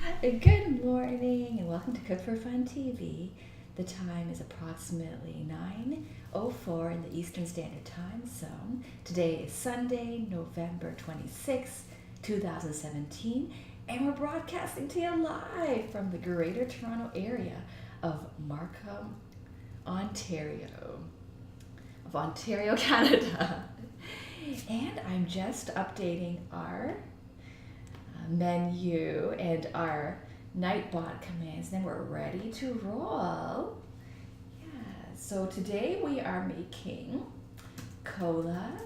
Good morning and welcome to Cook for Fun TV. The time is approximately 9:04 in the Eastern Standard Time Zone. Today is Sunday, November 26, 2017, and we're broadcasting to you live from the Greater Toronto area of Markham, Ontario, Canada. And I'm just updating our menu and our Nightbot commands, then we're ready to roll. Yeah, so today we are making cola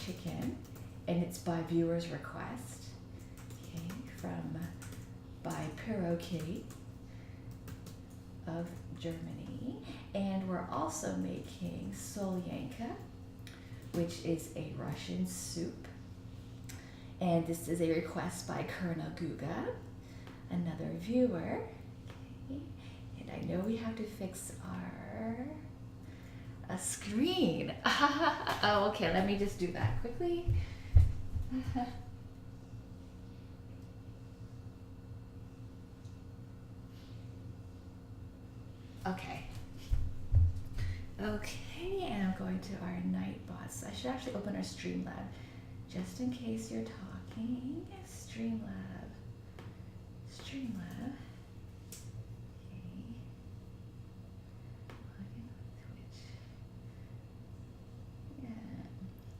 chicken, and it's by viewer's request. Okay, by Pero Kitty of Germany. And we're also making Solyanka, which is a Russian soup. And this is a request by Colonel Guga, another viewer. Okay. And I know we have to fix our screen. Oh, okay, let me just do that quickly. Okay. Okay, and I'm going to our Nightbots. I should actually open our Streamlab just in case you're talking. Streamlab. Okay. Yeah.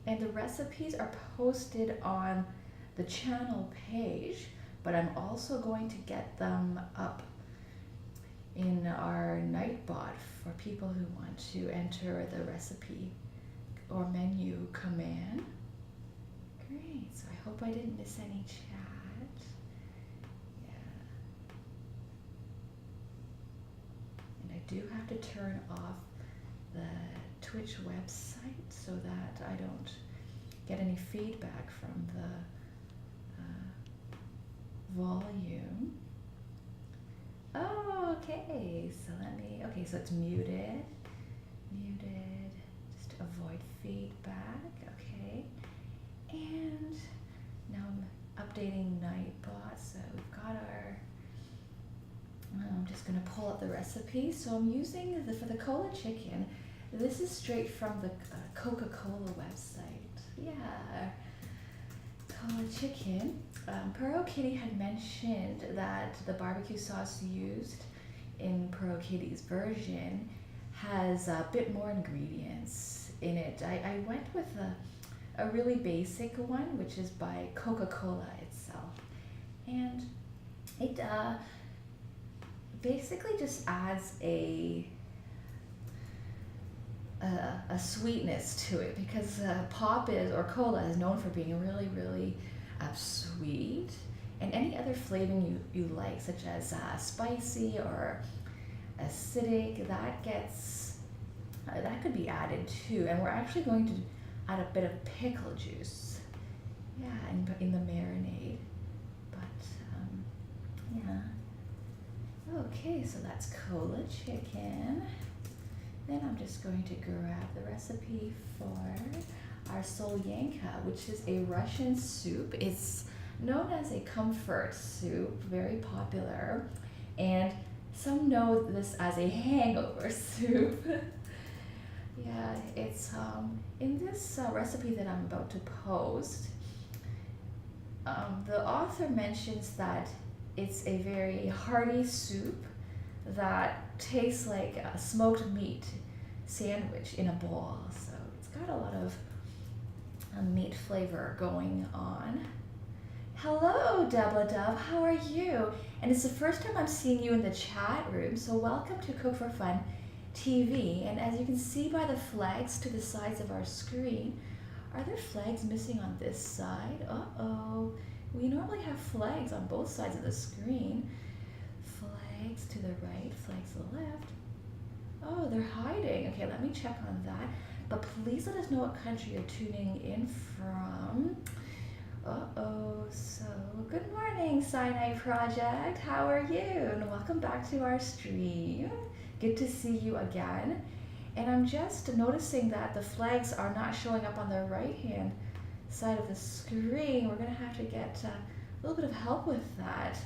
And the recipes are posted on the channel page, but I'm also going to get them up in our Nightbot for people who want to enter the recipe or menu command. Great, so I hope I didn't miss any chat. Yeah. And I do have to turn off the Twitch website so that I don't get any feedback from the volume. Oh, okay, so it's muted, just to avoid feedback, okay. And now I'm updating Nightbot, so we've got our, I'm just gonna pull up the recipe. So I'm using, for the cola chicken, this is straight from the Coca-Cola website. Yeah, cola chicken. Pero Kitty had mentioned that the barbecue sauce used in Pero Kitty's version has a bit more ingredients in it. I went with a really basic one, which is by Coca-Cola itself. And it basically just adds a sweetness to it, because pop or cola is known for being really sweet, and any other flavoring you like, such as spicy or acidic, that could be added too. And we're actually going to add a bit of pickle juice, yeah, in the marinade. But yeah. Okay, so that's cola chicken. Then I'm just going to grab the recipe for our Solyanka, which is a Russian soup. It's known as a comfort soup, very popular, and some know this as a hangover soup. Yeah, it's in this recipe that I'm about to post, the author mentions that it's a very hearty soup that tastes like a smoked meat sandwich in a bowl. So it's got a lot of meat flavor going on. Hello, Debla Dove, how are you? And it's the first time I'm seeing you in the chat room, so welcome to Cook for Fun TV. And as you can see by the flags to the sides of our screen, are there flags missing on this side? Uh-oh. We normally have flags on both sides of the screen. Flags to the right, flags to the left. Oh, they're hiding. Okay, let me check on that. But please let us know what country you're tuning in from. Uh-oh, so good morning, Sinai Project. How are you? And welcome back to our stream. Good to see you again. And I'm just noticing that the flags are not showing up on the right-hand side of the screen. We're gonna have to get a little bit of help with that.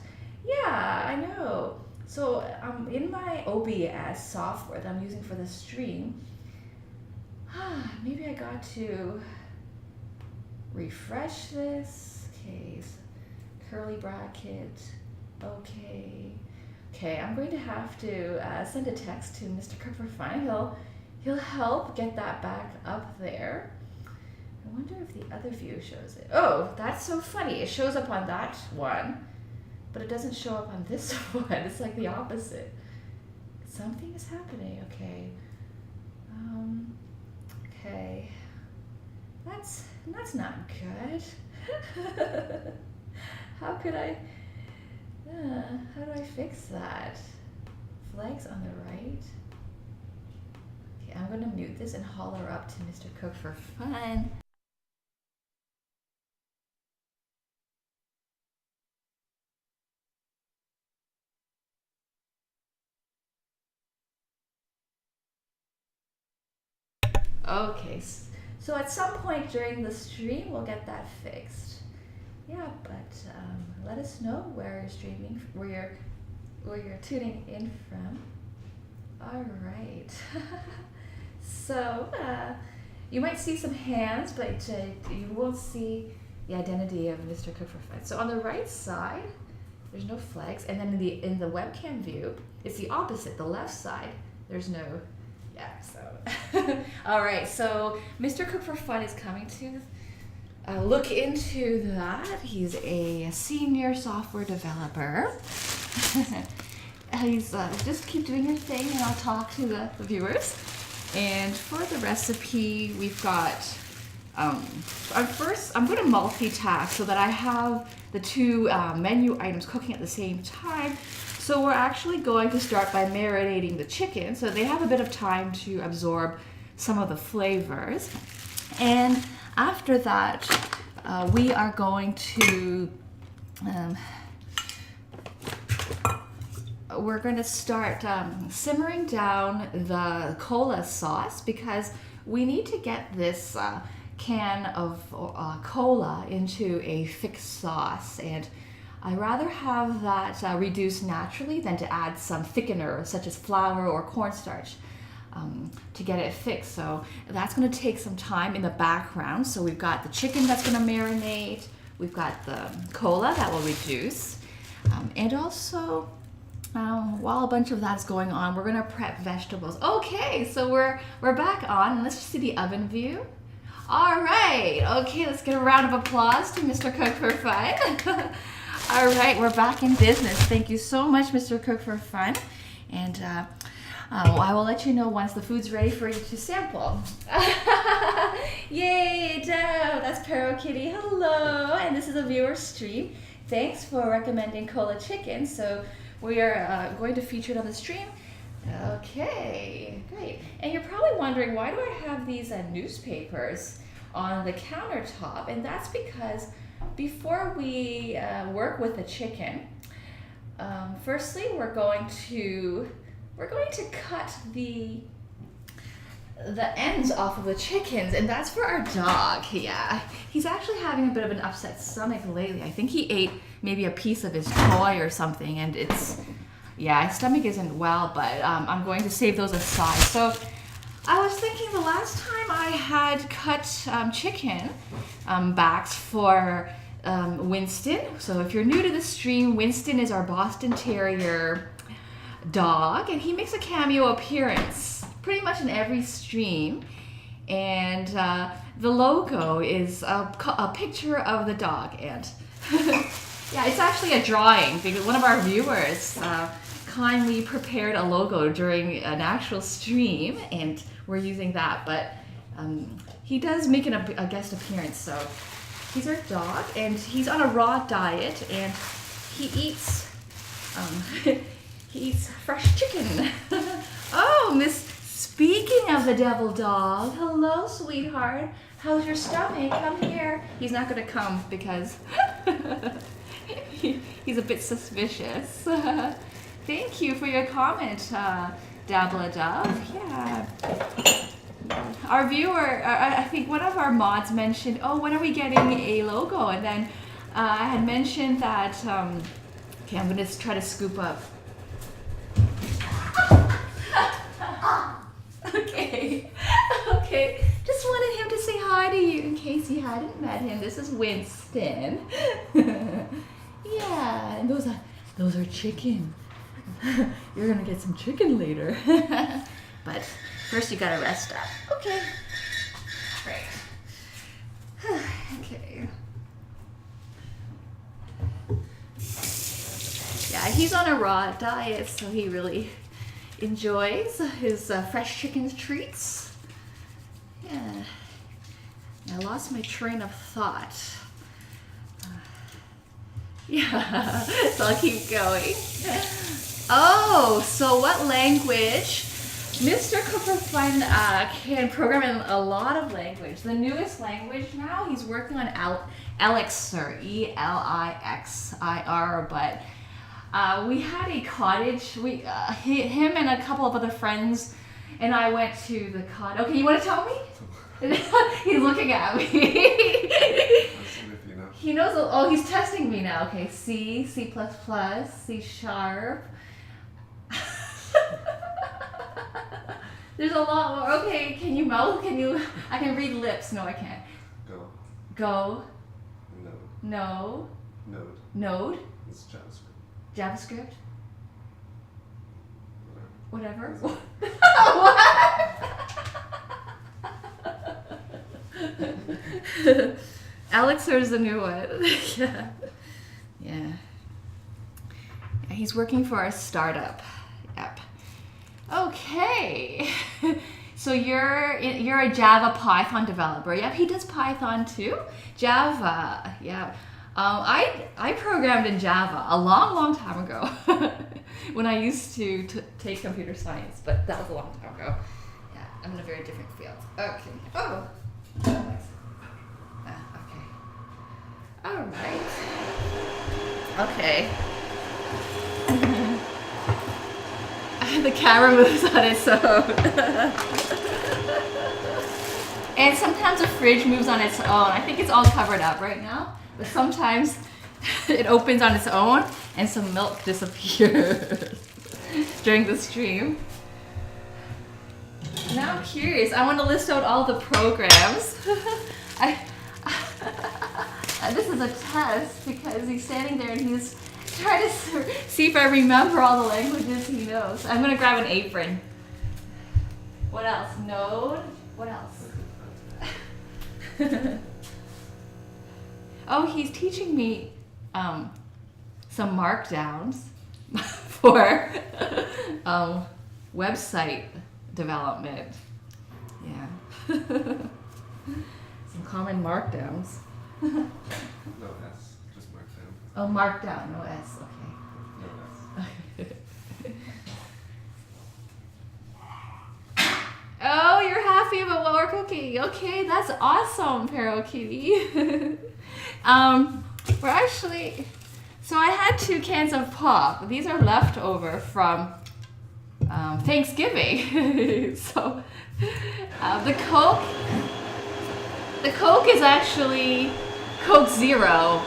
Yeah, I know. So in my OBS software that I'm using for the stream, maybe I got to refresh this. Okay, so curly bracket. Okay. Okay, I'm going to have to send a text to Mr. Cook for Fun. He'll help get that back up there. I wonder if the other view shows it. Oh, that's so funny. It shows up on that one, but it doesn't show up on this one. It's like the opposite. Something is happening. Okay. Okay. That's not good. How could I? How do I fix that? Flags on the right. Okay, I'm gonna mute this and holler up to Mr. Cook for Fun. Okay, so at some point during the stream, we'll get that fixed. Yeah, but let us know where you're streaming, where you're tuning in from. All right. So you might see some hands, but you won't see the identity of Mr. Cook for Fun. So on the right side, there's no flags, and then in the webcam view, it's the opposite. The left side, there's no. Yeah. So all right. So Mr. Cook for Fun is coming to look into that. He's a senior software developer. He's just keep doing your thing, and I'll talk to the viewers. And for the recipe, we've got. I'm going to multitask so that I have the two menu items cooking at the same time. So we're actually going to start by marinating the chicken, so they have a bit of time to absorb some of the flavors. And after that, we are going to start simmering down the cola sauce, because we need to get this can of cola into a thick sauce, and I rather have that reduced naturally than to add some thickener such as flour or cornstarch to get it fixed. So that's going to take some time in the background. So we've got the chicken that's going to marinate, we've got the cola that will reduce, and also while a bunch of that's going on, we're going to prep vegetables. Okay, so we're back on. Let's just see the oven view. All right, okay, let's get a round of applause to Mr. Cook for Fun. All right, we're back in business. Thank you so much, Mr. Cook for Fun. And I will let you know once the food's ready for you to sample. Yay, Deb, that's Pero Kitty. Hello, and this is a viewer stream. Thanks for recommending Cola Chicken. So we are going to feature it on the stream. Okay, great. And you're probably wondering, why do I have these newspapers on the countertop? And that's because before we work with the chicken, firstly we're going to cut the ends off of the chickens, and that's for our dog. Yeah, he's actually having a bit of an upset stomach lately. I think he ate maybe a piece of his toy or something, and his stomach isn't well, but I'm going to save those aside. So I was thinking the last time I had cut chicken backs for Winston. So if you're new to the stream, Winston is our Boston Terrier dog, and he makes a cameo appearance pretty much in every stream. And the logo is a picture of the dog, and yeah, it's actually a drawing because one of our viewers kindly prepared a logo during an actual stream, and we're using that. But he does make a guest appearance. So he's our dog, and he's on a raw diet, and he eats fresh chicken. Oh, Miss. Speaking of the devil dog, hello, sweetheart. How's your stomach? Come here. He's not gonna come because he's a bit suspicious. Thank you for your comment, Dabla Dove. Yeah. Our viewer, I think one of our mods mentioned, oh, when are we getting a logo? And then I had mentioned that Okay, I'm gonna try to scoop up. Okay. Okay. Just wanted him to say hi to you in case you hadn't met him. This is Winston. Yeah, and those are chicken. You're gonna get some chicken later. But first you gotta rest up. Okay. Right. Okay. Yeah, he's on a raw diet, so he really enjoys his fresh chicken treats. Yeah. I lost my train of thought. Yeah, so I'll keep going. Oh, so what language? Mr. Cooper Fun can program in a lot of language. The newest language now, he's working on Elixir, Elixir, but we had a cottage. Him and a couple of other friends and I went to the cottage. Okay, you want to tell me? He's looking at me. He knows. Oh, he's testing me now. Okay, C, C++, C sharp. There's a lot more. Okay, can you mouth? Can you? I can read lips. No, I can't. Go. Go. No. No. Node. Node. It's JavaScript. JavaScript. Whatever. What? Elixir is the new one. Yeah. Yeah. He's working for a startup. Yep. Okay. So you're a Java Python developer. Yep, he does Python too. Java. Yeah. I programmed in Java a long time ago when I used to take computer science, but that was a long time ago. Yeah, I'm in a very different field. Okay. Oh. Okay. All right. Okay. The camera moves on its own. And sometimes the fridge moves on its own. I think it's all covered up right now. But sometimes it opens on its own and some milk disappears during the stream. Now I'm curious. I want to list out all the programs. This is a test because he's standing there and he's trying to see if I remember all the languages he knows. I'm going to grab an apron. What else? Node. What else? Oh, he's teaching me some markdowns for website development. Yeah. Some common markdowns. No S, just markdown. Oh, markdown, no S. Okay. No S. Oh, you're happy about what we're cooking. Okay, that's awesome, Pero Kitty. We're actually, so I had 2 cans of pop. These are leftover from Thanksgiving. So the Coke is actually Coke Zero,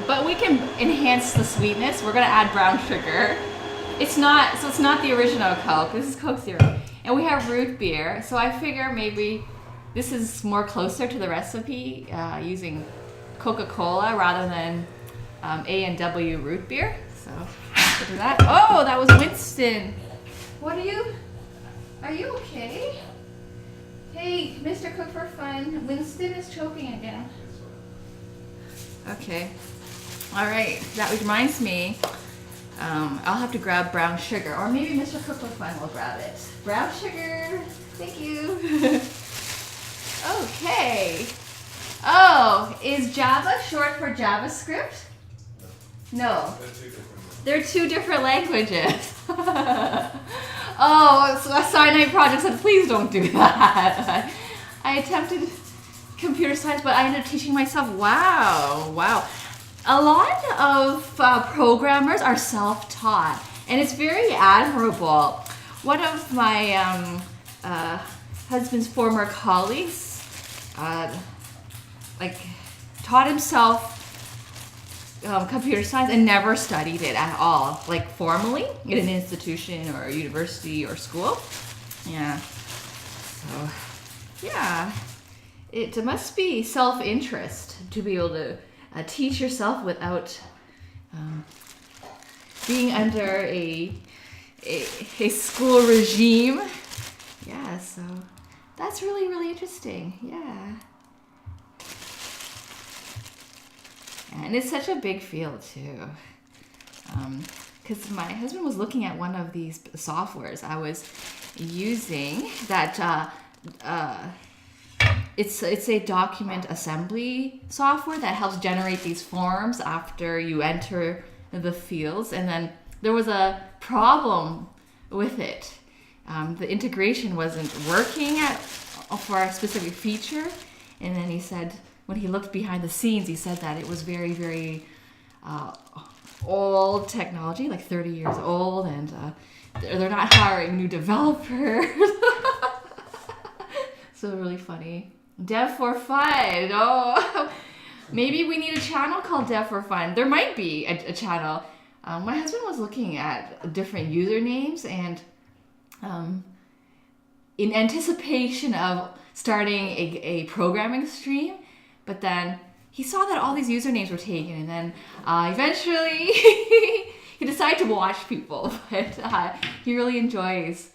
but we can enhance the sweetness. We're gonna add brown sugar. It's not the original Coke. This is Coke Zero. And we have root beer, so I figure maybe this is more closer to the recipe using Coca-Cola rather than A&W root beer. So we'll do that. Oh, that was Winston. Are you okay? Hey, Mr. Cook for Fun, Winston is choking again. Okay. All right, that reminds me. I'll have to grab brown sugar, or maybe Mr. Cook for Fun will grab it. Brown sugar, thank you. Okay. Oh, is Java short for JavaScript? No. They're 2 different languages. Oh, so a cyanide project said, please don't do that. I attempted computer science, but I ended up teaching myself. Wow. A lot of programmers are self-taught, and it's very admirable. One of my husband's former colleagues taught himself computer science and never studied it at all, like formally in an institution or a university or school. Yeah. So, yeah. It must be self-interest to be able to teach yourself without being under a school regime. Yeah, so that's really, really interesting. Yeah. And it's such a big field too. Because my husband was looking at one of these softwares I was using that it's a document assembly software that helps generate these forms after you enter the fields. And then there was a problem with it. The integration wasn't working for a specific feature. And then he said, when he looked behind the scenes, he said that it was very, very old technology, like 30 years old, and they're not hiring new developers. So really funny. Dev for Fun. Oh, maybe we need a channel called Dev for Fun. There might be a channel. My husband was looking at different usernames and in anticipation of starting a programming stream, but then he saw that all these usernames were taken, and then eventually he decided to watch people. But he really enjoys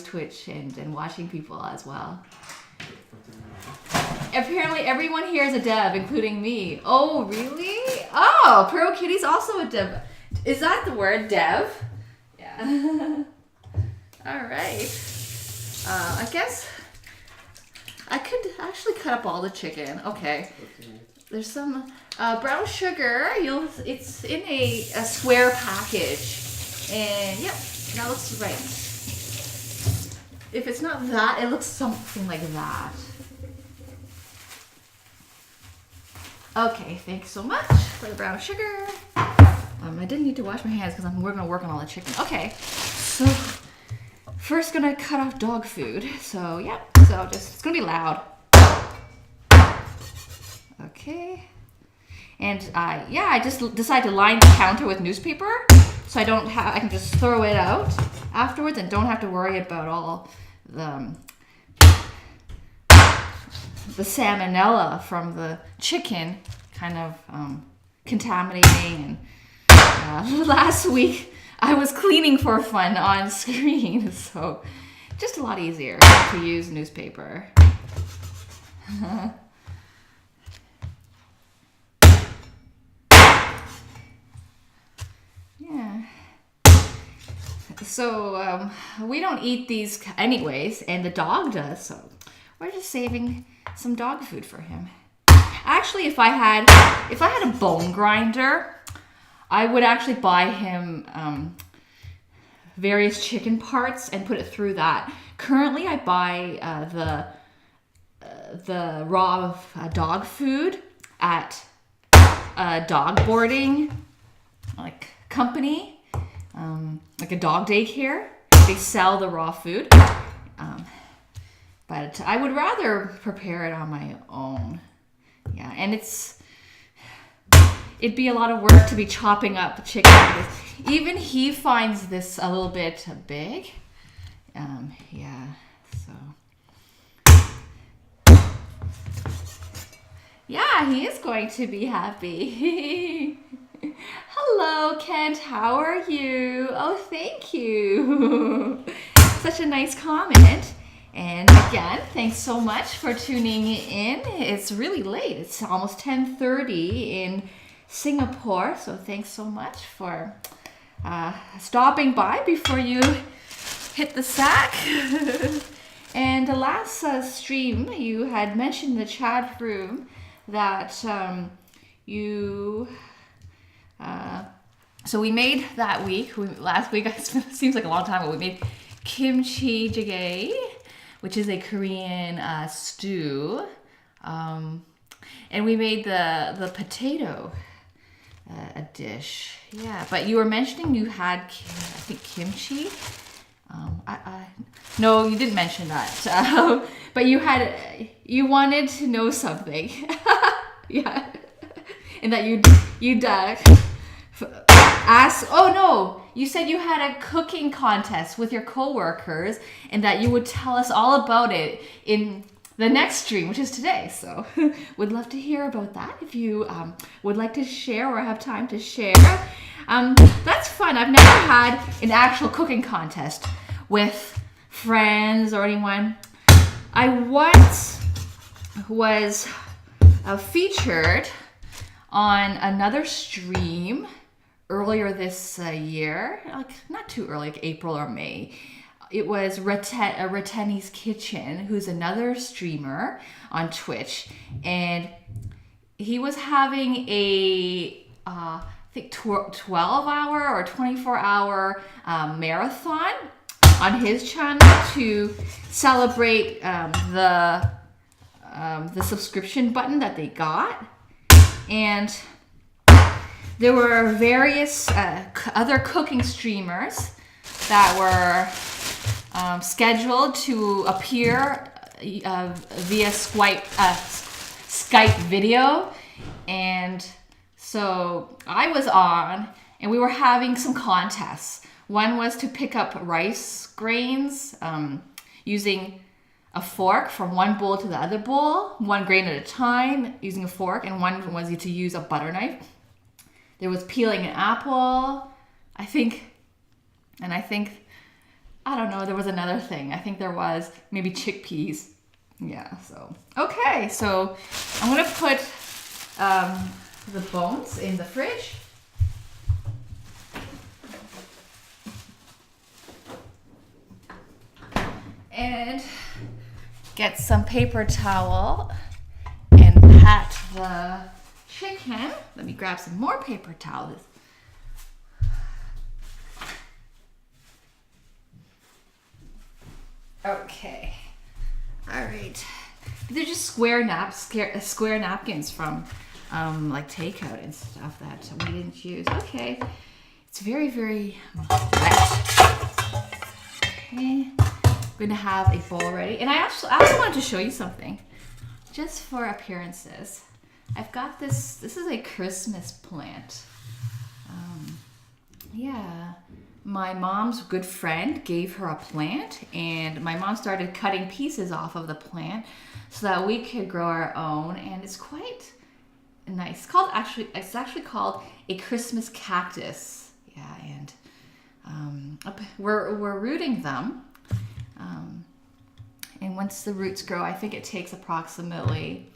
Twitch and watching people as well. Apparently everyone here is a dev, including me. Oh, really? Oh, Pearl Kitty's also a dev. Is that the word, dev? Yeah. All right. I guess I could actually cut up all the chicken. Okay. There's some brown sugar. It's in a square package. And yep, that looks right. If it's not that, it looks something like that. Okay, thanks so much for the brown sugar. I didn't need to wash my hands because we're gonna work on all the chicken. Okay, so first gonna cut off dog food. So yep, it's gonna be loud. Okay, and I just decided to line the counter with newspaper, so I can just throw it out afterwards and don't have to worry about all the salmonella from the chicken kind of contaminating. And last week I was cleaning for fun on screen, so just a lot easier to use newspaper. Yeah. So we don't eat these anyways, and the dog does, so we're just saving some dog food for him. Actually, if I had a bone grinder, I would actually buy him various chicken parts and put it through that. Currently, I buy the raw dog food at a dog boarding company, like a dog daycare. They sell the raw food. But I would rather prepare it on my own. Yeah, and it'd be a lot of work to be chopping up chicken. Even he finds this a little bit big. Yeah, so. Yeah, he is going to be happy. Hello, Kent. How are you? Oh, thank you. Such a nice comment. And again, thanks so much for tuning in. It's really late. It's almost 10:30 in Singapore. So thanks so much for stopping by before you hit the sack. And the last stream, you had mentioned in the chat room that so we made that week, last week, it seems like a long time, but we made kimchi jjigae, which is a Korean stew. And we made the potato a dish. Yeah, but you were mentioning you had, I think, kimchi. No, you didn't mention that. But you wanted to know something. Yeah. and that you'd ask. Oh no, you said you had a cooking contest with your coworkers, and that you would tell us all about it in the next stream, which is today. So would love to hear about that if you would like to share or have time to share. That's fun. I've never had an actual cooking contest with friends or anyone. I once was featured on another stream earlier this year, like not too early, like April or May. It was Reteni's Kitchen, who's another streamer on Twitch, and he was having a I think 12-hour or 24-hour marathon on his channel to celebrate the subscription button that they got. And there were various other cooking streamers that were scheduled to appear via Skype video. And so I was on, and we were having some contests. One was to pick up rice grains using a fork from one bowl to the other bowl, one grain at a time using a fork, and one was to use a butter knife. There was peeling an apple, I don't know, there was another thing. I think there was maybe chickpeas. Yeah, so. Okay, so I'm gonna put the bones in the fridge. And get some paper towel and pat the chicken. Let me grab some more paper towels. Okay. All right. They're just square napkins from like takeout and stuff that we didn't use. Okay. It's very, very wet. Okay. I'm going to have a bowl ready. And I also wanted to show you something. Just for appearances. I've got this. This is a Christmas plant. Yeah. My mom's good friend gave her a plant, and my mom started cutting pieces off of the plant so that we could grow our own, and it's quite nice. It's actually called a Christmas cactus. Yeah, and we're rooting them. And once the roots grow, I think it takes approximately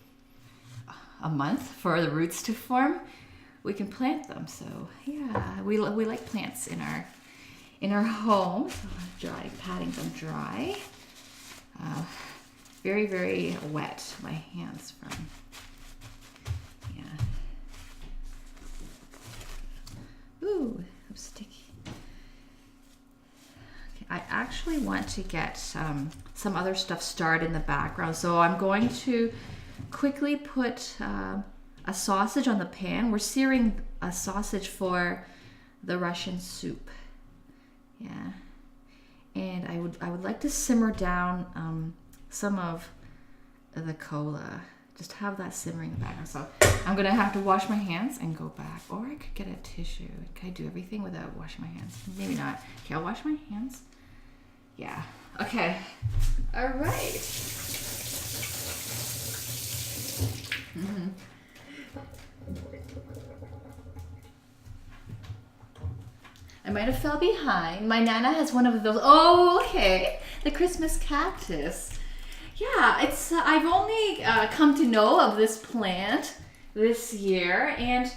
a month for the roots to form. We can plant them. So yeah, we like plants in our home. So patting them dry. Very, very wet, my hands from. Yeah. Ooh, I'm sticky. Okay, I actually want to get some other stuff started in the background. So I'm going to quickly put a sausage on the pan. We're searing a sausage for the Russian soup. Yeah, and I would like to simmer down some of the cola. Just have that simmering in the background. So I'm gonna have to wash my hands and go back, or I could get a tissue. Can I do everything without washing my hands? Maybe not. Okay, I'll wash my hands. Yeah. Okay. All right. Mm-hmm. I might have fell behind. My Nana has one of those. Oh, okay. The Christmas cactus. Yeah, it's. I've only come to know of this plant this year, and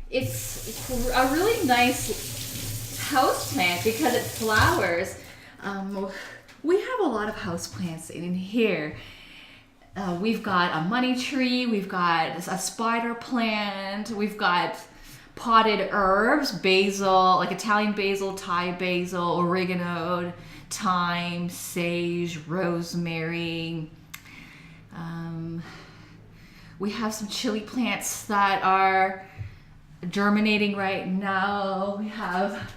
it's a really nice house plant because it flowers. We have a lot of house plants in here. We've got a money tree. We've got a spider plant. We've got potted herbs, basil, like Italian basil, Thai basil, oregano, thyme, sage, rosemary. We have some chili plants that are germinating right now. We have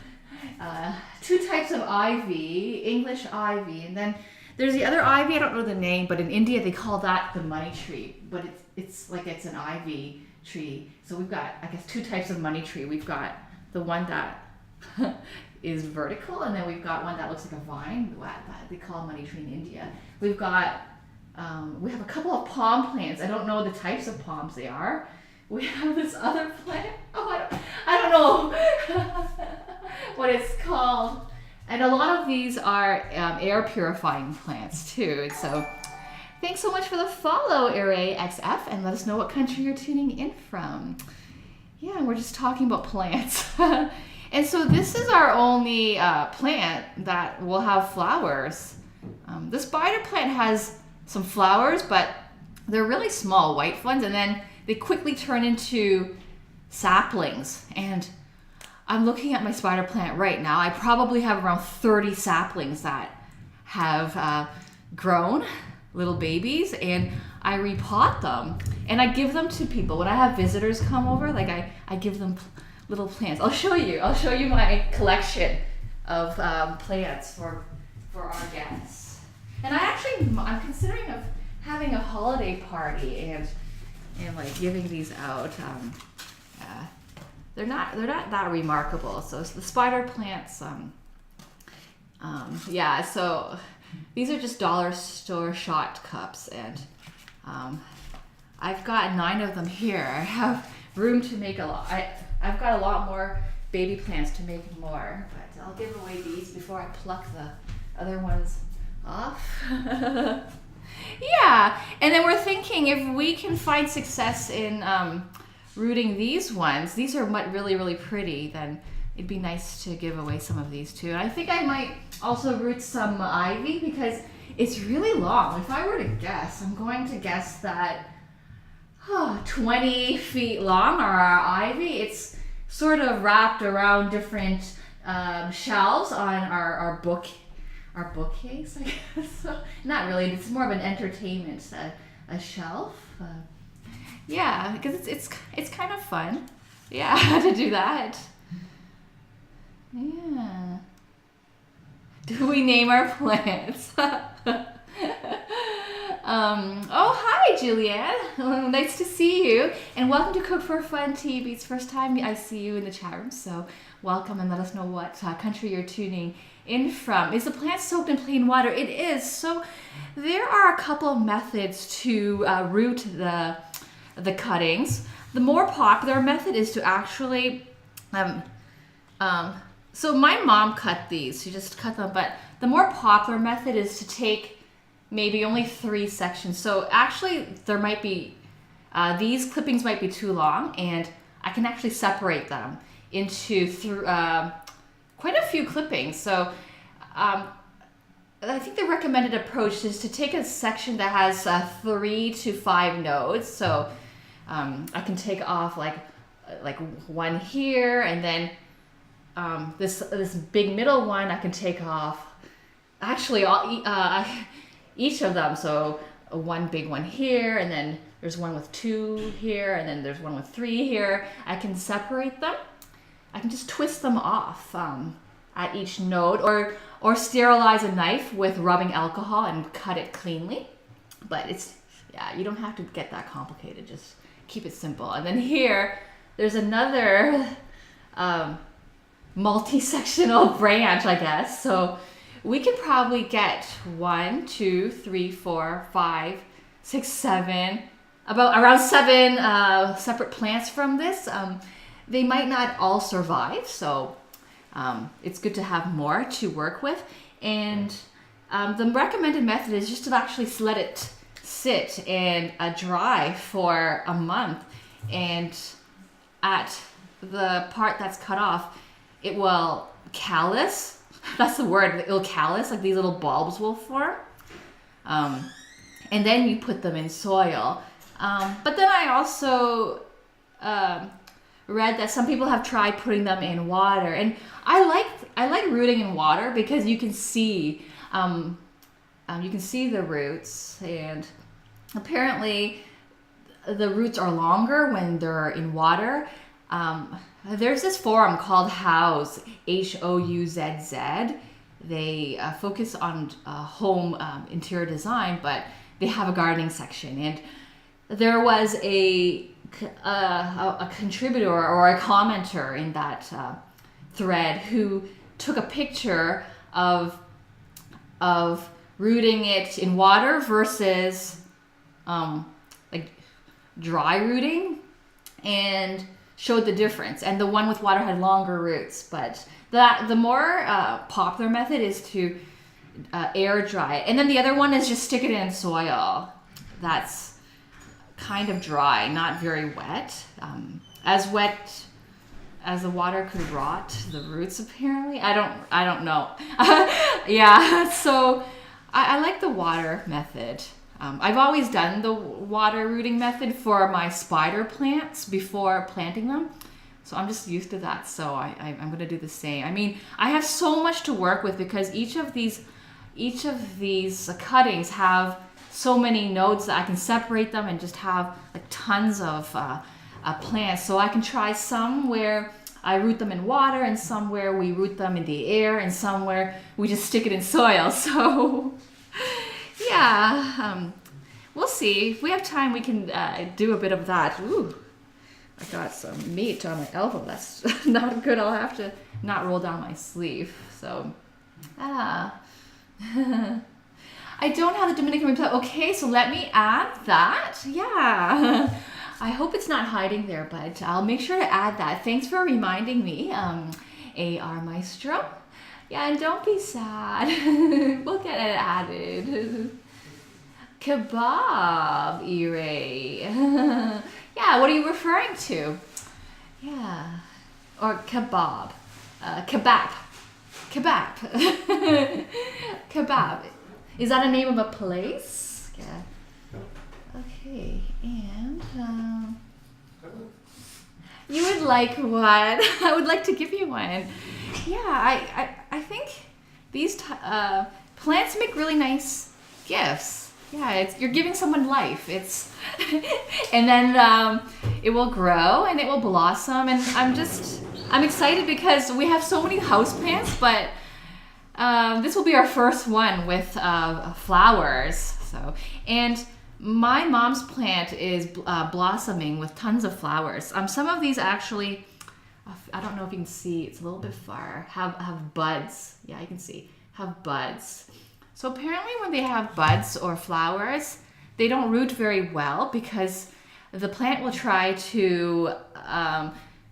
two types of ivy, English ivy, and then there's the other ivy, I don't know the name, but in India they call that the money tree, but it's like it's an ivy tree. So we've got, I guess, 2 types of money tree. We've got the one that is vertical, and then we've got one that looks like a vine, that they call money tree in India. We've got, we have a couple of palm plants. I don't know the types of palms they are. We have this other plant. Oh, I don't know what it's called. And a lot of these are air purifying plants too. So thanks so much for the follow, XF, and let us know what country you're tuning in from. Yeah, we're just talking about plants. And so this is our only plant that will have flowers. The spider plant has some flowers, but they're really small white ones, and then they quickly turn into saplings. And I'm looking at my spider plant right now. I probably have around 30 saplings that have grown, little babies, and I repot them and I give them to people. When I have visitors come over, like I give them little plants. I'll show you my collection of plants for our guests. And I'm considering of having a holiday party and like giving these out. They're not that remarkable. So the spider plants, so these are just dollar store shot cups, and I've got 9 of them here. I have room to make a lot. I've got a lot more baby plants to make more, but I'll give away these before I pluck the other ones off. Yeah, and then we're thinking if we can find success in rooting these ones, these are really, really pretty, then it'd be nice to give away some of these too. And I think I might also root some ivy because it's really long. If I were to guess, I'm going to guess that 20 feet long are our ivy. It's sort of wrapped around different shelves on our bookcase, I guess. So, not really, it's more of an entertainment, a shelf. Yeah, because it's kind of fun. Yeah, to do that. Yeah. Do we name our plants? Oh, hi, Julianne. Nice to see you. And welcome to Cook for Fun TV. It's the first time I see you in the chat room, so welcome and let us know what country you're tuning in from. Is the plant soaked in plain water? It is. So there are a couple of methods to root the cuttings. The more popular method is to actually so my mom cut these. She just cut them, but the more popular method is to take maybe only 3 sections. So actually there might be these clippings might be too long, and I can actually separate them into quite a few clippings. So I think the recommended approach is to take a section that has 3 to 5 nodes. So I can take off like one here, and then this big middle one I can take off. Actually, each of them. So one big one here, and then there's one with 2 here, and then there's one with 3 here. I can separate them. I can just twist them off at each node, or sterilize a knife with rubbing alcohol and cut it cleanly. But you don't have to get that complicated. Just keep it simple. And then here, there's another multi-sectional branch, I guess. So we could probably get 1, 2, 3, 4, 5, 6, 7, around 7 separate plants from this. They might not all survive, so it's good to have more to work with. And the recommended method is just to actually let it sit and dry for a month. And at the part that's cut off, it will callus. That's the word. It'll callus, like these little bulbs will form. And then you put them in soil. But then I also read that some people have tried putting them in water, and I like rooting in water because you can see the roots, and apparently the roots are longer when they're in water. There's this forum called Houzz, Houzz. They focus on home interior design, but they have a gardening section. And there was a a contributor or a commenter in that thread who took a picture of rooting it in water versus like dry rooting, and showed the difference. And the one with water had longer roots, but the more popular method is to air dry it. And then the other one is just stick it in soil. That's kind of dry, not very wet. As wet as the water could rot the roots, apparently. I don't know. Yeah, so I like the water method. I've always done the water rooting method for my spider plants before planting them. So I'm just used to that. So I'm going to do the same. I mean, I have so much to work with because each of these cuttings have so many nodes that I can separate them and just have like tons of plants. So I can try some where I root them in water, and some where we root them in the air, and some where we just stick it in soil. So yeah, we'll see. If we have time, we can do a bit of that. Ooh, I got some meat on my elbow. That's not good. I'll have to not roll down my sleeve. So, I don't have the Dominican Republic. Okay, so let me add that. Yeah. I hope it's not hiding there, but I'll make sure to add that. Thanks for reminding me, AR Maestro. Yeah, and don't be sad. We'll get it added. Kebab, Ire. Yeah, what are you referring to? Yeah. Or kebab. Kebab. Kebab. Kebab. Is that a name of a place? Yeah. Okay, and you would like one? I would like to give you one. Yeah, I think these plants make really nice gifts. Yeah, you're giving someone life. And then it will grow and it will blossom. And I'm excited because we have so many houseplants, but this will be our first one with flowers. So, and my mom's plant is blossoming with tons of flowers. Some of these actually, I don't know if you can see, it's a little bit far, have buds. Yeah, you can see, have buds. So apparently when they have buds or flowers, they don't root very well because the plant will try to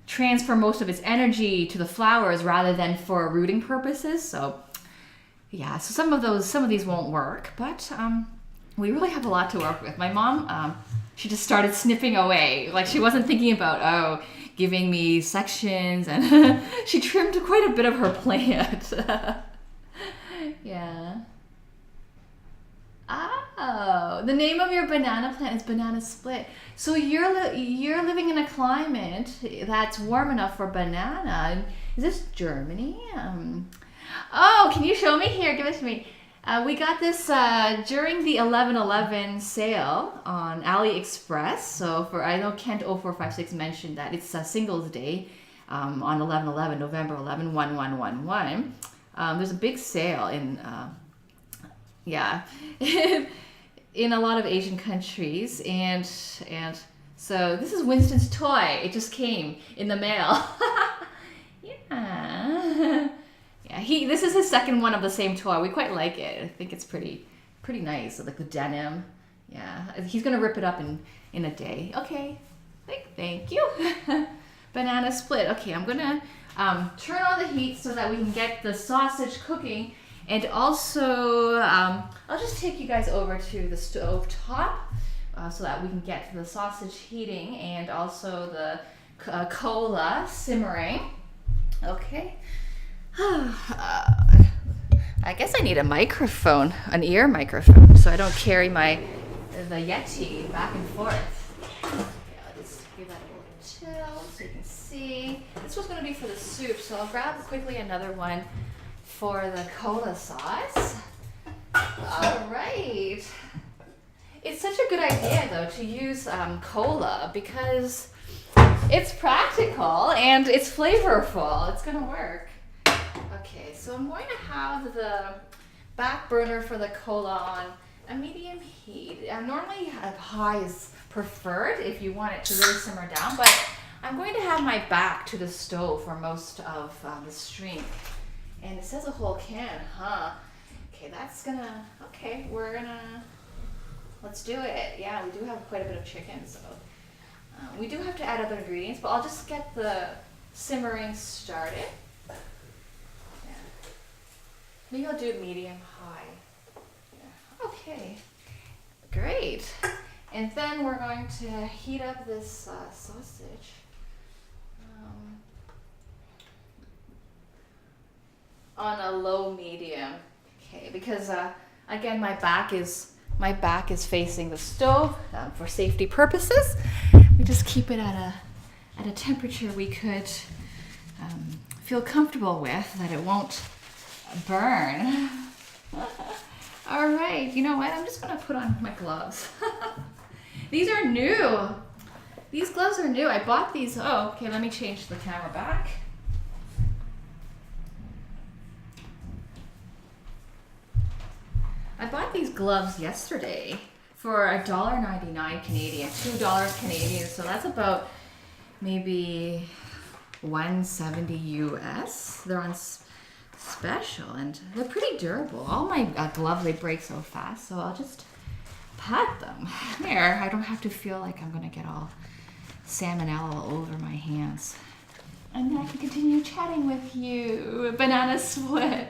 transfer most of its energy to the flowers rather than for rooting purposes. So yeah, so some of these won't work, but we really have a lot to work with. My mom, she just started snipping away. Like she wasn't thinking about, giving me sections, and she trimmed quite a bit of her plant. Yeah. Oh, the name of your banana plant is Banana Split. So you're living in a climate that's warm enough for banana. Is this Germany? Oh, can you show me? Here, give it to me. We got this during the 11/11 sale on AliExpress. So I know Kent0456 mentioned that it's a Singles Day on 11/11, November 11, 1111. There's a big sale in in a lot of Asian countries, and so this is Winston's toy. It just came in the mail. Yeah. Yeah, this is his second one of the same toy. We quite like it. I think it's pretty nice, like the denim. Yeah, he's gonna rip it up in a day. Okay, thank you. Banana Split. Okay, I'm gonna turn on the heat so that we can get the sausage cooking, and also I'll just take you guys over to the stove top so that we can get the sausage heating and also the cola simmering. Okay. I guess I need a microphone, an ear microphone, so I don't carry the Yeti back and forth. Okay, I'll just give that a little tilt so you can see. This was going to be for the soup, so I'll grab quickly another one for the cola sauce. All right. It's such a good idea, though, to use cola because it's practical and it's flavorful. It's going to work. Okay, so I'm going to have the back burner for the cola on a medium heat. I normally have high is preferred if you want it to really simmer down, but I'm going to have my back to the stove for most of the stream. And it says a whole can, huh? Okay, let's do it. Yeah, we do have quite a bit of chicken, so we do have to add other ingredients, but I'll just get the simmering started. Yeah. Maybe I'll do medium high. Yeah. Okay, great. And then we're going to heat up this sausage. On a low medium, okay, because again my back is facing the stove for safety purposes. We just keep it at a temperature we could feel comfortable with, that it won't burn. All right, you know what? I'm just gonna put on my gloves. These are new. These gloves are new. I bought these. Oh, okay. Let me change the camera back. I bought these gloves yesterday for $1.99 Canadian, $2 Canadian. So that's about maybe $1.70 US. They're on special and they're pretty durable. All my gloves, they break so fast, so I'll just pat them. There, I don't have to feel like I'm gonna get all salmonella all over my hands. And then I can continue chatting with you. Banana split.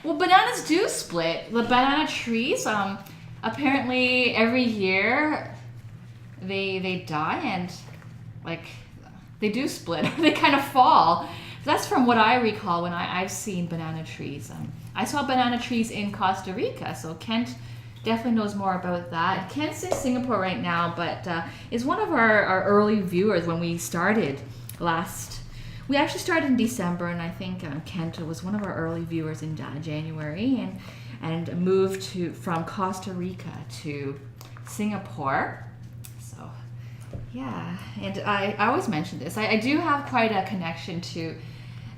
Well, bananas do split. The banana trees, apparently every year they die and like they do split. They kind of fall. That's from what I recall when I've seen banana trees. I saw banana trees in Costa Rica, so Kent definitely knows more about that. Kent's in Singapore right now, but is one of our early viewers when we started last. We actually started in December, and I think Kent was one of our early viewers in January, and moved from Costa Rica to Singapore. So, yeah, and I always mention this. I do have quite a connection to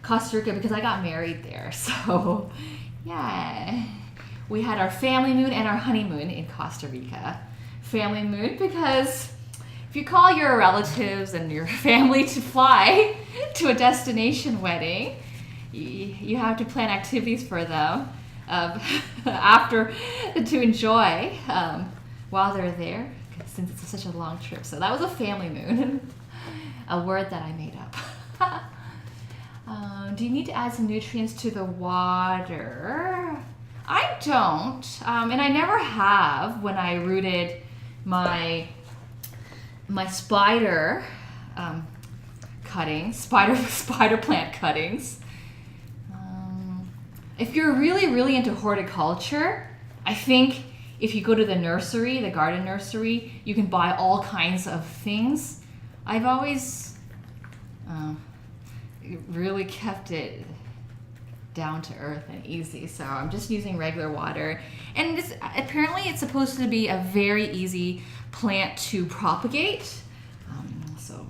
Costa Rica because I got married there. So, yeah, we had our family moon and our honeymoon in Costa Rica. Family moon because if you call your relatives and your family to fly to a destination wedding, you have to plan activities for them after to enjoy while they're there, since it's such a long trip. So that was a family moon, a word that I made up. Do you need to add some nutrients to the water? I don't, and I never have when I rooted my spider cuttings, spider plant cuttings. If you're really into horticulture, I think if you go to the nursery, the garden nursery, you can buy all kinds of things. I've always really kept it down to earth and easy, so I'm just using regular water. And apparently it's supposed to be a very easy plant to propagate. So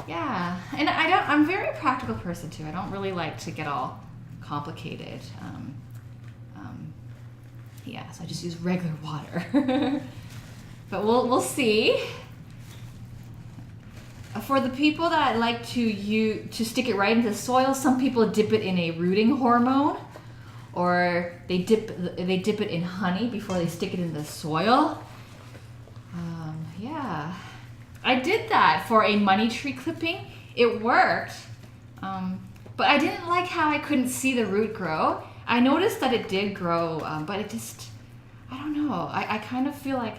yeah, and I'm a very practical person too. I don't really like to get all complicated. Yeah, so I just use regular water. But we'll see. For the people that like to stick it right into the soil, some people dip it in a rooting hormone, or they dip it in honey before they stick it in the soil. Yeah, I did that for a money tree clipping. It worked, but I didn't like how I couldn't see the root grow. I noticed that it did grow, but it just, I don't know. I kind of feel like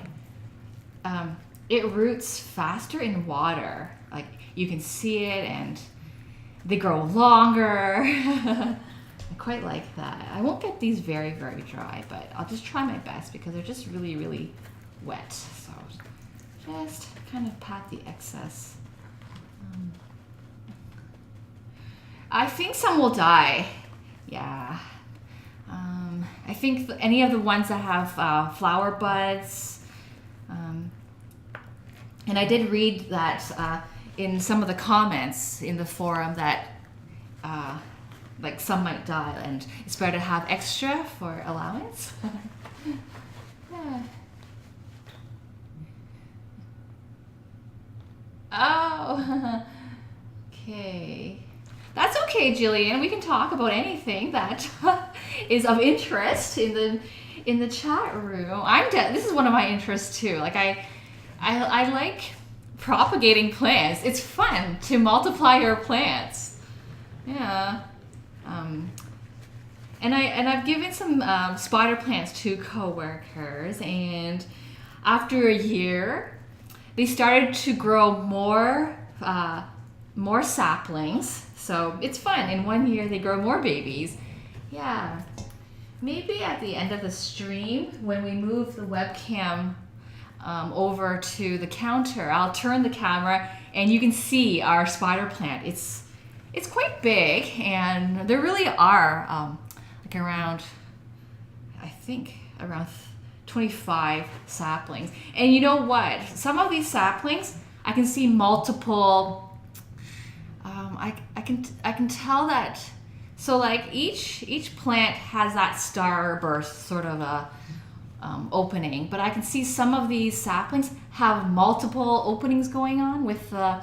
it roots faster in water. Like you can see it and they grow longer. I quite like that. I won't get these very dry, but I'll just try my best because they're just really wet. So just kind of pat the excess. I think some will die. Yeah. I think any of the ones that have flower buds. And I did read that in some of the comments in the forum that like some might die, and it's better to have extra for allowance. Yeah. Oh, okay. That's okay, Jillian. We can talk about anything that is of interest in the chat room. This is one of my interests too. Like I like propagating plants. It's fun to multiply your plants. Yeah. And I've given some spider plants to coworkers, and after a year, they started to grow more saplings. So it's fun. In 1 year, they grow more babies. Yeah. Maybe at the end of the stream, when we move the webcam over to the counter, I'll turn the camera and you can see our spider plant. It's quite big, and there really are like around 25 saplings. And you know what? Some of these saplings, I can see multiple. I can tell that. So like each plant has that starburst sort of a opening, but I can see some of these saplings have multiple openings going on with the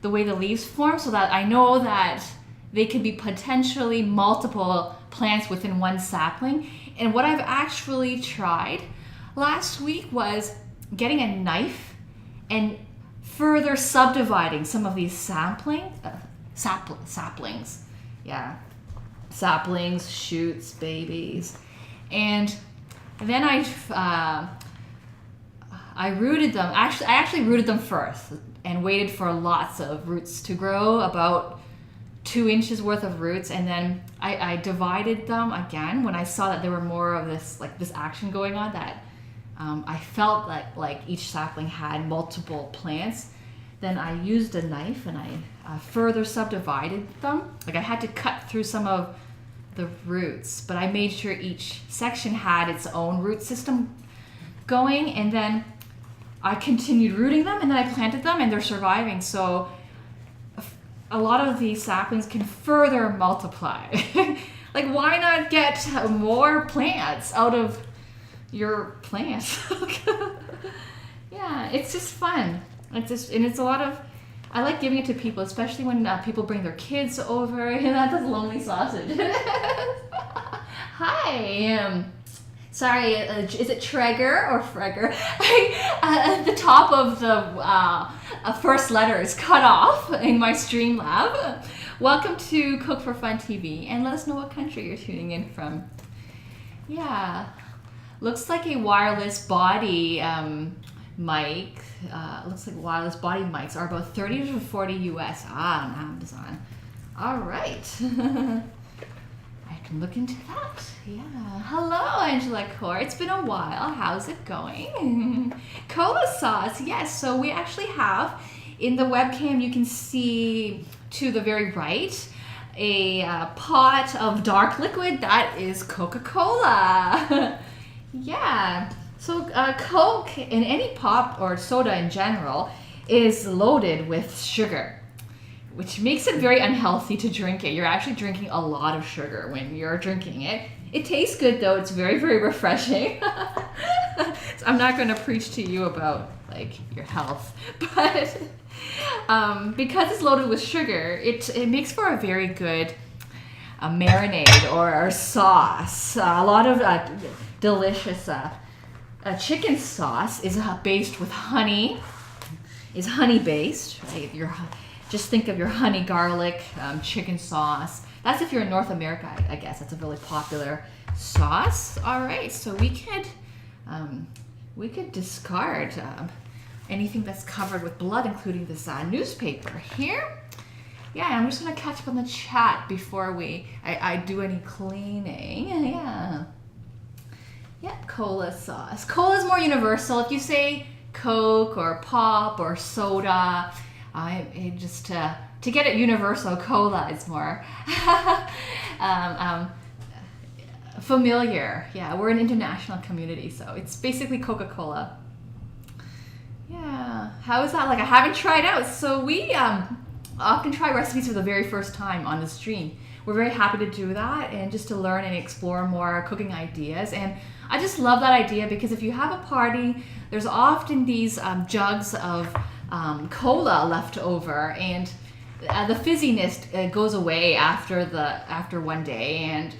way the leaves form, so that I know that they could be potentially multiple plants within one sapling. And what I've actually tried last week was getting a knife and further subdividing some of these saplings. Yeah. Saplings, shoots, babies. And then I rooted them. I actually rooted them first and waited for lots of roots to grow, about 2 inches worth of roots, and then I divided them again when I saw that there were more of this action going on, that I felt that like each sapling had multiple plants. Then I used a knife and I further subdivided them. Like I had to cut through some of the roots, but I made sure each section had its own root system going, and then I continued rooting them, and then I planted them, and they're surviving. So a lot of these saplings can further multiply. Like, why not get more plants out of your plants? Yeah, it's just fun. It's a lot of, I like giving it to people, especially when people bring their kids over. And that's a lonely sausage. Hi. Sorry, is it Traeger or Freger? The top of the first letter is cut off in my Streamlab. Welcome to Cook for Fun TV, and let us know what country you're tuning in from. Yeah, looks like a wireless body mic. Looks like wireless body mics are about 30 to 40 US on Amazon. All right. I can look into that. Yeah. Hello, Angela Core. It's been a while. How's it going? Cola sauce. Yes. So we actually have in the webcam, you can see to the very right a pot of dark liquid that is Coca-Cola. Yeah. So Coke and any pop or soda in general is loaded with sugar, which makes it very unhealthy to drink it. You're actually drinking a lot of sugar when you're drinking it. It tastes good though. It's very, very refreshing. So I'm not going to preach to you about like your health, but because it's loaded with sugar, it makes for a very good marinade or sauce. A lot of delicious chicken sauce is based with honey. Is honey based, right? Just think of your honey garlic chicken sauce. That's if you're in North America, I guess. That's a really popular sauce. All right, so we could discard anything that's covered with blood, including this newspaper here. Yeah, I'm just gonna catch up on the chat before I do any cleaning. Yeah. Yeah, cola sauce. Cola is more universal. If you say Coke or pop or soda, to get it universal, cola is more familiar. Yeah, we're an international community, so it's basically Coca-Cola. Yeah, how is that? Like, I haven't tried out. So we often try recipes for the very first time on the stream. We're very happy to do that and just to learn and explore more cooking ideas. And I just love that idea because if you have a party, there's often these jugs of cola left over, and the fizziness goes away after one day, and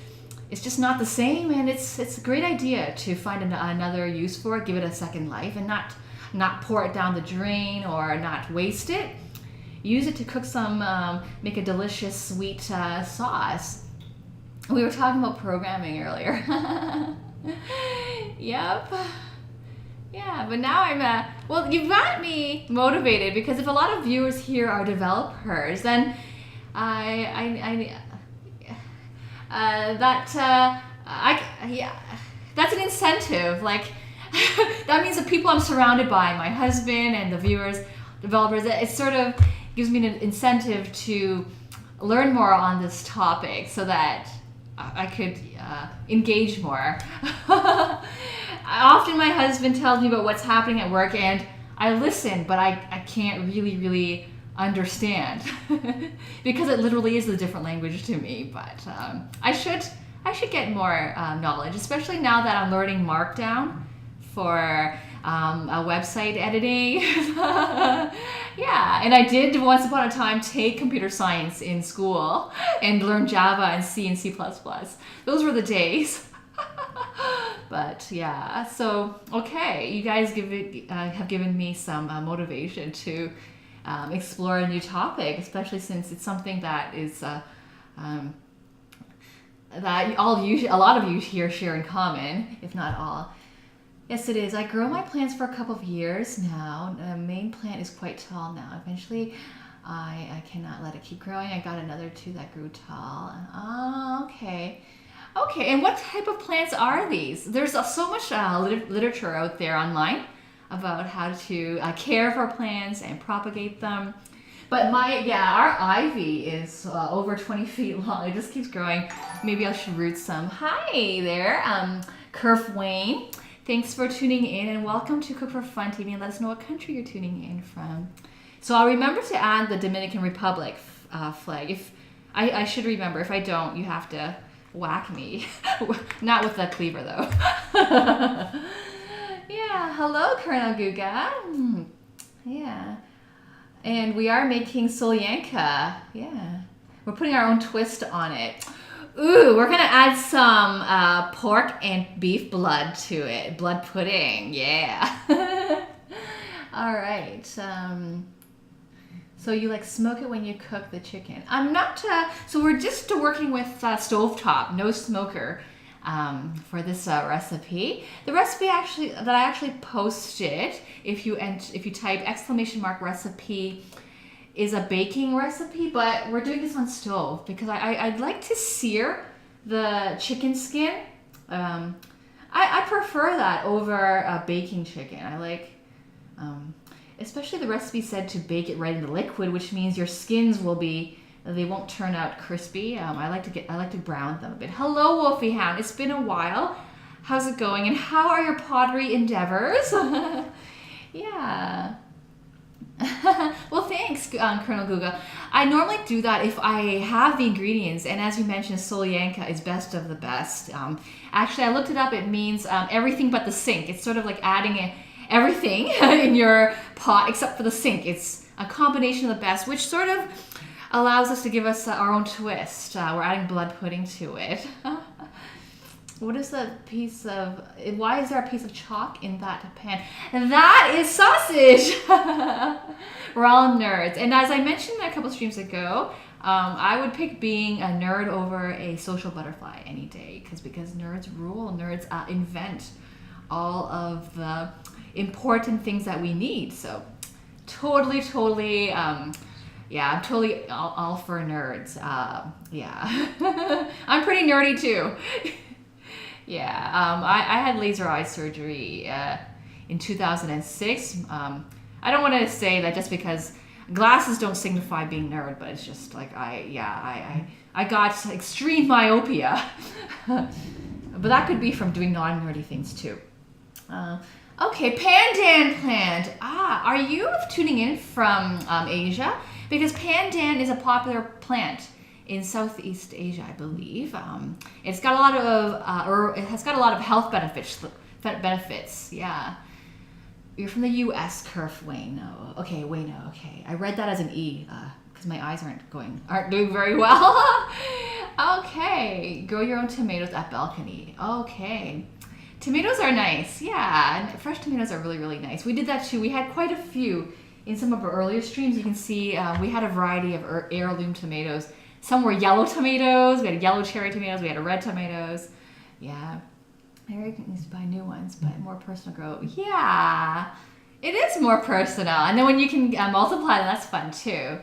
it's just not the same. And it's a great idea to find another use for it, give it a second life, and not pour it down the drain or not waste it. Use it to cook make a delicious sweet sauce. We were talking about programming earlier. Yep. Yeah, but now well, you've got me motivated, because if a lot of viewers here are developers, then that's an incentive. Like, that means the people I'm surrounded by, my husband and the viewers, developers, it sort of gives me an incentive to learn more on this topic so that I could engage more. Often my husband tells me about what's happening at work, and I listen, but I can't really understand because it literally is a different language to me. But I should get more knowledge, especially now that I'm learning Markdown for a website editing. Yeah, and I did once upon a time take computer science in school and learn Java and C and C++. Those were the days. But yeah, so okay, you guys have given me some motivation to explore a new topic, especially since it's something that is that a lot of you here share in common, if not all. Yes, it is. I grow my plants for a couple of years now. The main plant is quite tall now. Eventually, I cannot let it keep growing. I got another 2 that grew tall. Oh, okay. Okay, and what type of plants are these? There's so much literature out there online about how to care for plants and propagate them. But our ivy is over 20 feet long. It just keeps growing. Maybe I should root some. Hi there, Kerf Wayne. Thanks for tuning in, and welcome to Cook for Fun TV, and let us know what country you're tuning in from. So I'll remember to add the Dominican Republic flag. If I should remember. If I don't, you have to whack me. Not with the cleaver, though. Yeah, hello, Colonel Guga. Yeah. And we are making Solyanka. Yeah. We're putting our own twist on it. Ooh, we're going to add some pork and beef blood to it. Blood pudding. Yeah. All right. So you smoke it when you cook the chicken. I'm not, so we're just working with stovetop, no smoker, for this recipe. The recipe that I actually posted, if you type !recipe, is a baking recipe, but we're doing this on stove because I'd like to sear the chicken skin. I prefer that over baking chicken. I like, especially the recipe said to bake it right in the liquid, which means your skins they won't turn out crispy. I like to brown them a bit. Hello, Wolfie Hound. It's been a while. How's it going? And how are your pottery endeavors? Yeah. Well, thanks, Colonel Guga. I normally do that if I have the ingredients, and as you mentioned, Solyanka is best of the best. Actually, I looked it up. It means everything but the sink. It's sort of like adding everything in your pot except for the sink. It's a combination of the best, which sort of allows us to give us our own twist. We're adding blood pudding to it. What is why is there a piece of chalk in that pan? And that is sausage! We're all nerds. And as I mentioned a couple streams ago, I would pick being a nerd over a social butterfly any day, because nerds rule. Nerds invent all of the important things that we need. So totally, yeah, I'm totally all for nerds. Yeah. I'm pretty nerdy too. Yeah, I had laser eye surgery in 2006. I don't want to say that just because glasses don't signify being nerd, but it's just like I got extreme myopia. But that could be from doing non-nerdy things too. Okay, pandan plant. Are you tuning in from Asia? Because pandan is a popular plant in Southeast Asia, I believe. It's got a lot of, it has got a lot of health benefits. Yeah. You're from the U.S. Kerf Wayno. Okay, Wayno. Okay, I read that as an E because my eyes aren't doing very well. Okay, grow your own tomatoes at balcony. Okay, tomatoes are nice. Yeah, and fresh tomatoes are really, really nice. We did that too. We had quite a few in some of our earlier streams. You can see we had a variety of heirloom tomatoes. Some were yellow tomatoes. We had yellow cherry tomatoes. We had red tomatoes. Yeah. Eric needs to buy new ones, but more personal grow. Yeah, it is more personal. And then when you can multiply them, that's fun too.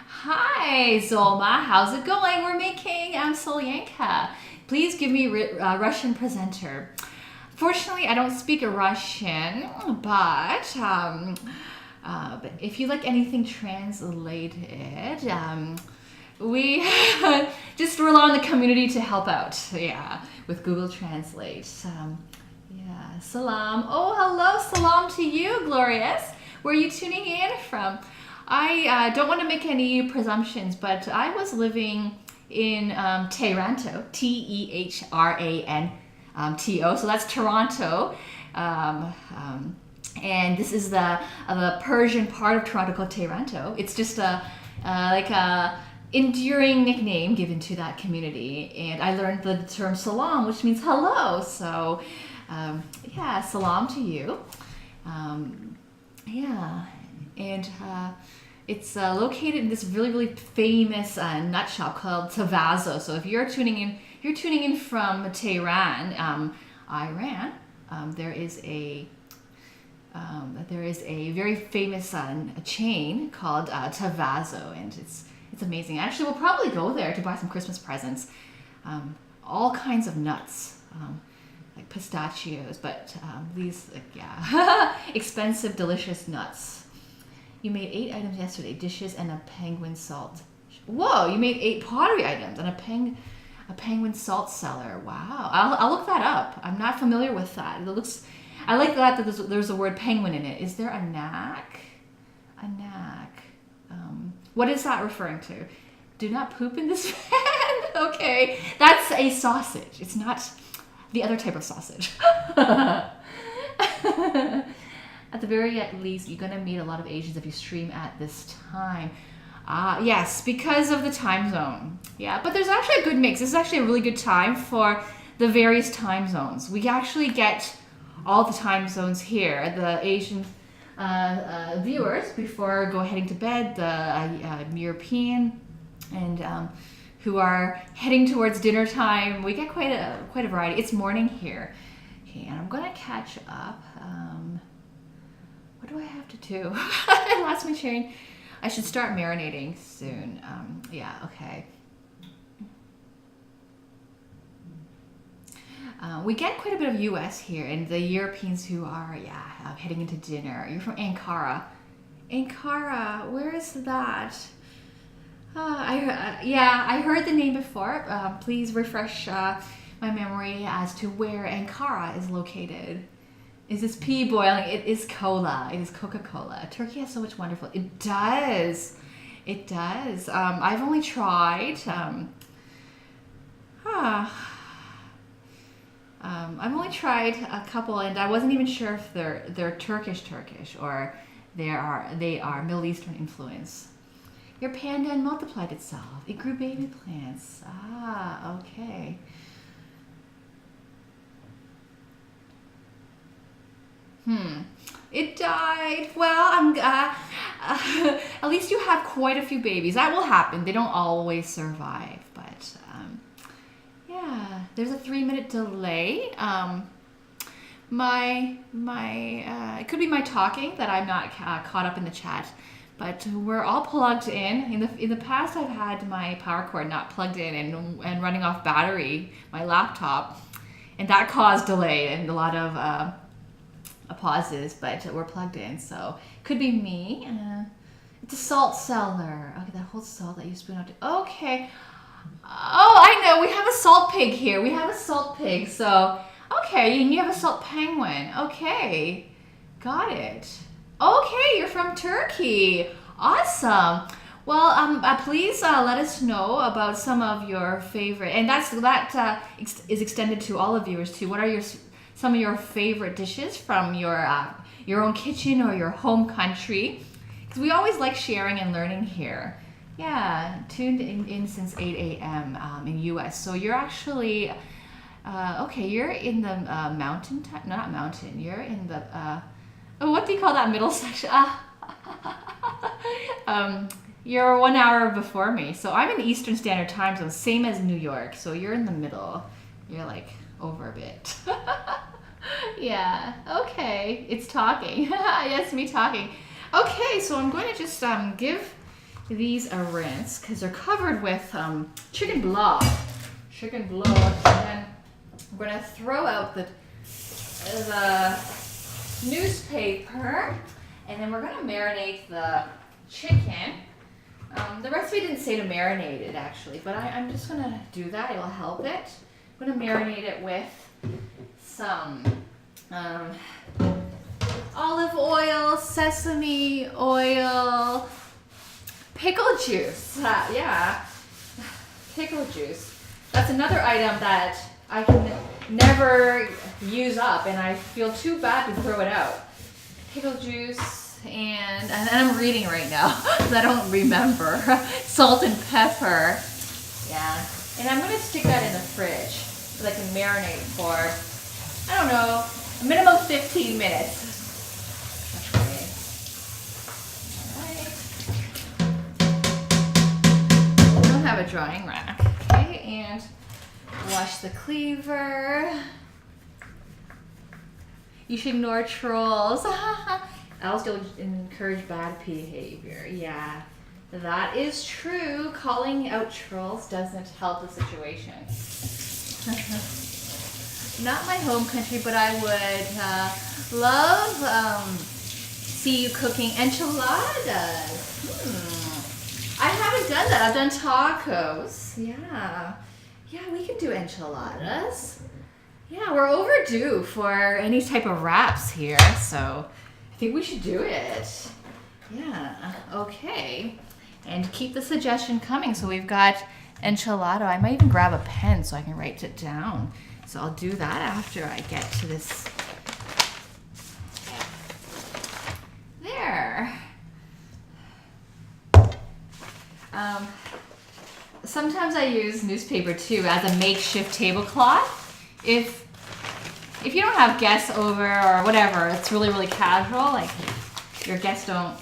Hi, Zolma. How's it going? We're making Solyanka. Please give me Russian presenter. Fortunately, I don't speak Russian, but if you like anything translated, we just rely on the community to help out. Yeah, with Google Translate. Yeah, salam. Oh, hello, salam to you, Glorious. Where are you tuning in from? I don't want to make any presumptions, but I was living in Tehranto, Tehranto. So that's Toronto. And this is the Persian part of Toronto called Tehranto. It's just like a endearing nickname given to that community. And I learned the term salam, which means hello. So yeah, salam to you. Yeah, and it's located in this really, really famous nut shop called Tavazo. So if you're tuning in from Tehran, Iran. There is a very famous chain called Tavazo, and it's amazing. Actually, we'll probably go there to buy some Christmas presents. All kinds of nuts, like pistachios, but these, expensive, delicious nuts. You made 8 items yesterday: dishes and a penguin salt. Whoa! You made 8 pottery items and a penguin salt cellar. Wow! I'll look that up. I'm not familiar with that. I like that there's a word penguin in it. Is there a knack? A knack. What is that referring to? Do not poop in this pan. Okay, that's a sausage. It's not the other type of sausage. At the very least, you're gonna meet a lot of Asians if you stream at this time. Yes, because of the time zone. Yeah, but there's actually a good mix. This is actually a really good time for the various time zones. We actually get all the time zones here. The Asian viewers before heading to bed, the European, and who are heading towards dinner time. We get quite a variety. It's morning here. Okay, and I'm gonna catch up. What do I have to do? I lost my train. I should start marinating soon. Yeah, okay. We get quite a bit of US here, and the Europeans who are, heading into dinner. You're from Ankara. Ankara, where is that? I heard the name before. Please refresh my memory as to where Ankara is located. Is this pea boiling? It is cola. It is Coca-Cola. Turkey has so much wonderful. It does. It does. I've only tried. I've only tried a couple, and I wasn't even sure if they're Turkish or they are Middle Eastern influence. Your pandan multiplied itself. It grew baby plants. Okay. It died. Well, I'm at least you have quite a few babies. That will happen. They don't always survive, but yeah, there's a 3-minute delay. It could be my talking that I'm not caught up in the chat, but we're all plugged in. In the past, I've had my power cord not plugged in and running off battery, my laptop, and that caused delay and a lot of pauses, but we're plugged in, so could be me. It's a salt cellar. Okay, that whole salt that you spoon out. Okay. Oh, I know. We have a salt pig here. We have a salt pig. So, okay, and you have a salt penguin. Okay, got it. Okay, you're from Turkey. Awesome. Well, please let us know about some of your favorite, and that is extended to all of viewers too. What are some of your favorite dishes from your own kitchen or your home country. Because we always like sharing and learning here. Yeah, tuned in since 8 a.m. In US. So you're actually, okay, you're in the mountain time, not mountain, you're in the, what do you call that middle section? You're 1 hour before me. So I'm in Eastern Standard Time Zone, same as New York. So you're in the middle. You're like over a bit. Yeah, okay, it's talking. Yes, me talking. Okay, so I'm going to just give these a rinse because they're covered with chicken blood. Chicken blood. And then I'm going to throw out the newspaper, and then we're going to marinate the chicken. The recipe didn't say to marinate it actually, but I'm just going to do that. It'll help it. I'm going to marinate it with some olive oil, sesame oil, pickle juice. Yeah, pickle juice. That's another item that I can never use up, and I feel too bad to throw it out. Pickle juice, and I'm reading right now because I don't remember. Salt and pepper. Yeah, and I'm gonna stick that in the fridge so I can marinate for, I don't know, a minimum 15 minutes. Okay. All right. I don't have a drying rack. Okay, and wash the cleaver. You should ignore trolls. Else you'll encourage bad behavior. Yeah, that is true. Calling out trolls doesn't help the situation. Not my home country, but I would love see you cooking enchiladas. I haven't done that. I've done tacos. Yeah. Yeah, we can do enchiladas. Yeah, we're overdue for any type of wraps here, so I think we should do it. Yeah, okay. And keep the suggestion coming. So we've got enchilada. I might even grab a pen so I can write it down. So I'll do that after I get to this. There. Sometimes I use newspaper too as a makeshift tablecloth. If you don't have guests over or whatever, it's really casual, like your guests don't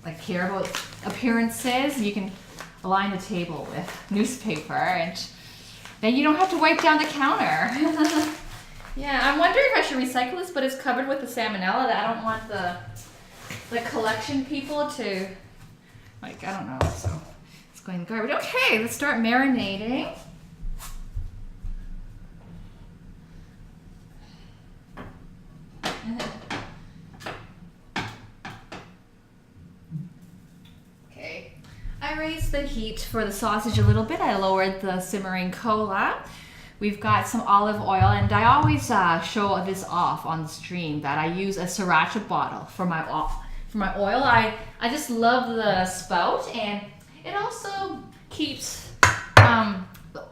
like care about appearances, you can align the table with newspaper and then you don't have to wipe down the counter. Yeah, I'm wondering if I should recycle this, but it's covered with the salmonella that I don't want the collection people to, like, I don't know, so it's going in the garbage. Okay, let's start marinating. Okay, I raised the heat for the sausage a little bit. I lowered the simmering cola. We've got some olive oil, and I always show this off on the stream that I use a sriracha bottle for my oil. I just love the spout, and it also keeps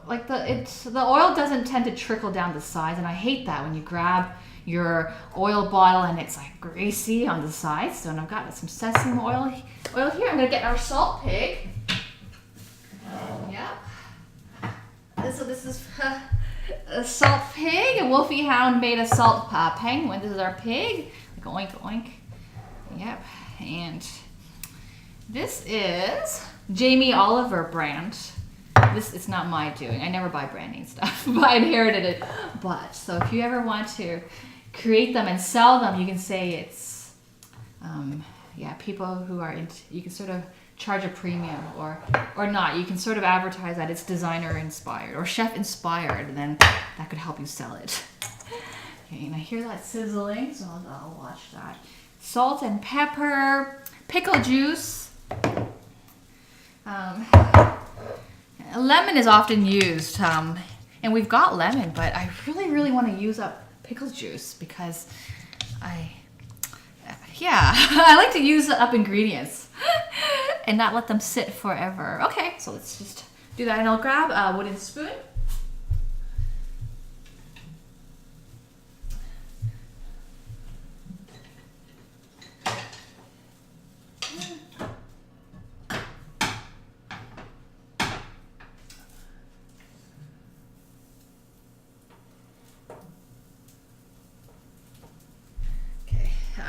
like the oil doesn't tend to trickle down the sides, and I hate that when you grab your oil bottle and it's like greasy on the sides. So I've got some sesame oil here. I'm gonna get our salt pig. Yep. So this is a salt pig. A wolfie hound made a salt penguin. This is our pig. Like oink oink. Yep. And this is Jamie Oliver brand. This is not my doing. I never buy brand name stuff, but I inherited it. But so if you ever want to create them and sell them, you can say it's people who are into, you can sort of charge a premium or not. You can sort of advertise that it's designer inspired or chef inspired, and then that could help you sell it. Okay, and I hear that sizzling, so I'll watch that. Salt and pepper, pickle juice. Lemon is often used, and we've got lemon, but I really want to use up pickle juice because I like to use up ingredients and not let them sit forever. Okay, so let's just do that, and I'll grab a wooden spoon.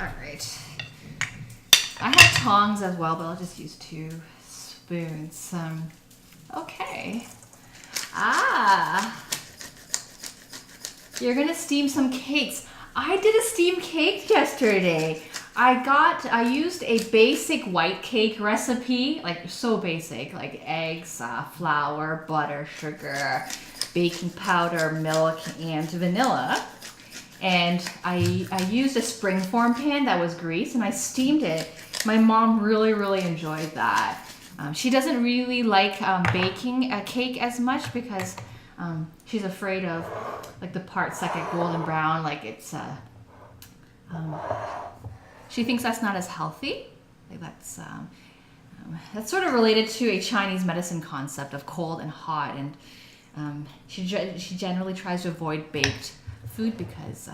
All right. I have tongs as well, but I'll just use 2 spoons. Okay. You're gonna steam some cakes. I did a steamed cake yesterday. I used a basic white cake recipe, like so basic, like eggs, flour, butter, sugar, baking powder, milk, and vanilla. And I used a springform pan that was greased and I steamed it. My mom really, really enjoyed that. She doesn't really like baking a cake as much because she's afraid of like the parts that get golden brown, like it's she thinks that's not as healthy. Like that's sort of related to a Chinese medicine concept of cold and hot, and she generally tries to avoid baked food because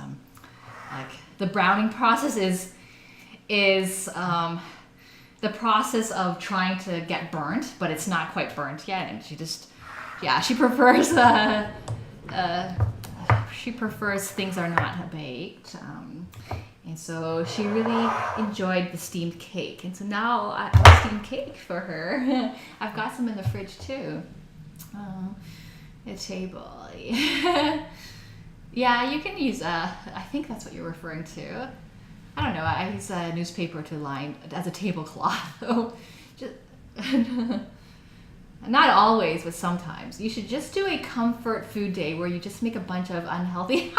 like the browning process is the process of trying to get burnt, but it's not quite burnt yet, and she prefers things are not baked. And so she really enjoyed the steamed cake. And so now I have a steamed cake for her. I've got some in the fridge too. A table. Yeah, you can use, I think that's what you're referring to. I don't know, I use a newspaper to line as a tablecloth. Not always, but sometimes. You should just do a comfort food day where you just make a bunch of unhealthy.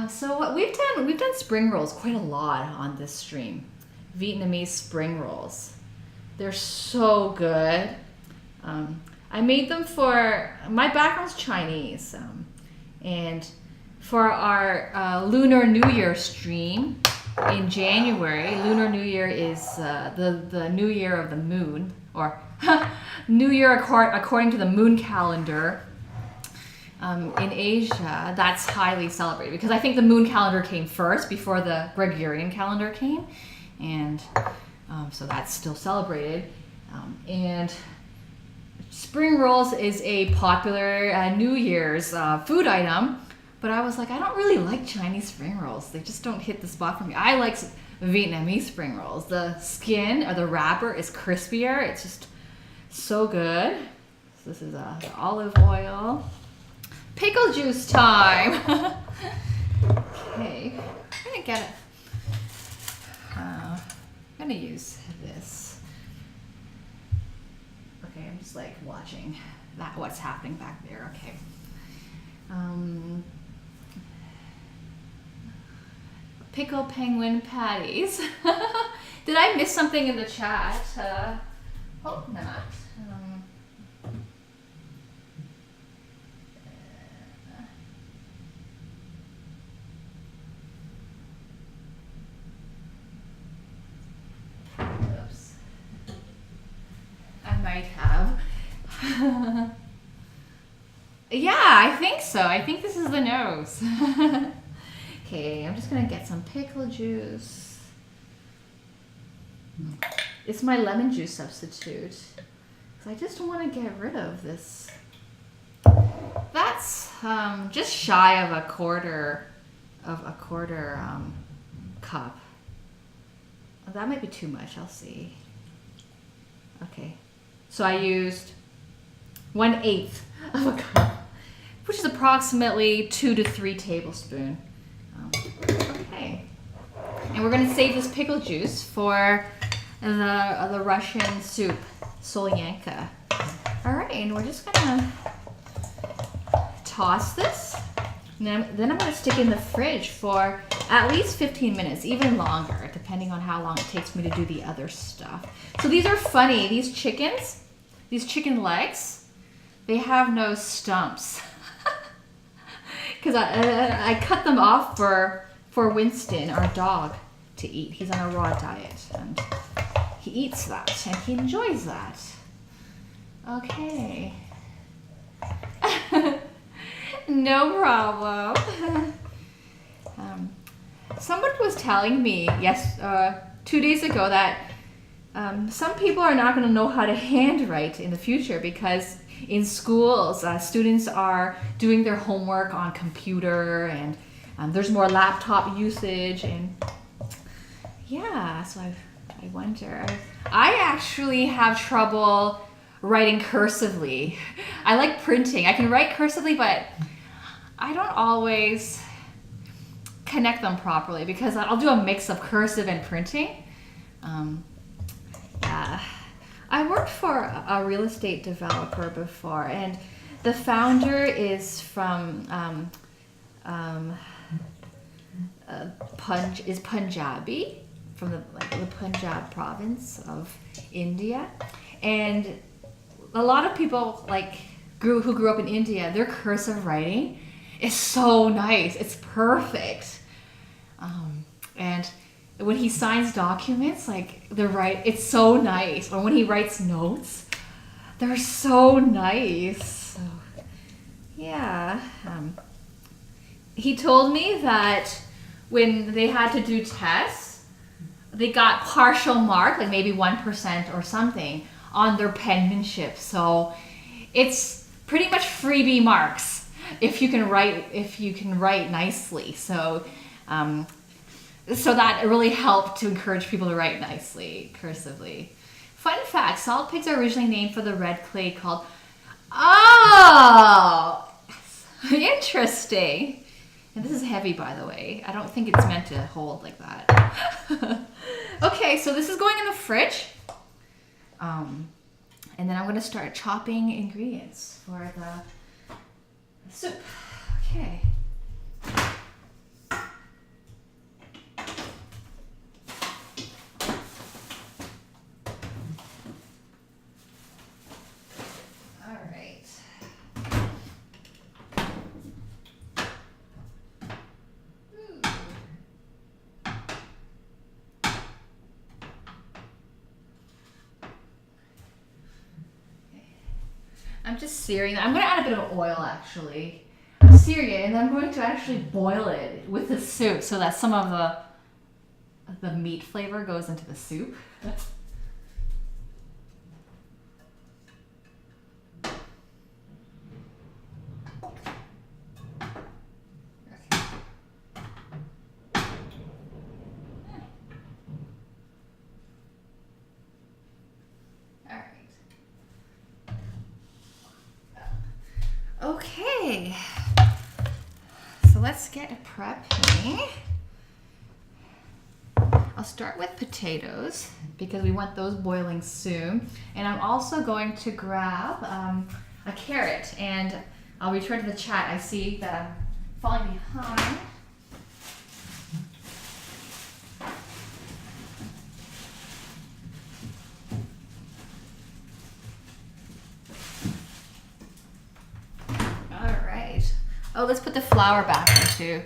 So what we've done spring rolls quite a lot on this stream. Vietnamese spring rolls. They're so good. I made them for, my background's Chinese. And for our Lunar New Year stream in January, Lunar New Year is the new year of the moon, or New Year according to the moon calendar. In Asia, that's highly celebrated because I think the moon calendar came first before the Gregorian calendar came, and so that's still celebrated. And spring rolls is a popular New Year's food item, but I was like, I don't really like Chinese spring rolls. They just don't hit the spot for me. I like Vietnamese spring rolls. The skin or the wrapper is crispier. It's just so good. So this is the olive oil. Pickle juice time. Okay, I'm gonna get it. I'm gonna use this. Okay, I'm just like watching what's happening back there. Okay. Pickle penguin patties. Did I miss something in the chat? Hope not. Oops. I might have. Yeah, I think so. I think this is the nose. Okay, I'm just gonna get some pickle juice. It's my lemon juice substitute. I just want to get rid of this. That's just shy of a quarter cup. That might be too much. I'll see. Okay, so I used 1/8 of a cup, which is approximately 2 to 3 tablespoons. Okay, and we're gonna save this pickle juice for the Russian soup, Solyanka. All right, and we're just gonna toss this. And then I'm gonna stick it in the fridge for at least 15 minutes, even longer, depending on how long it takes me to do the other stuff. So these are funny. These chicken legs, they have no stumps. Because I cut them off for Winston, our dog, to eat. He's on a raw diet, and he eats that, and he enjoys that. Okay. No problem. Someone was telling me 2 days ago that some people are not going to know how to handwrite in the future because in schools, students are doing their homework on computer and there's more laptop usage, and yeah, so I wonder. I actually have trouble writing cursively. I like printing. I can write cursively, but I don't always connect them properly because I'll do a mix of cursive and printing. Yeah. I worked for a real estate developer before, and the founder is from Punjabi, from the Punjab province of India, and a lot of people who grew up in India, their cursive writing is so nice. It's perfect, and when he signs documents, it's so nice. Or when he writes notes, they're so nice. So, yeah. He told me that when they had to do tests, they got partial mark, like maybe 1% or something, on their penmanship. So it's pretty much freebie marks if you can write nicely. So so that really helped to encourage people to write nicely, cursively. Fun fact, salt pigs are originally named for the red clay called... Oh! Interesting. And this is heavy, by the way. I don't think it's meant to hold like that. Okay, so this is going in the fridge. And then I'm going to start chopping ingredients for the soup. Okay. I'm just searing it. I'm going to add a bit of oil, actually. I'm searing it, and I'm going to actually boil it with the soup so that some of the meat flavor goes into the soup. Okay, so let's get prepping. I'll start with potatoes because we want those boiling soon. And I'm also going to grab a carrot, and I'll return to the chat. I see that I'm falling behind. Oh, let's put the flour back into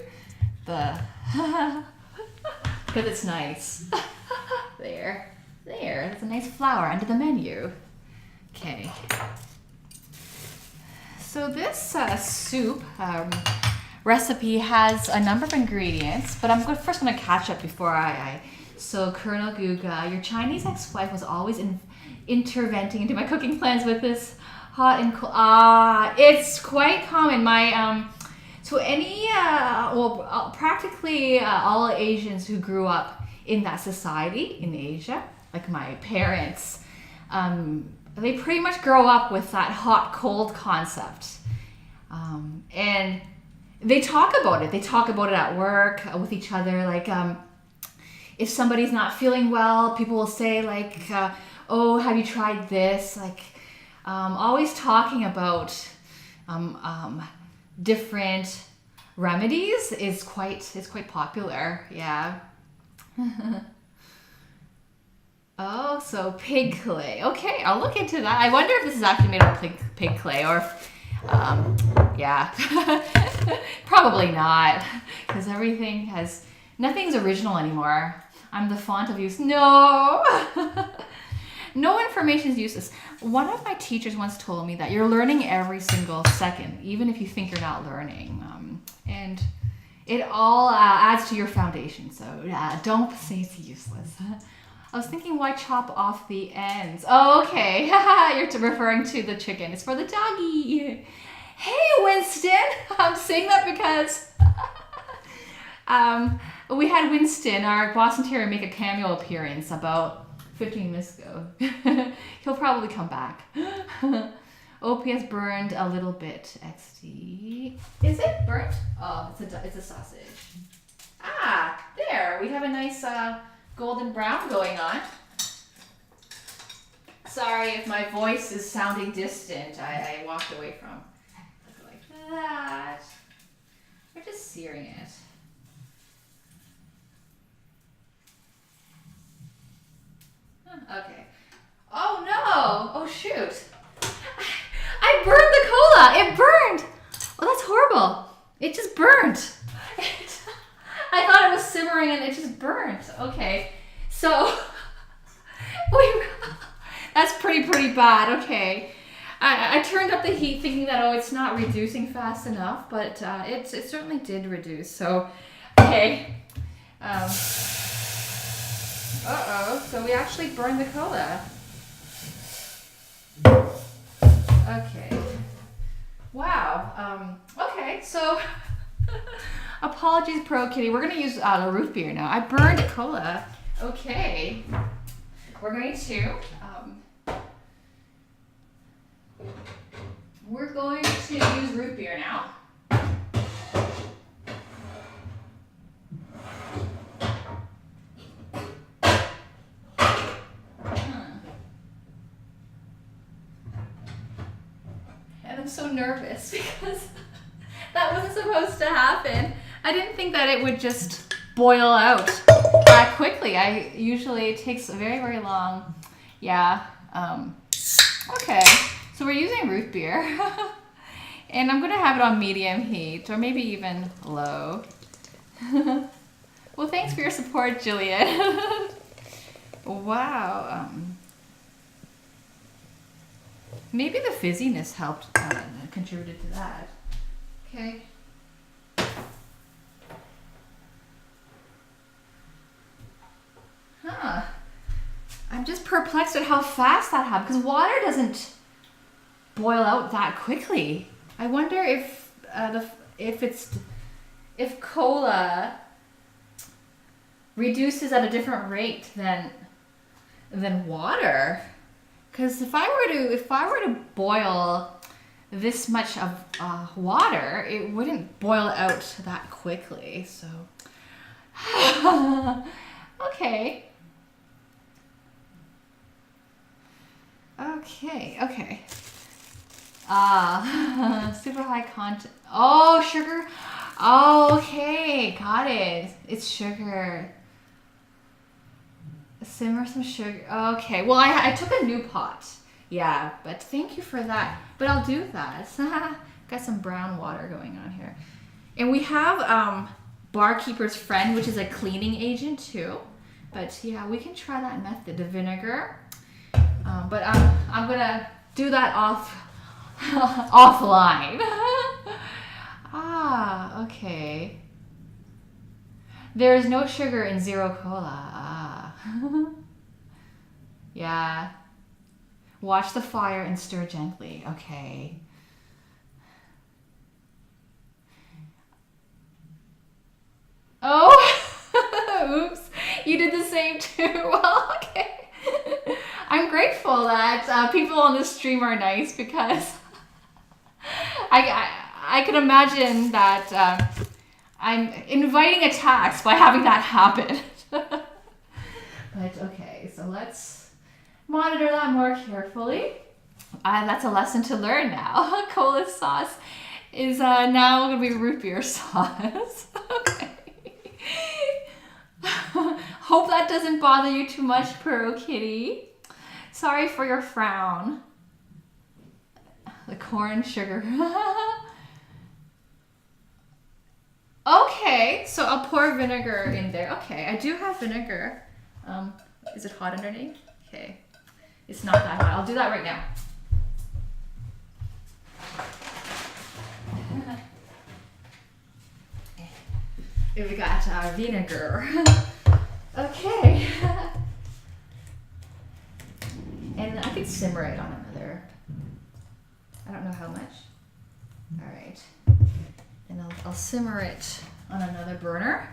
the, because it's nice. There, that's a nice flour under the menu. Okay. So this soup recipe has a number of ingredients, but I'm first going to catch up before So Colonel Guga, your Chinese ex-wife was always interventing into my cooking plans with this hot and cold. It's quite common. Practically all Asians who grew up in that society in Asia, like my parents, they pretty much grow up with that hot-cold concept. And they talk about it. They talk about it at work with each other. Like, if somebody's not feeling well, people will say like, oh, have you tried this? Like, always talking about different remedies is quite popular. Yeah. Oh, so pig clay. Okay, I'll look into that. I wonder if this is actually made of pig clay or yeah. Probably not, because nothing's original anymore. I'm the font of use. No. No information is useless. One of my teachers once told me that you're learning every single second, even if you think you're not learning. And it all adds to your foundation. So don't say it's useless. I was thinking, why chop off the ends? Oh, okay. You're referring to the chicken. It's for the doggy. Hey, Winston. I'm saying that because We had Winston, our Boston Terrier, make a cameo appearance about 15 minutes ago. He'll probably come back. OPS burned a little bit. XD. Is it burnt? Oh, it's a sausage. Ah, there. We have a nice golden brown going on. Sorry if my voice is sounding distant. I walked away from. Like that. We're just searing it. Okay. Oh no! Oh shoot! I burned the cola! It burned! Oh, that's horrible. It just burnt. I thought it was simmering and it just burnt. Okay. So, that's pretty bad. Okay. I turned up the heat thinking that, oh, it's not reducing fast enough, but it certainly did reduce. So, okay. Uh-oh. So we actually burned the cola. Okay. Wow. Okay, so apologies, Pro Kitty. We're gonna use the root beer now. I burned cola. Okay. We're going to use root beer now. And I'm so nervous because that wasn't supposed to happen. I didn't think that it would just boil out that quickly. It takes very long. Yeah. Okay. So we're using root beer. And I'm gonna have it on medium heat or maybe even low. Well, thanks for your support, Jillian. Wow. Maybe the fizziness helped, contributed to that. Okay. Huh. I'm just perplexed at how fast that happened because water doesn't boil out that quickly. I wonder if cola reduces at a different rate than water. Because if I were to boil this much of water, it wouldn't boil out that quickly. So, okay. Super high content. Oh, sugar. Oh, okay, got it. It's sugar. Simmer some sugar. Okay, well, I took a new pot. Yeah, but thank you for that. But I'll do that. Got some brown water going on here. And we have Barkeeper's Friend, which is a cleaning agent too. But yeah, we can try that method, the vinegar. But I'm gonna do that offline. Okay. There is no sugar in zero cola. Yeah. Watch the fire and stir gently. Okay. Oh, oops. You did the same too. Well, okay. I'm grateful that people on this stream are nice because I can imagine that I'm inviting attacks by having that happen. But okay, so let's monitor that more carefully. That's a lesson to learn now. Cola sauce is now going to be root beer sauce. Okay. Hope that doesn't bother you too much, Pearl Kitty. Sorry for your frown. The corn sugar. Okay, so I'll pour vinegar in there. Okay, I do have vinegar. Is it hot underneath? Okay, it's not that hot. I'll do that right now. Here we got our vinegar. Okay. And I could simmer it on another, I don't know how much. All right. And I'll simmer it on another burner.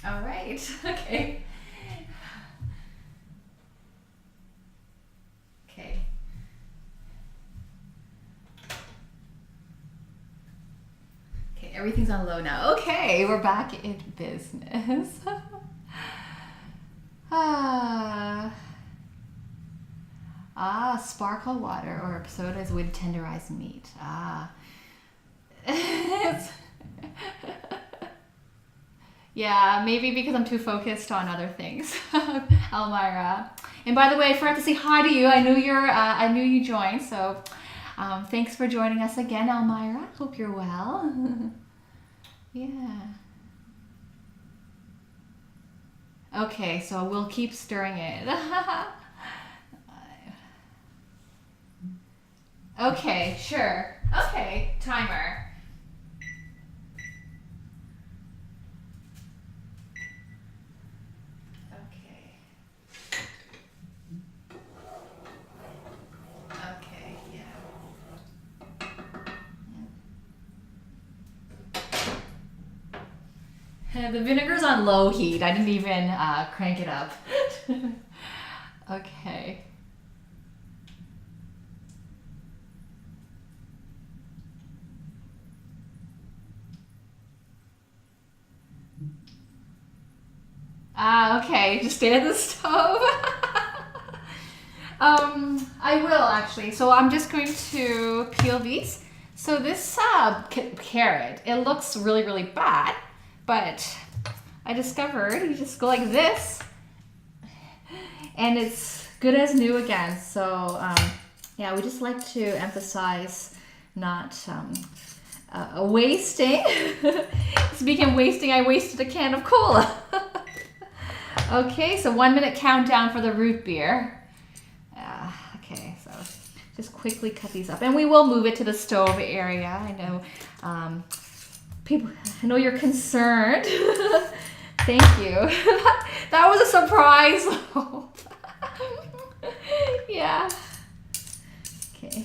All right. Okay. Okay. Okay, everything's on low now. Okay, we're back in business. Sparkle water or sodas with tenderized meat. Yeah, maybe because I'm too focused on other things. Elmira. And by the way, I forgot to say hi to you. I knew you joined, so thanks for joining us again, Elmira. Hope you're well. Yeah. Okay, so we'll keep stirring it. Okay, sure. Okay, timer. Okay. Okay, yeah. The vinegar's on low heat. I didn't even crank it up. Okay. Okay, just stay at the stove. I will actually. So I'm just going to peel these. So this carrot, it looks really, really bad, but I discovered you just go like this and it's good as new again. So yeah, we just like to emphasize not wasting. Speaking of wasting, I wasted a can of cola. Okay, so 1 minute countdown for the root beer. Okay, so just quickly cut these up, and we will move it to the stove area. I know, people. I know you're concerned. Thank you. That was a surprise. Yeah. Okay.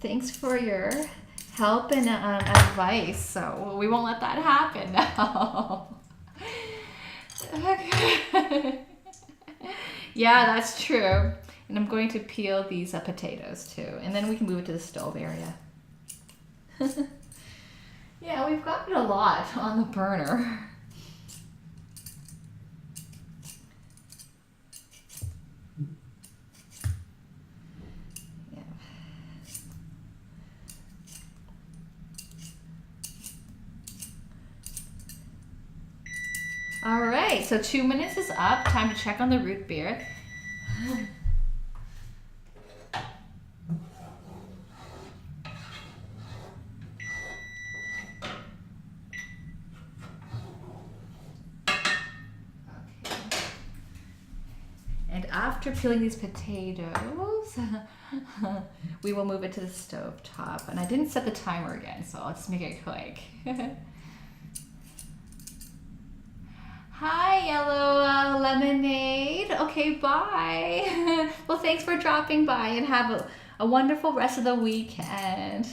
Thanks for your help and advice. So we won't let that happen now. Okay. Yeah, that's true. And I'm going to peel these potatoes too, and then we can move it to the stove area. Yeah, we've gotten a lot on the burner. All right, so 2 minutes is up. Time to check on the root beer. And after peeling these potatoes, we will move it to the stove top. And I didn't set the timer again, so I'll just make it quick. Hi, Yellow Lemonade. Okay, bye. Well, thanks for dropping by and have a wonderful rest of the weekend.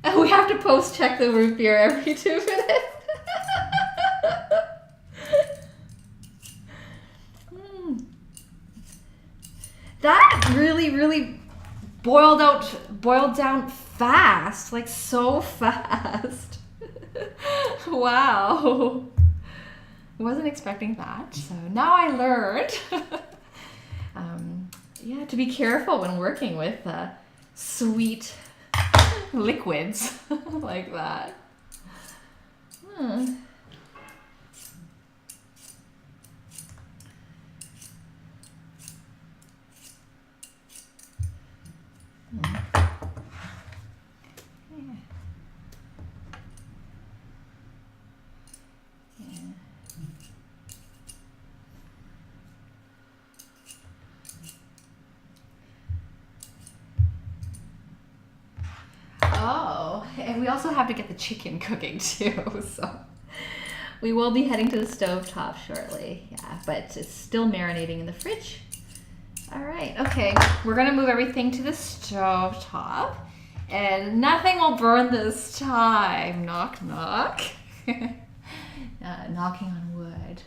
We have to post-check the root beer every 2 minutes. That really boiled down fast, like so fast. Wow. Wasn't expecting that, so now I learned. Yeah, to be careful when working with sweet liquids like that. Oh, and we also have to get the chicken cooking too, so we will be heading to the stovetop shortly. Yeah, but it's still marinating in the fridge. All right, okay, we're gonna move everything to the stovetop, and nothing will burn this time. Knock, knock. knocking on wood,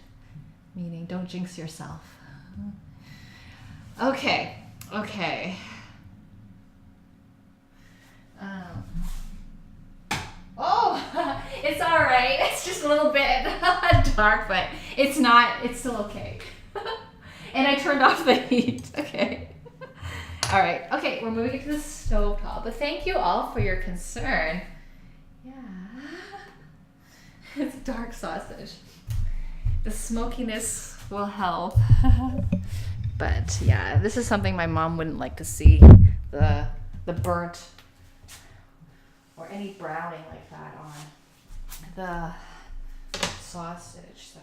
meaning don't jinx yourself. Okay. Oh, it's all right. It's just a little bit dark, but it's not. It's still okay. And I turned off the heat. Okay. All right. Okay, we're moving to the stove top. But thank you all for your concern. Yeah. It's dark sausage. The smokiness will help. But yeah, this is something my mom wouldn't like to see. The burnt or any browning like that on the sausage. So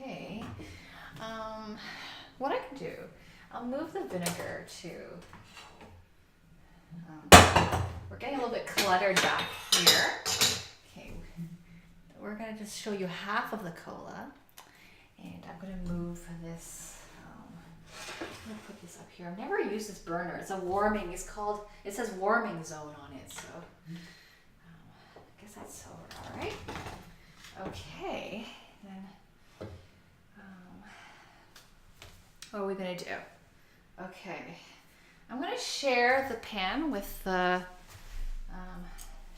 okay. What I can do, I'll move the vinegar to. We're getting a little bit cluttered back here. Okay, we're gonna just show you half of the cola, and I'm gonna move this. I'm gonna put this up here. I've never used this burner. It's a warming. It says warming zone on it, so I guess that's all right. Okay, then what are we gonna do? Okay, I'm gonna share the pan with the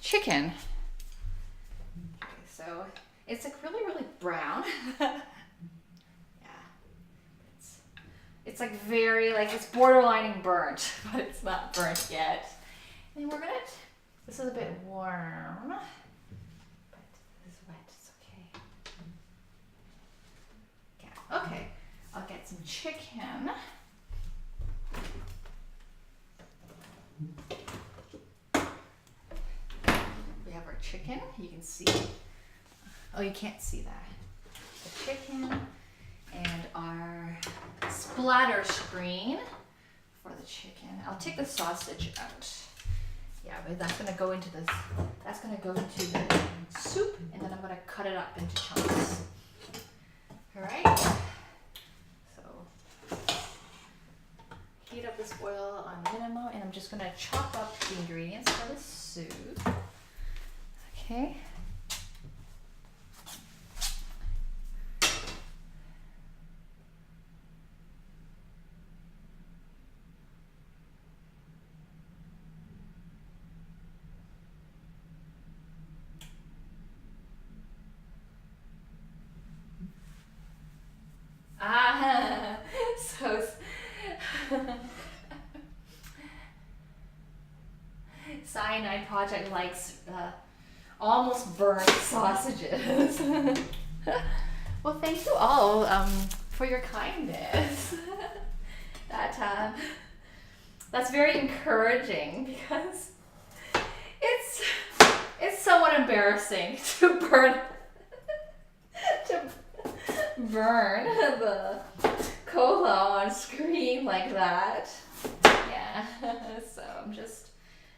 chicken. Okay, so it's like really brown. It's like very, like it's borderlining burnt, but it's not burnt yet. And we're gonna, this is a bit warm, but this is wet, it's okay. Yeah, okay, I'll get some chicken. We have our chicken, you can see. Oh, you can't see that. The chicken and our splatter screen for the chicken. I'll take the sausage out. Yeah, but that's gonna go into this. That's gonna go into the soup, and then I'm gonna cut it up into chunks. All right. So heat up this oil on minimum, and I'm just gonna chop up the ingredients for the soup. Okay. So Cyanide Project likes almost burnt sausages. Well, thank you all for your kindness. That's very encouraging because it's somewhat embarrassing to burn the cola on screen like that. Yeah, so I'm just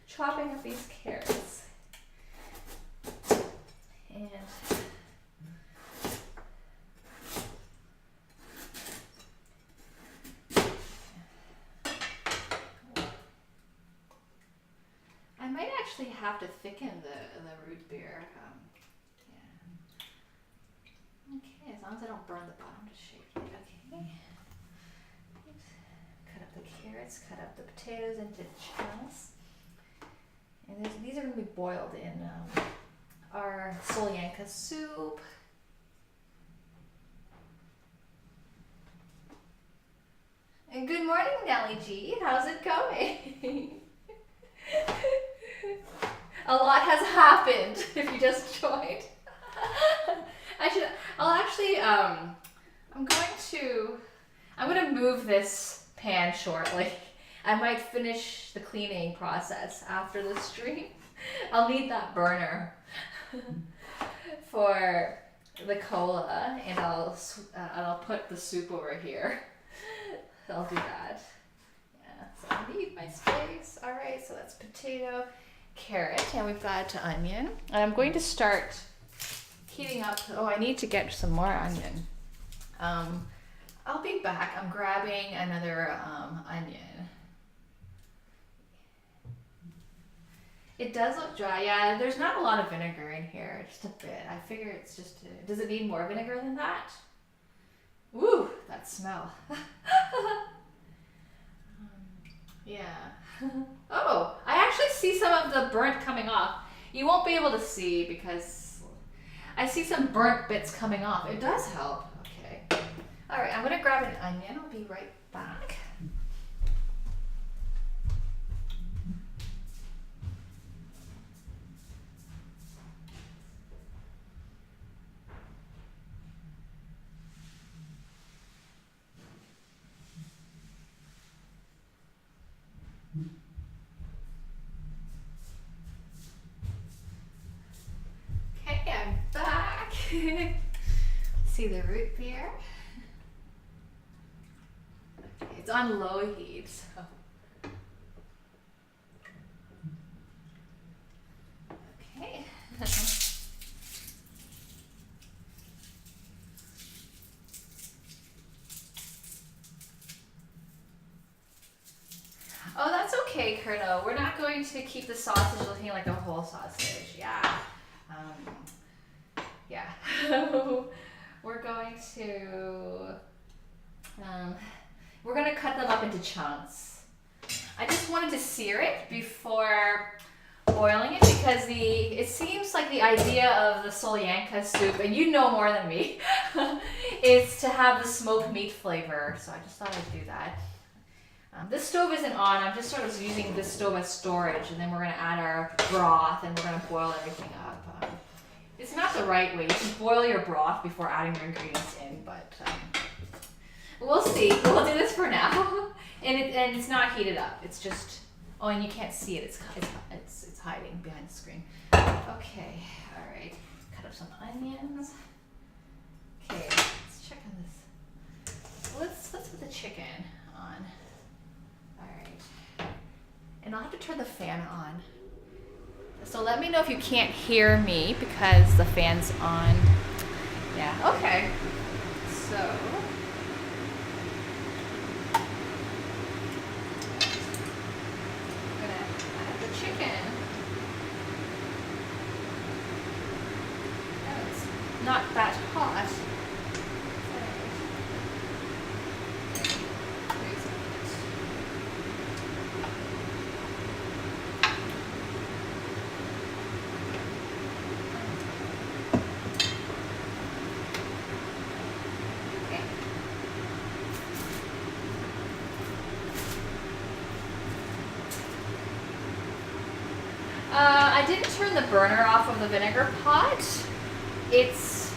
chopping up these carrots. And I might actually have to thicken the root beer. Okay, as long as I don't burn the bottom, just shake it. Okay. Cut up the carrots, cut up the potatoes into chunks. And these are going to be boiled in our Solyanka soup. And good morning, Nellie G. How's it going? A lot has happened if you just joined. I'm gonna move this pan shortly. I might finish the cleaning process after the stream. I'll need that burner for the cola, and I'll put the soup over here. I'll do that. Yeah, so I need my space. All right, so that's potato, carrot, and we've got onion. And I'm going to start heating up. Oh, I need to get some more onion. I'll be back. I'm grabbing another onion. It does look dry. Yeah, there's not a lot of vinegar in here. Just a bit. I figure it's just... Does it need more vinegar than that? Ooh, that smell. Yeah. Oh, I actually see some of the burnt coming off. You won't be able to see because I see some burnt bits coming off. It does help. Okay. All right, I'm gonna grab an onion. I'll be right back. Okay, I'm back. See the root beer? Okay, it's on low heat. So. Okay. Oh, that's okay, Colonel. We're not going to keep the sausage looking like a whole sausage. Yeah. Yeah. We're going to cut them up into chunks. I just wanted to sear it before boiling it because it seems like the idea of the Solyanka soup, and you know more than me, is to have the smoked meat flavor. So I just thought I'd do that. This stove isn't on. I'm just sort of using this stove as storage, and then we're going to add our broth and we're going to boil everything up. It's not the right way. You should boil your broth before adding your ingredients in, but we'll see. We'll do this for now. And it's not heated up. It's just, oh, and you can't see it. It's hiding behind the screen. Okay, all right. Cut up some onions. Okay, let's check on this. Let's put the chicken on. All right. And I'll have to turn the fan on. So let me know if you can't hear me because the fan's on. Yeah, okay. So, I'm gonna add the chicken. Oh, it's not that hot. I didn't turn the burner off of the vinegar pot. It's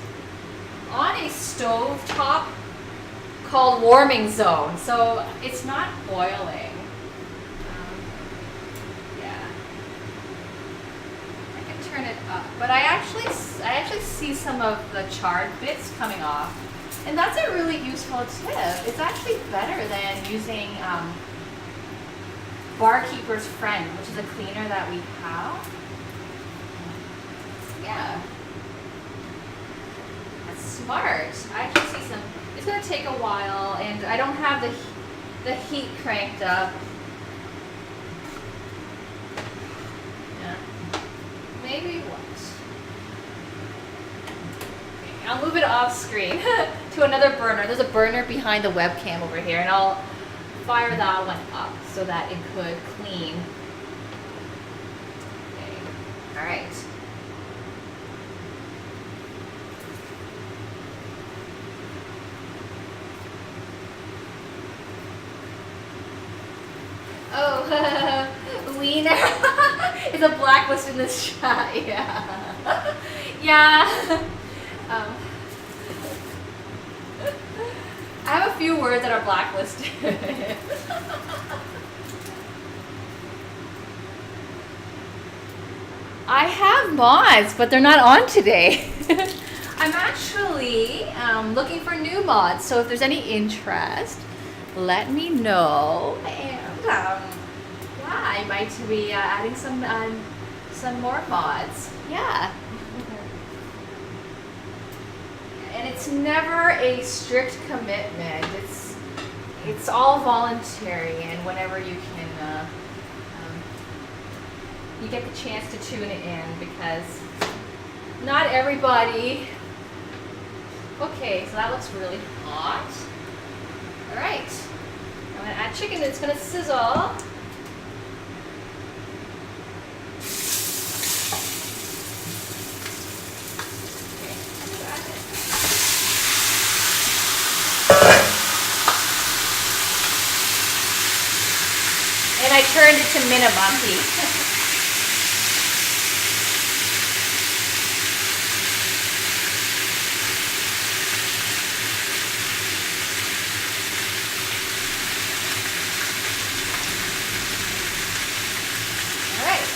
on a stove top called warming zone, so it's not boiling. Yeah, I can turn it up, but I actually see some of the charred bits coming off, and that's a really useful tip. It's actually better than using Barkeeper's Friend, which is a cleaner that we have. Yeah. That's smart. I actually see some. It's going to take a while, and I don't have the heat cranked up. Yeah. Maybe what? Okay, I'll move it off screen to another burner. There's a burner behind the webcam over here, and I'll fire that one up so that it could clean. Okay. All right. Oh, Wiener is a blacklist in this shot. Yeah. Yeah. I have a few words that are blacklisted. I have mods, but they're not on today. I'm actually looking for new mods, so if there's any interest, let me know. And yeah, I might be adding some more mods. Yeah. And it's never a strict commitment. It's all voluntary, and whenever you can you get the chance to tune it in because not everybody. Okay, so that looks really hot. All right, I'm gonna add chicken. It's gonna sizzle. And I turned it to minimum heat. All right.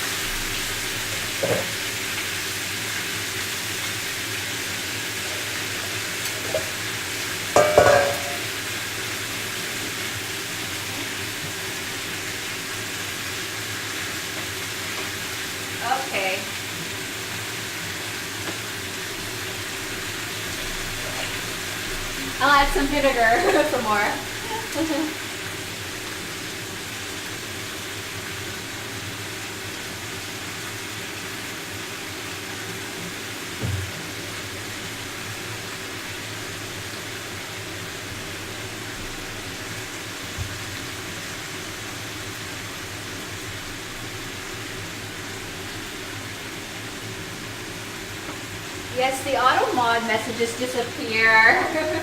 Okay. I'll add some vinegar for more. Yes, the auto mod messages disappear. Yeah.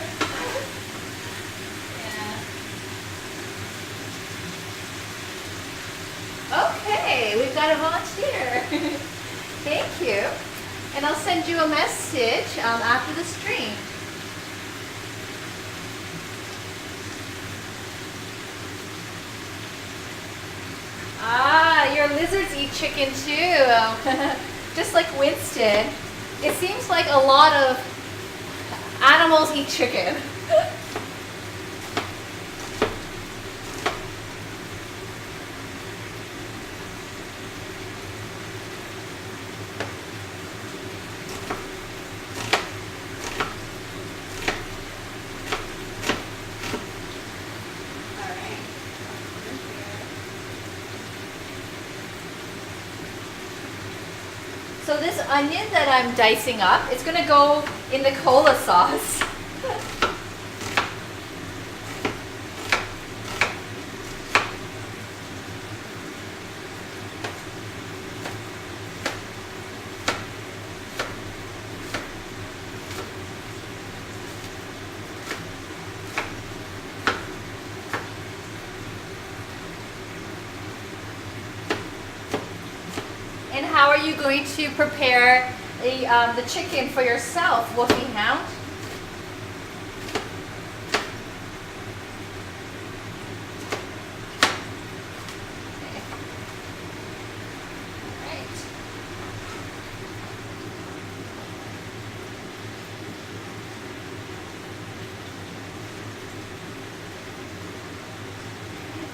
Okay, we've got a volunteer. Thank you. And I'll send you a message after the stream. Ah, your lizards eat chicken too. Just like Winston. It seems like a lot of animals eat chicken. So this onion that I'm dicing up, it's gonna go in the cola sauce. And how are you going to prepare the chicken for yourself, Wolfie Hound? Okay.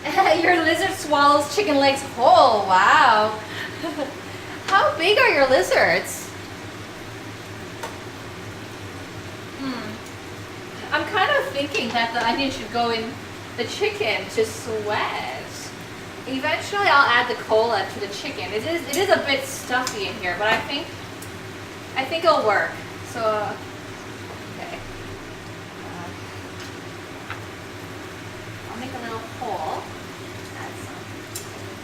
All right. Your lizard swallows chicken legs whole. Wow. How big are your lizards? I'm kind of thinking that the onion should go in the chicken to sweat. Eventually I'll add the cola to the chicken. It is a bit stuffy in here, but I think it'll work. So, okay. I'll make a little hole. Add some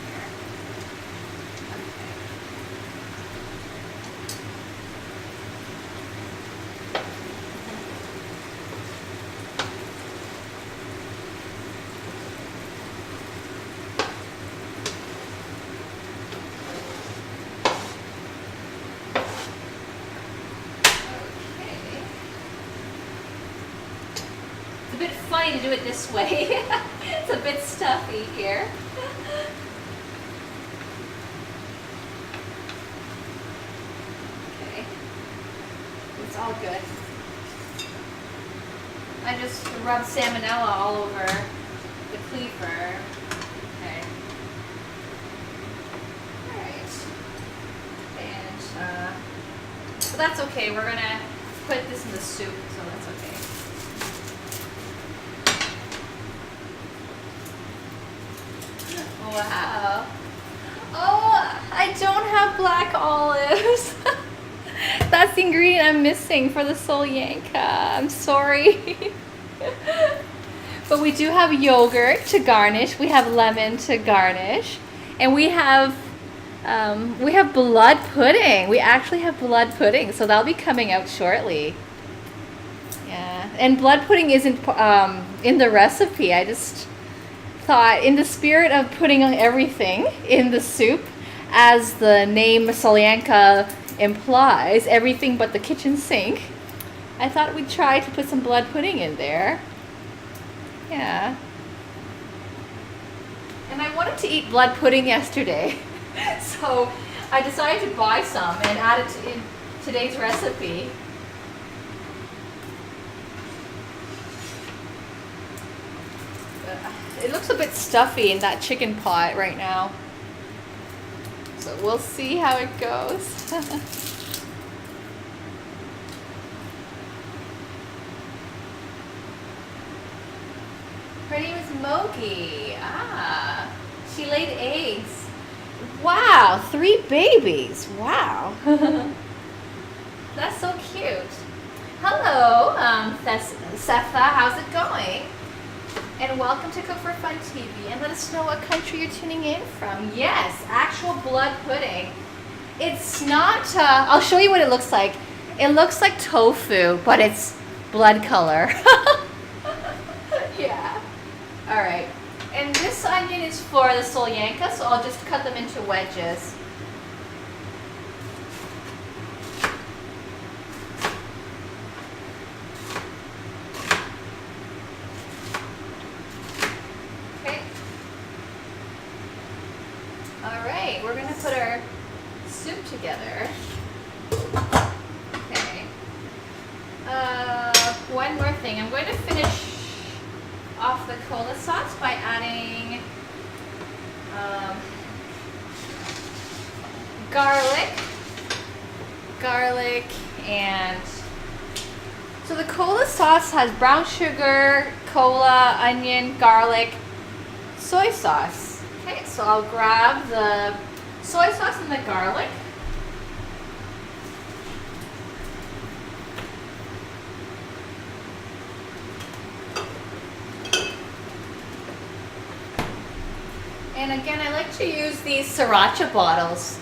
here. It's a bit funny to do it this way. It's a bit stuffy here. Okay. It's all good. I just rubbed salmonella all over the cleaver. Okay. Alright. And, but that's okay. We're gonna put this in the soup, so that's okay. Wow. Oh, I I don't have black olives. That's the ingredient I'm missing for the Solyanka. I'm sorry. But we do have yogurt to garnish. We have lemon to garnish. And we have blood pudding. We actually have blood pudding. So that'll be coming out shortly. Yeah. And blood pudding isn't in the recipe. I just thought, in the spirit of putting everything in the soup, as the name Solyanka implies, everything but the kitchen sink, I thought we'd try to put some blood pudding in there. Yeah. And I wanted to eat blood pudding yesterday, so I decided to buy some and add it to in today's recipe. It looks a bit stuffy in that chicken pot right now. So we'll see how it goes. Her name is Mogi. Ah, she laid eggs. Wow, 3 babies. Wow. That's so cute. Hello, Setha, how's it going? And welcome to Cook for Fun TV, and let us know what country you're tuning in from. Yes, actual blood pudding. It's not, I'll show you what it looks like. It looks like tofu, but it's blood color. Yeah. All right. And this onion is for the Solyanka, so I'll just cut them into wedges. We're going to put our soup together. Okay. One more thing. I'm going to finish off the cola sauce by adding garlic, and so the cola sauce has brown sugar, cola, onion, garlic, soy sauce. Okay, so I'll grab the soy sauce and the garlic. And again, I like to use these sriracha bottles.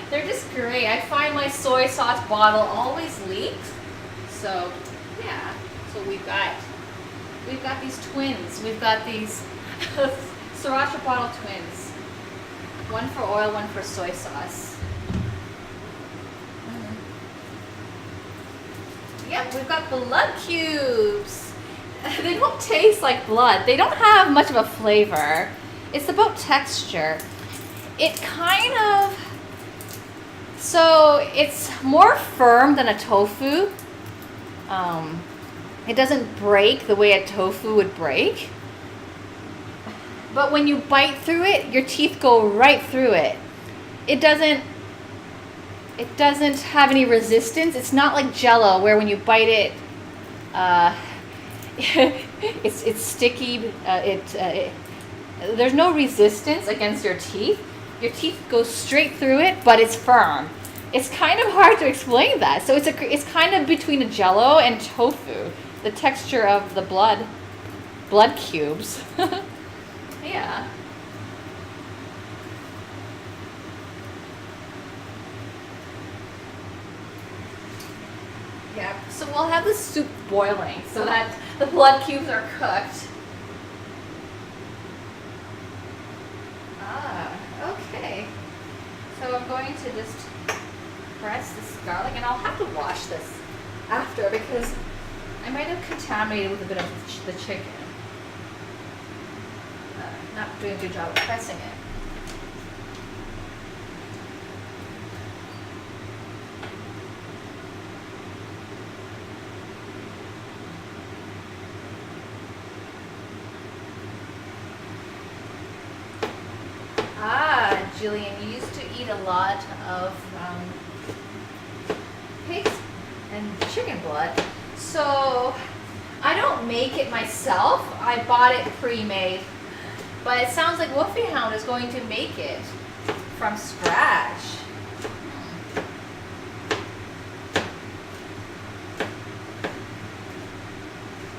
They're just great. I find my soy sauce bottle always leaks. So, yeah. So we've got these twins. We've got these sriracha bottle twins. One for oil, one for soy sauce. Yep, we've got blood cubes. They don't taste like blood. They don't have much of a flavor. It's about texture. It kind of, so it's more firm than a tofu. It doesn't break the way a tofu would break. But when you bite through it, your teeth go right through it. It doesn't have any resistance. It's not like Jell-O where when you bite it, it's sticky. There's no resistance against your teeth. Your teeth go straight through it, but it's firm. It's kind of hard to explain that. So it's kind of between a Jell-O and tofu. The texture of the blood cubes. Yeah. Yeah. So we'll have the soup boiling so that the blood cubes are cooked. Okay. So I'm going to just press this garlic, and I'll have to wash this after because I might have contaminated with a bit of the chicken. Not doing a good job of pressing it. Jillian, you used to eat a lot of pig's and chicken blood. So I don't make it myself. I bought it pre-made. But it sounds like Wolfie Hound is going to make it from scratch.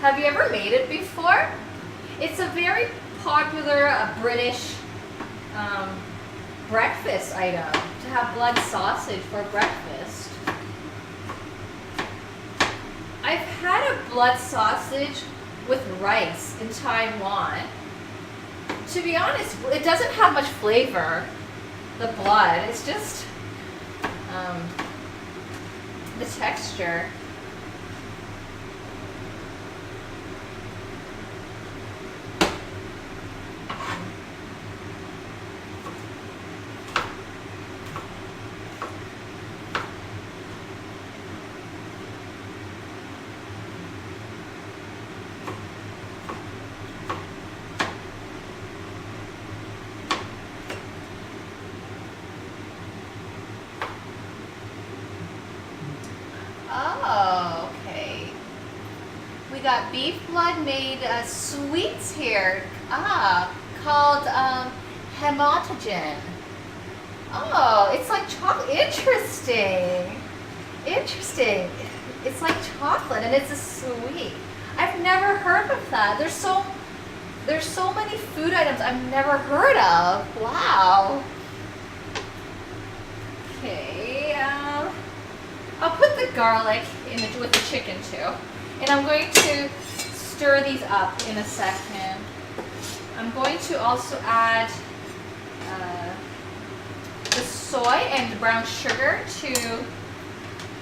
Have you ever made it before? It's a very popular British breakfast item to have blood sausage for breakfast. I've had a blood sausage with rice in Taiwan. To be honest, it doesn't have much flavor, the blood. It's just the texture. Oh, okay. We got beef blood made sweets here. Called hematogen. Oh, it's like chocolate. Interesting. Interesting. It's like chocolate and it's a sweet. I've never heard of that. There's so many food items I've never heard of. Wow. Okay. I'll put the garlic with the chicken too. And I'm going to stir these up in a second. I'm going to also add the soy and brown sugar to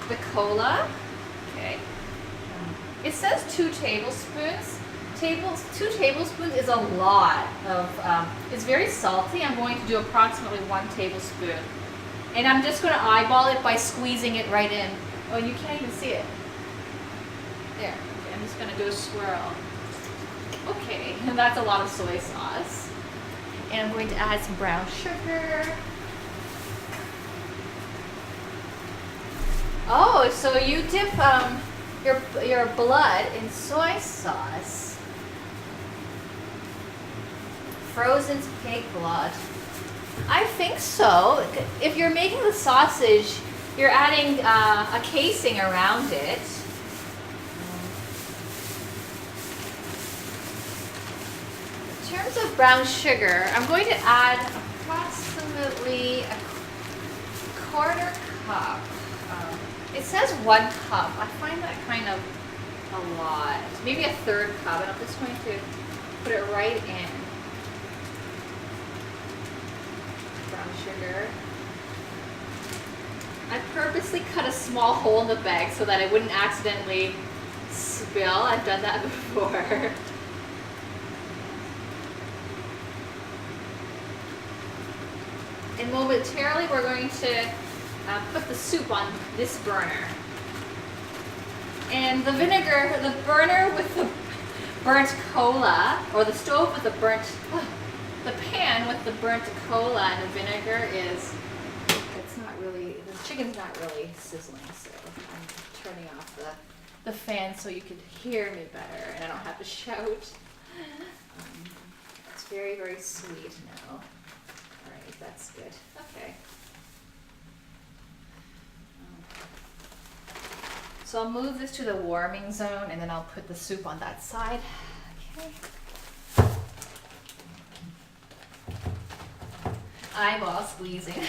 the cola. Okay. It says 2 tablespoons. 2 tablespoons is a lot of, it's very salty. I'm going to do approximately 1 tablespoon. And I'm just going to eyeball it by squeezing it right in. Oh, you can't even see it. There. Okay, I'm just going to do a swirl. Okay, and that's a lot of soy sauce. And I'm going to add some brown sugar. Oh, so you dip your blood in soy sauce. Frozen pig blood. I think so. If you're making the sausage, you're adding a casing around it. In terms of brown sugar, I'm going to add approximately a 1/4 cup. It says 1 cup. I find that kind of a lot. Maybe a 1/3 cup, and I'm just going to put it right in. Brown sugar. I purposely cut a small hole in the bag so that it wouldn't accidentally spill. I've done that before. And momentarily we're going to put the soup on this burner. And the vinegar, the burner with the burnt cola, or the stove with the the pan with the burnt cola and the vinegar is, it's not really, the chicken's not really sizzling, so I'm turning off the fan so you could hear me better and I don't have to shout. It's very, very sweet now. Alright, that's good. Okay. So I'll move this to the warming zone and then I'll put the soup on that side. Okay. Eyeball squeezing.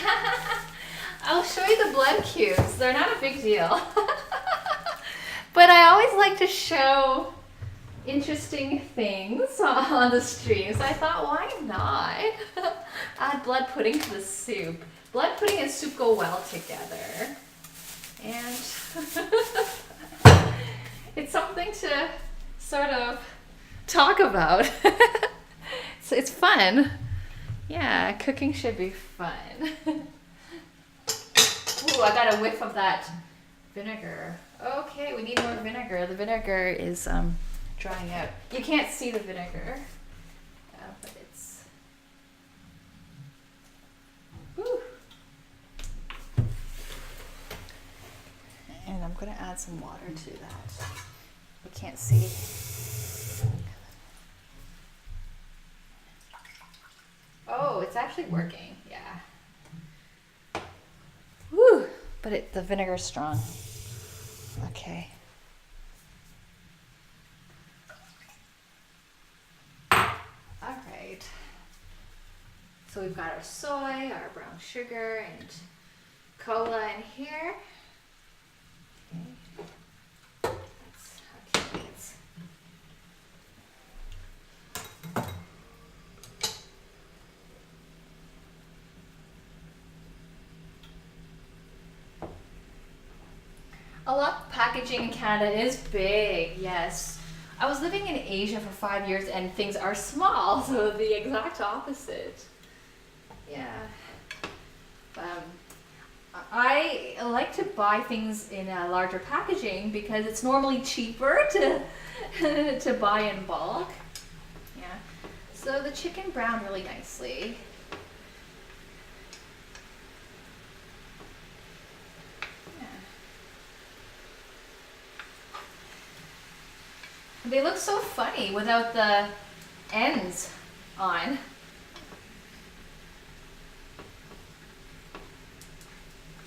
I'll show you the blood cubes. They're not a big deal. But I always like to show interesting things on the stream. So I thought, why not? Add blood pudding to the soup. Blood pudding and soup go well together. And it's something to sort of talk about. So it's fun. Yeah, cooking should be fun. Ooh, I got a whiff of that vinegar. Okay, we need more vinegar. The vinegar is drying out. You can't see the vinegar, but it's... Woo. And I'm going to add some water to that. You can't see. Oh, it's actually working. Yeah. But the vinegar's strong. Okay. All right. So we've got our soy, our brown sugar, and cola in here. Okay. Let's a lot of packaging in Canada is big, yes. I was living in Asia for 5 years and things are small, so the exact opposite. Yeah. I like to buy things in a larger packaging because it's normally cheaper to buy in bulk. Yeah. So the chicken browned really nicely. They look so funny without the ends on.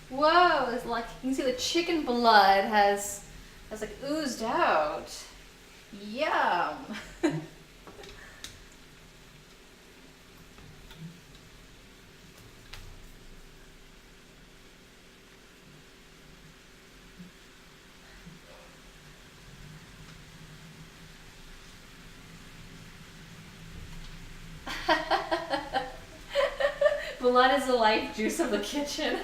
Whoa, it's like you can see the chicken blood has like oozed out. Yum. Blood is the life juice of the kitchen.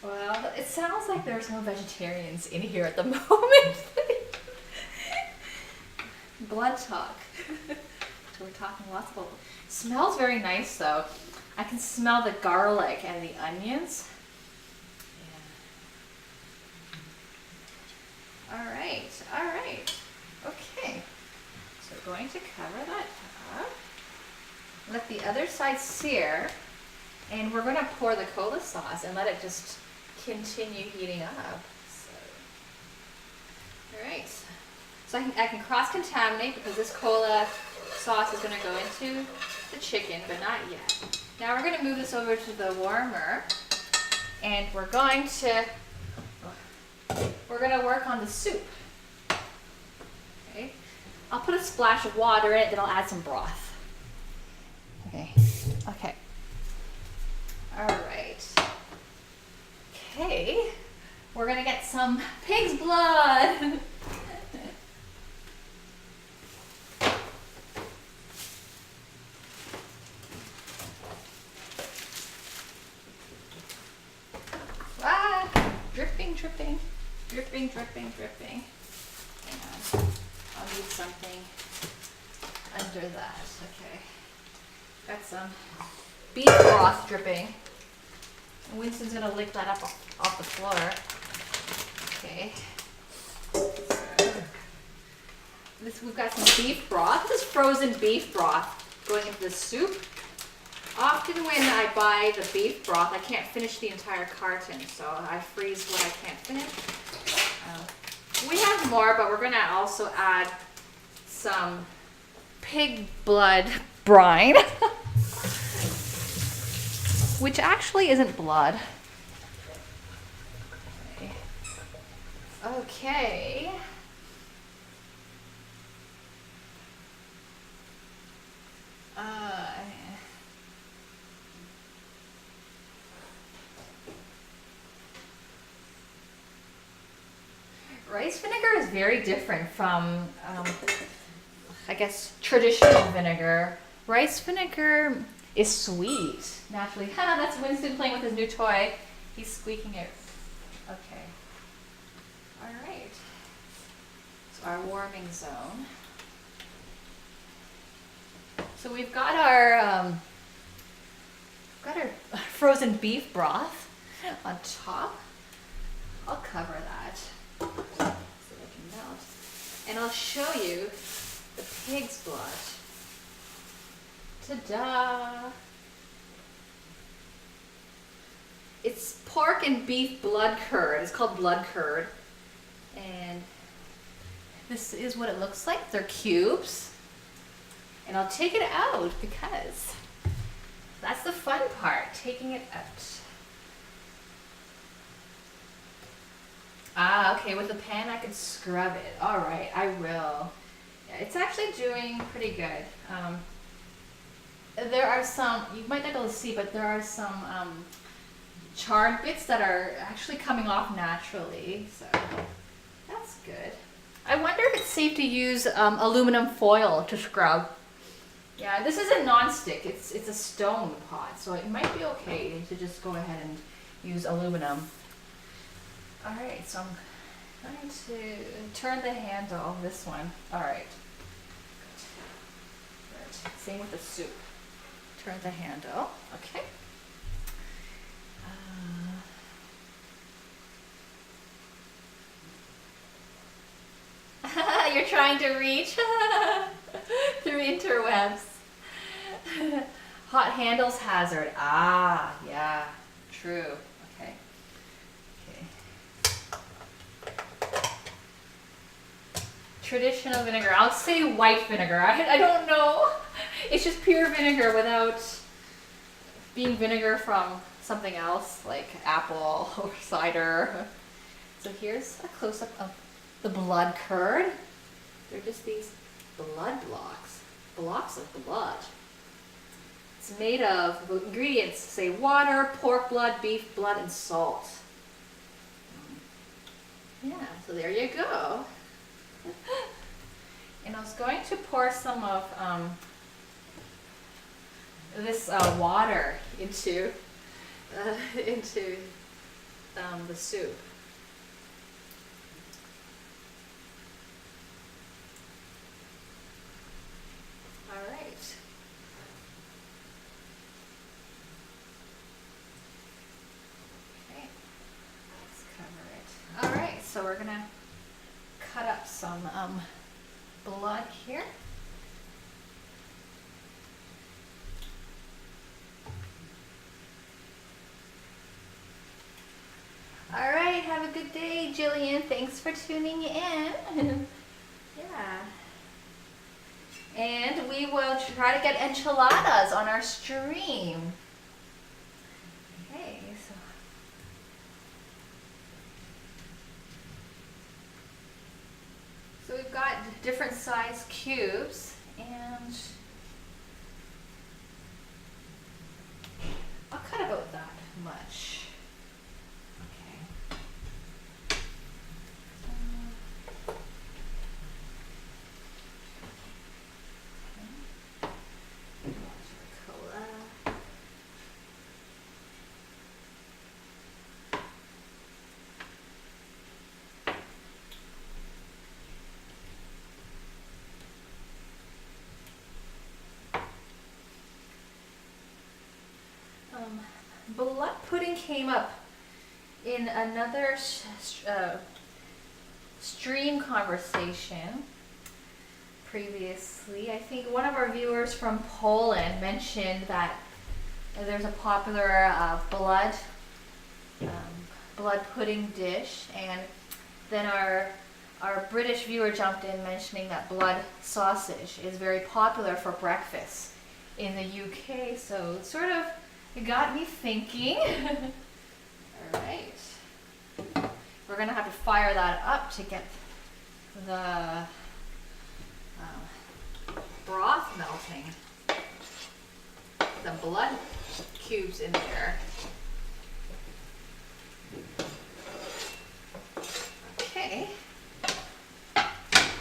Well, it sounds like there's no vegetarians in here at the moment. Blood talk. So we're talking lots about. Smells very nice though. I can smell the garlic and the onions. Yeah. All right. Okay. So we're going to cover that up. Let the other side sear. And we're going to pour the cola sauce and let it just continue heating up. All right. So I can cross-contaminate because this cola sauce is going to go into the chicken, but not yet. Now we're going to move this over to the warmer, and we're going to work on the soup. Okay. I'll put a splash of water in it, then I'll add some broth. Okay. All right. Okay. We're gonna get some pig's blood. Dripping. Hang on. I'll need something under that. Okay. Got some beef broth dripping. Winston's gonna lick that up off the floor. Okay. We've got some beef broth. This is frozen beef broth going into the soup. Often when I buy the beef broth, I can't finish the entire carton, so I freeze what I can't finish. We have more, but we're gonna also add some pig blood brine, which actually isn't blood. Okay. Rice vinegar is very different from, I guess, traditional vinegar. Rice vinegar is sweet, naturally. Ha, that's Winston playing with his new toy. He's squeaking it. Okay. All right. So our warming zone. So we've got our frozen beef broth on top. I'll cover that so it can melt. And I'll show you the pig's blood. Ta-da! It's pork and beef blood curd. It's called blood curd. And this is what it looks like. They're cubes. And I'll take it out because That's the fun part, taking it out. Ah, okay, with the pan I could scrub it. All right, I will. Yeah, it's actually doing pretty good. There are some, you might not be able to see, but there are some charred bits that are actually coming off naturally, so that's good. I wonder if it's safe to use aluminum foil to scrub. Yeah, this isn't non-stick, it's a stone pot, so it might be okay to just go ahead and use aluminum. Alright, so I'm going to turn the handle, this one. Alright. Good. Same with the soup. Turn the handle, okay. You're trying to reach through interwebs. Hot handles hazard. Ah, yeah, true. Okay. Traditional vinegar. I'll say white vinegar. I don't know. It's just pure vinegar without being vinegar from something else like apple or cider. So here's a close-up of the blood curd. They're just these blood blocks of blood. It's made of, the ingredients say water, pork blood, beef blood, and salt. Yeah, so there you go. And I was going to pour some of this water into the soup. All right. Okay, let's cover it. All right, so we're gonna cut up some blood here. All right, have a good day, Jillian. Thanks for tuning in. Yeah. And we will try to get enchiladas on our stream. Okay, so we've got different size cubes, and I'll cut about that much. Blood pudding came up in another stream conversation previously. I think one of our viewers from Poland mentioned that there's a popular blood pudding dish, and then our British viewer jumped in mentioning that blood sausage is very popular for breakfast in the UK, so it got me thinking. All right. We're gonna have to fire that up to get the broth melting. The blood cubes in there. Okay.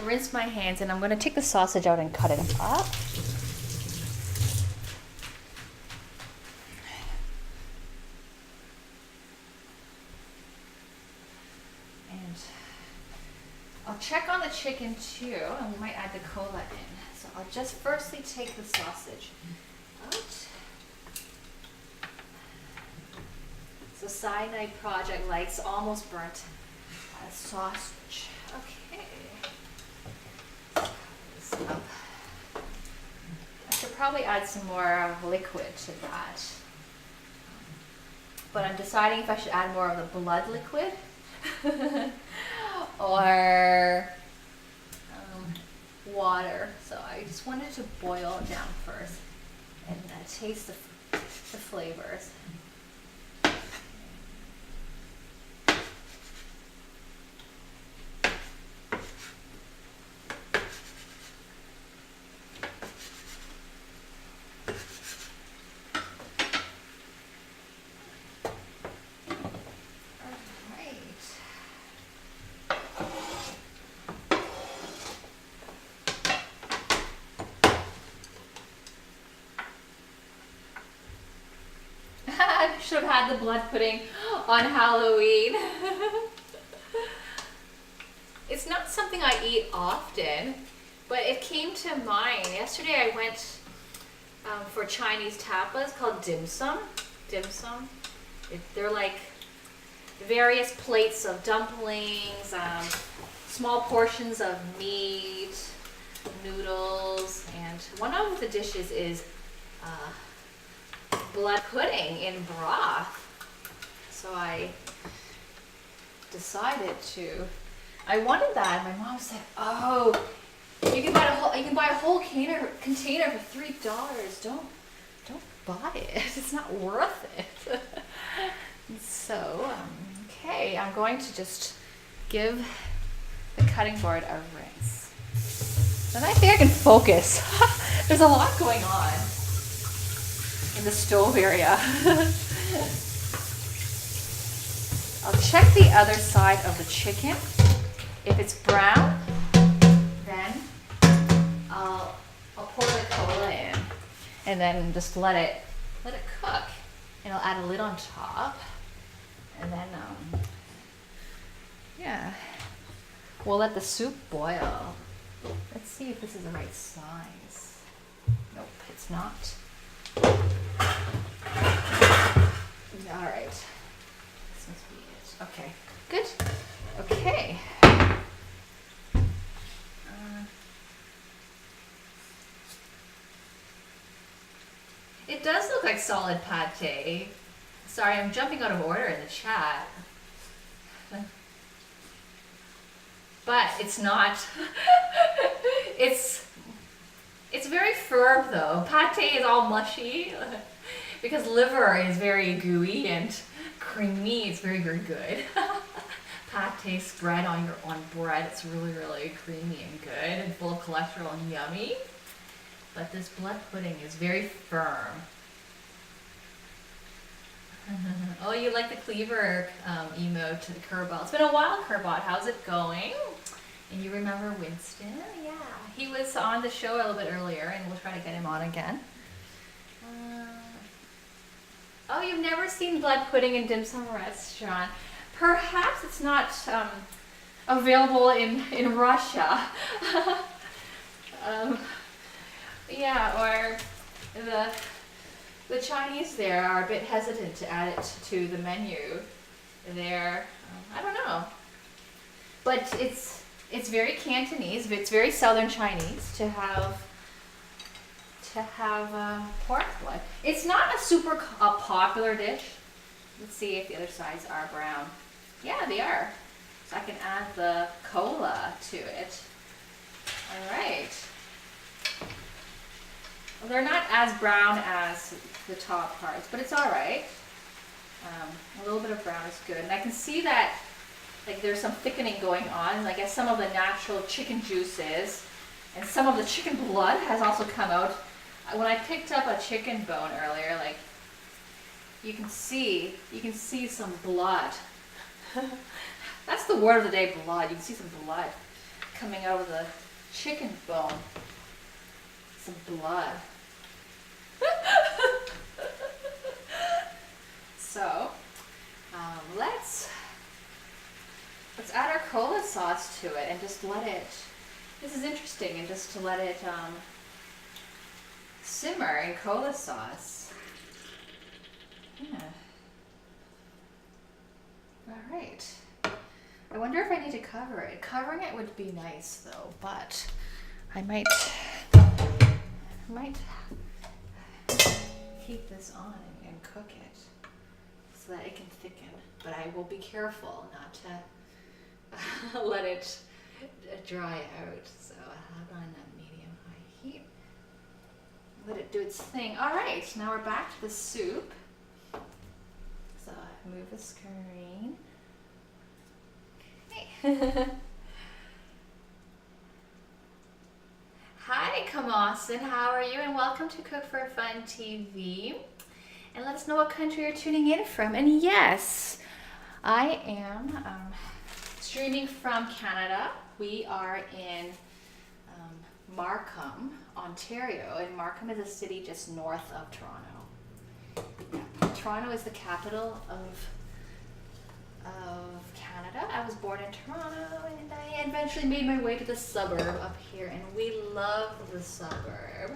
Rinse my hands, and I'm gonna take the sausage out and cut it up. I'll check on the chicken too, and we might add the cola in. So I'll just firstly take the sausage out. So Cyanide Project likes almost burnt sausage. Okay. Cover this up. I should probably add some more liquid to that. But I'm deciding if I should add more of the blood liquid. Or water. So I just wanted to boil it down first and taste the the flavors. I should have had the blood pudding on Halloween. It's not something I eat often, but it came to mind. Yesterday I went for Chinese tapas called dim sum. Dim sum. They're like various plates of dumplings, small portions of meat, noodles, and one of the dishes is blood pudding in broth. So I decided I wanted that. My mom said, "Oh, you can buy a whole container for $3. Don't buy it. It's not worth it." So, okay, I'm going to just give the cutting board a rinse. And I think I can focus. There's a lot going on in the stove area. I'll check the other side of the chicken. If it's brown, then I'll pour the cola in and then just let it cook. And I'll add a lid on top. And then yeah, we'll let the soup boil. Let's see if this is the right size. Nope, it's not. All right, this must be it. Okay, good. Okay. It does look like solid pate. Sorry, I'm jumping out of order in the chat. But it's not. It's very firm though. Pate is all mushy because liver is very gooey and creamy. It's very, very good. Pate spread on bread. It's really, really creamy and good and full of cholesterol and yummy. But this blood pudding is very firm. Oh, you like the cleaver emote to the Kerbal. It's been a while, Kerbot. How's it going? And you remember Winston? Yeah. He was on the show a little bit earlier, and we'll try to get him on again. Oh, you've never seen blood pudding in dim sum restaurant. Perhaps it's not available in Russia. Yeah, or the Chinese there are a bit hesitant to add it to the menu. They're, I don't know. But it's very Cantonese, it's very Southern Chinese to have pork blood. It's not a super popular dish. Let's see if the other sides are brown. Yeah, they are. So I can add the cola to it. All right. Well, they're not as brown as the top parts, but it's all right. A little bit of brown is good. And I can see that like there's some thickening going on. I guess some of the natural chicken juices and some of the chicken blood has also come out. When I picked up a chicken bone earlier, like you can see some blood. That's the word of the day, blood. You can see some blood coming out of the chicken bone. Some blood. So, let's add our cola sauce to it and just let it, this is interesting, and just to let it simmer in cola sauce. Yeah. All right. I wonder if I need to cover it. Covering it would be nice though, but I might keep this on and cook it so that it can thicken. But I will be careful not to let it dry out. So I have it on a medium-high heat. let it do its thing. All right, now we're back to the soup. So move the screen. Okay. Hi, Kamasin. How are you? And welcome to Cook for Fun TV. And let us know what country you're tuning in from. And yes, I am streaming from Canada. We are in Markham, Ontario, and Markham is a city just north of Toronto. Yeah. Toronto is the capital of Canada. I was born in Toronto, and I eventually made my way to the suburb up here, and we love the suburb.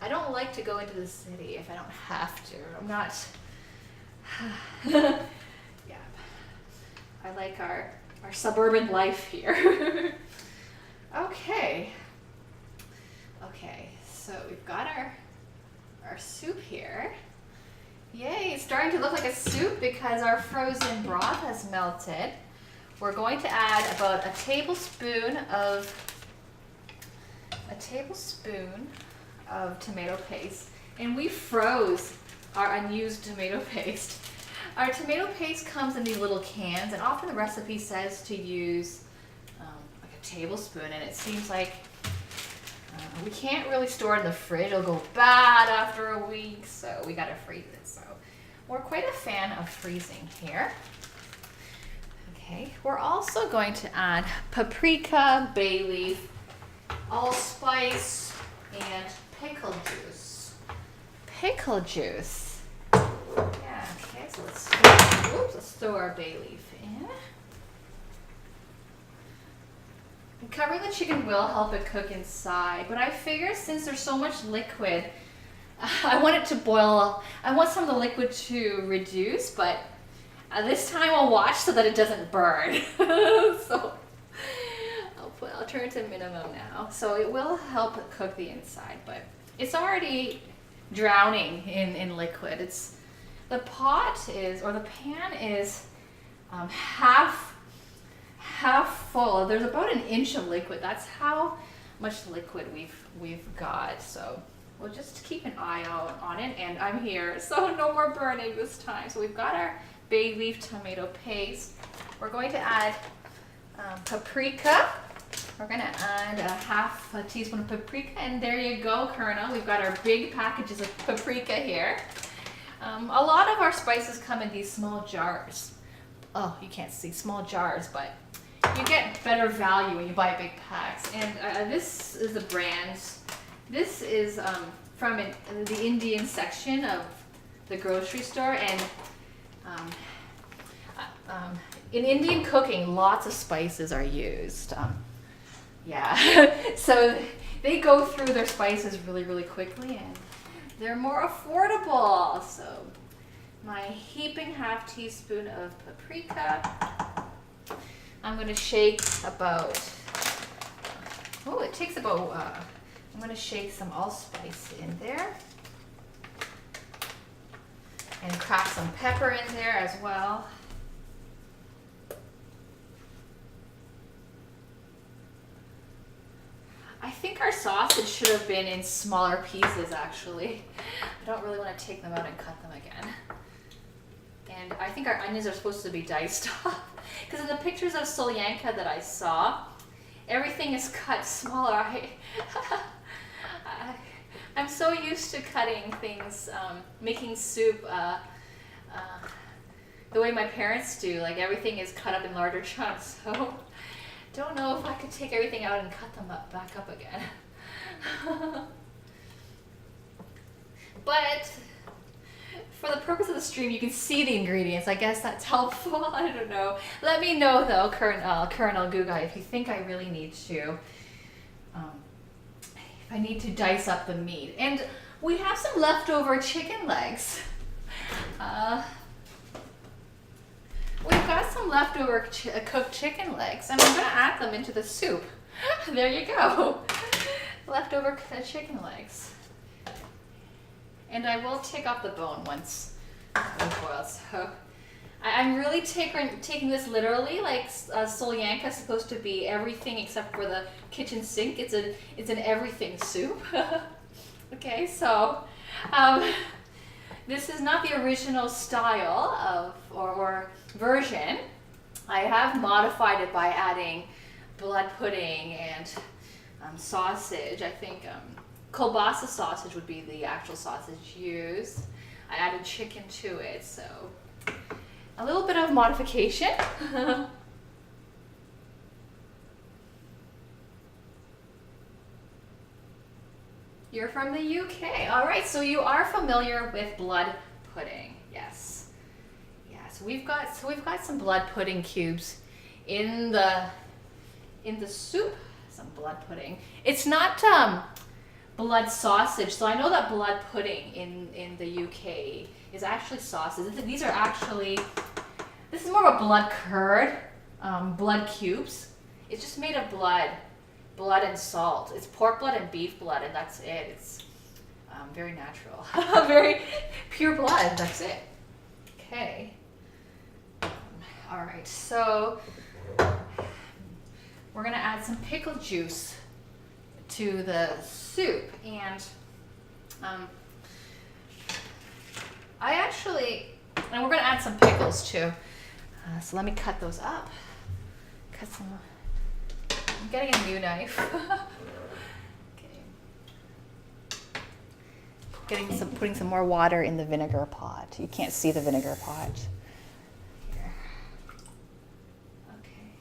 I don't like to go into the city if I don't have to. I'm not. Yeah, I like our suburban life here. Okay. Okay, so we've got our soup here. Yay, it's starting to look like a soup because our frozen broth has melted. We're going to add about a tablespoon of tomato paste. And we froze our unused tomato paste. Our tomato paste comes in these little cans, and often the recipe says to use like a tablespoon, and it seems like we can't really store it in the fridge. It'll go bad after a week, so we gotta freeze it. So we're quite a fan of freezing here. Okay, we're also going to add paprika, bay leaf, allspice, and pickle juice. Pickle juice. Yeah, okay, so let's throw our bay leaf in. And covering the chicken will help it cook inside, but I figure since there's so much liquid, I want it to boil. I want some of the liquid to reduce, but this time I'll watch so that it doesn't burn. So I'll turn it to minimum now. So it will help cook the inside, but it's already drowning in liquid. The pot is, or the pan is half full. There's about an inch of liquid. That's how much liquid we've got. So we'll just keep an eye out on it, and I'm here, so no more burning this time. So we've got our bay leaf tomato paste. We're going to add paprika. We're going to add a half a teaspoon of paprika, and there you go, Colonel. We've got our big packages of paprika here. A lot of our spices come in these small jars. Oh, you can't see small jars, but you get better value when you buy big packs. And this is the brand. This is from the Indian section of the grocery store, and in Indian cooking, lots of spices are used. Yeah, so they go through their spices really, really quickly, and they're more affordable. So my heaping half teaspoon of paprika. I'm going to shake about, it takes about, I'm going to shake some allspice in there. And crack some pepper in there as well. I think our sausage should have been in smaller pieces, actually. I don't really want to take them out and cut them again. And I think our onions are supposed to be diced off. Because in the pictures of Solyanka that I saw, everything is cut smaller. I'm so used to cutting things, making soup the way my parents do. Like everything is cut up in larger chunks. So don't know if I could take everything out and cut them back up again. But for the purpose of the stream, you can see the ingredients. I guess that's helpful. I don't know. Let me know though, Colonel Gugai, if you think I really need to. If I need to dice up the meat. And we have some leftover chicken legs. We've got some leftover cooked chicken legs, and I'm going to add them into the soup. There you go. Leftover chicken legs. And I will take off the bone once it boils. So I'm really taking this literally, like Solyanka is supposed to be everything except for the kitchen sink. It's an everything soup. Okay, so this is not the original style of or version. I have modified it by adding blood pudding and sausage. I think kielbasa sausage would be the actual sausage used. I added chicken to it, so a little bit of modification. You're from the UK. All right, so you are familiar with blood pudding. Yes. Yeah, so we've got some blood pudding cubes in the soup. Some blood pudding. It's not blood sausage. So I know that blood pudding in the UK is actually sausage. These are actually, this is more of a blood curd, blood cubes. It's just made of blood and salt. It's pork blood and beef blood, and that's it. It's very natural, very pure blood. That's it. Okay. All right. So we're gonna add some pickle juice to the soup, and and we're gonna add some pickles too. So let me cut those up. Cut some. I'm getting a new knife. Okay. Putting some more water in the vinegar pot. You can't see the vinegar pot. Here. Okay.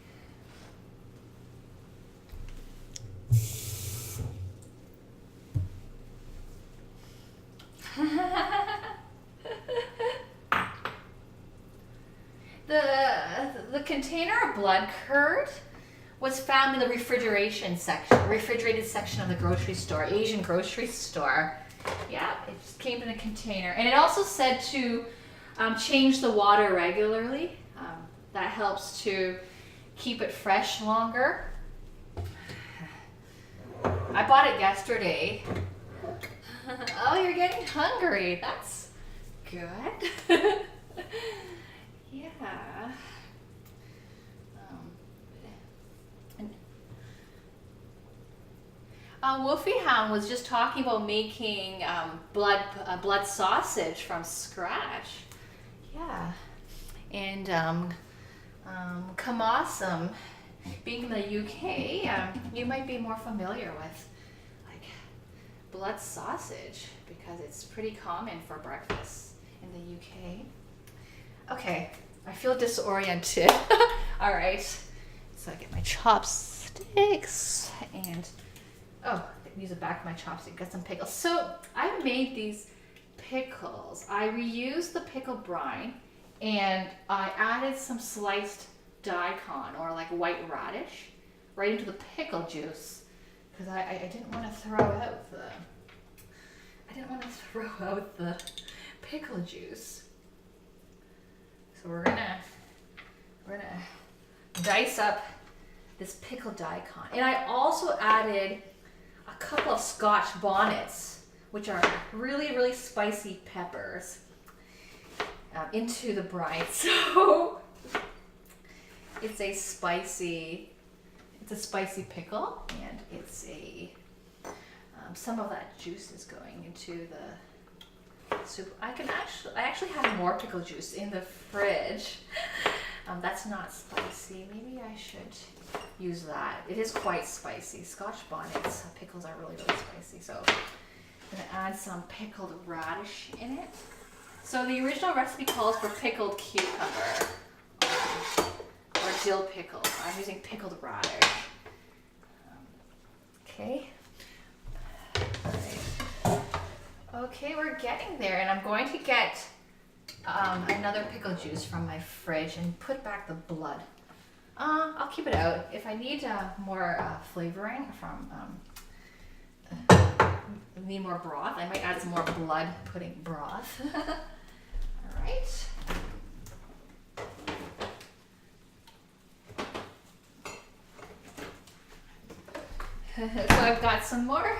The container of blood curd was found in the refrigerated section of the grocery store, Asian grocery store. Yeah, it just came in a container. And it also said to change the water regularly. That helps to keep it fresh longer. I bought it yesterday. Oh, you're getting hungry. That's good. Yeah. Wolfie Hound was just talking about making blood sausage from scratch. Yeah. And Kamasam, being in the UK, you might be more familiar with like blood sausage because it's pretty common for breakfast in the UK. Okay, I feel disoriented. All right, so I get my chopsticks and I can use the back of my chopstick, get some pickles. So I made these pickles. I reused the pickle brine and I added some sliced daikon or like white radish right into the pickle juice because I didn't want to throw out the pickle juice. So we're gonna dice up this pickle daikon, and I also added a couple of Scotch bonnets, which are really, really spicy peppers, into the brine. So it's a spicy pickle, and it's some of that juice is going into the soup. I actually have more pickle juice in the fridge. That's not spicy. Maybe I should use that. It is quite spicy. Scotch bonnets pickles are really, really spicy. So I'm gonna add some pickled radish in it. So the original recipe calls for pickled cucumber or dill pickles. I'm using pickled radish. Okay. All right. Okay, we're getting there, and I'm going to get another pickle juice from my fridge and put back the blood. I'll keep it out. If I need more flavoring from, need more broth, I might add some more blood pudding broth. All right. So I've got some more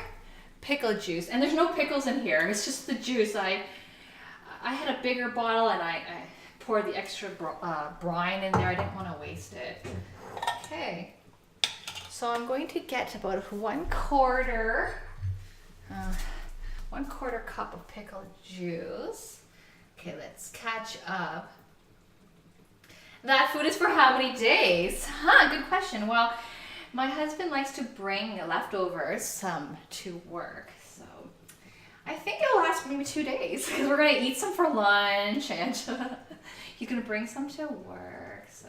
pickle juice, and there's no pickles in here. It's just the juice. I had a bigger bottle, and I poured the extra brine in there. I didn't want to waste it. Okay, so I'm going to get about 1/4 1/4 cup of pickle juice. Okay, let's catch up. That food is for how many days? Huh, good question. Well, my husband likes to bring leftovers to work, so I think it'll last maybe 2 days because we're gonna eat some for lunch and he's gonna bring some to work. So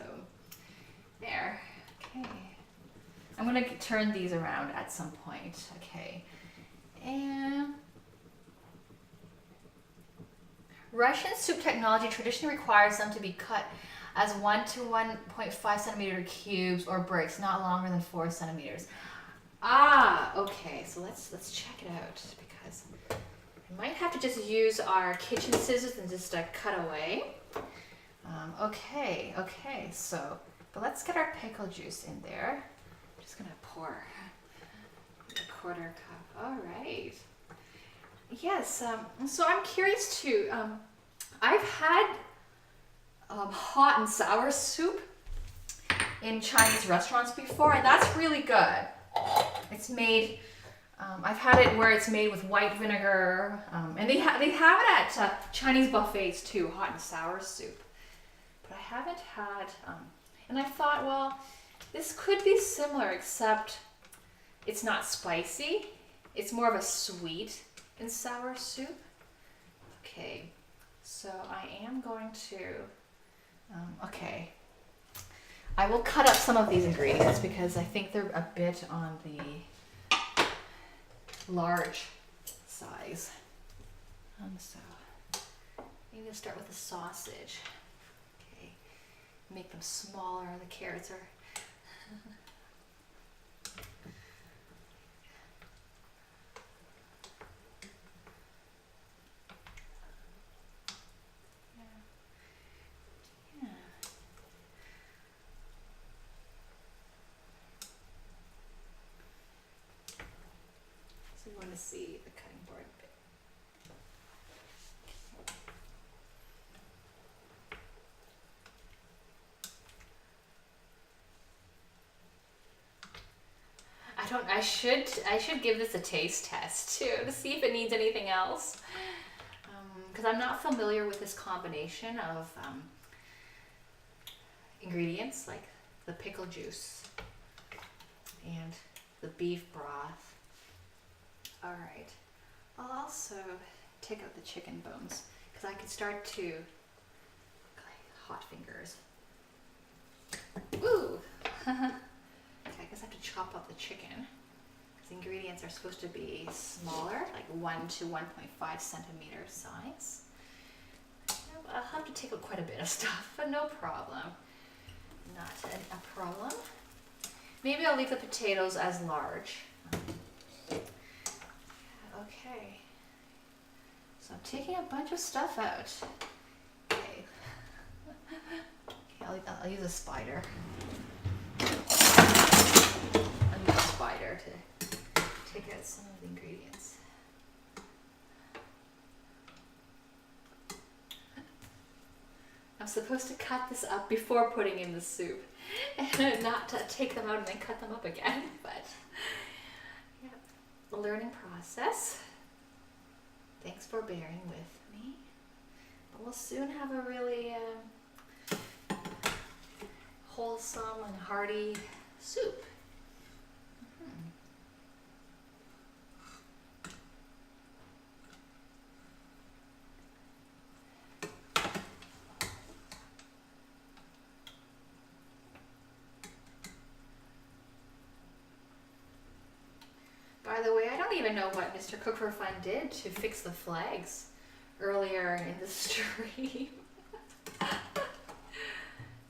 there. Okay. I'm gonna turn these around at some point. Okay. And Russian soup technology traditionally requires them to be cut as 1 to 1.5 centimeter cubes or bricks, not longer than 4 centimeters. Ah, okay. So let's check it out because I might have to just use our kitchen scissors and just cut away. Okay. So, but let's get our pickle juice in there. I'm just gonna pour a 1/4 cup. All right. Yes. So I'm curious too. I've had hot and sour soup in Chinese restaurants before, and that's really good. It's made. I've had it where it's made with white vinegar, and they have it at Chinese buffets too, hot and sour soup. But I haven't had. And I thought, well, this could be similar, except it's not spicy. It's more of a sweet and sour soup. Okay, so I am going to. Okay, I will cut up some of these ingredients because I think they're a bit on the large size. So maybe I'll start with the sausage. Okay, make them smaller. The carrots are. So you want to see the cutting board a bit. I should give this a taste test too to see if it needs anything else. Because I'm not familiar with this combination of ingredients like the pickle juice and the beef broth. All right, I'll also take out the chicken bones because I could start to hot fingers. Ooh. Okay, I guess I have to chop up the chicken because the ingredients are supposed to be smaller, like 1 to 1.5 centimeter size. I'll have to take out quite a bit of stuff, but no problem. Not a problem. Maybe I'll leave the potatoes as large. Okay. So I'm taking a bunch of stuff out. Okay. Okay, I'll use a spider. I'll use a spider to take out some of the ingredients. I'm supposed to cut this up before putting in the soup and not to take them out and then cut them up again, but yeah, the learning process. Thanks for bearing with me. But we'll soon have a really wholesome and hearty soup. By the way, I don't even know what Mr. Cook for Fun did to fix the flags earlier in the stream.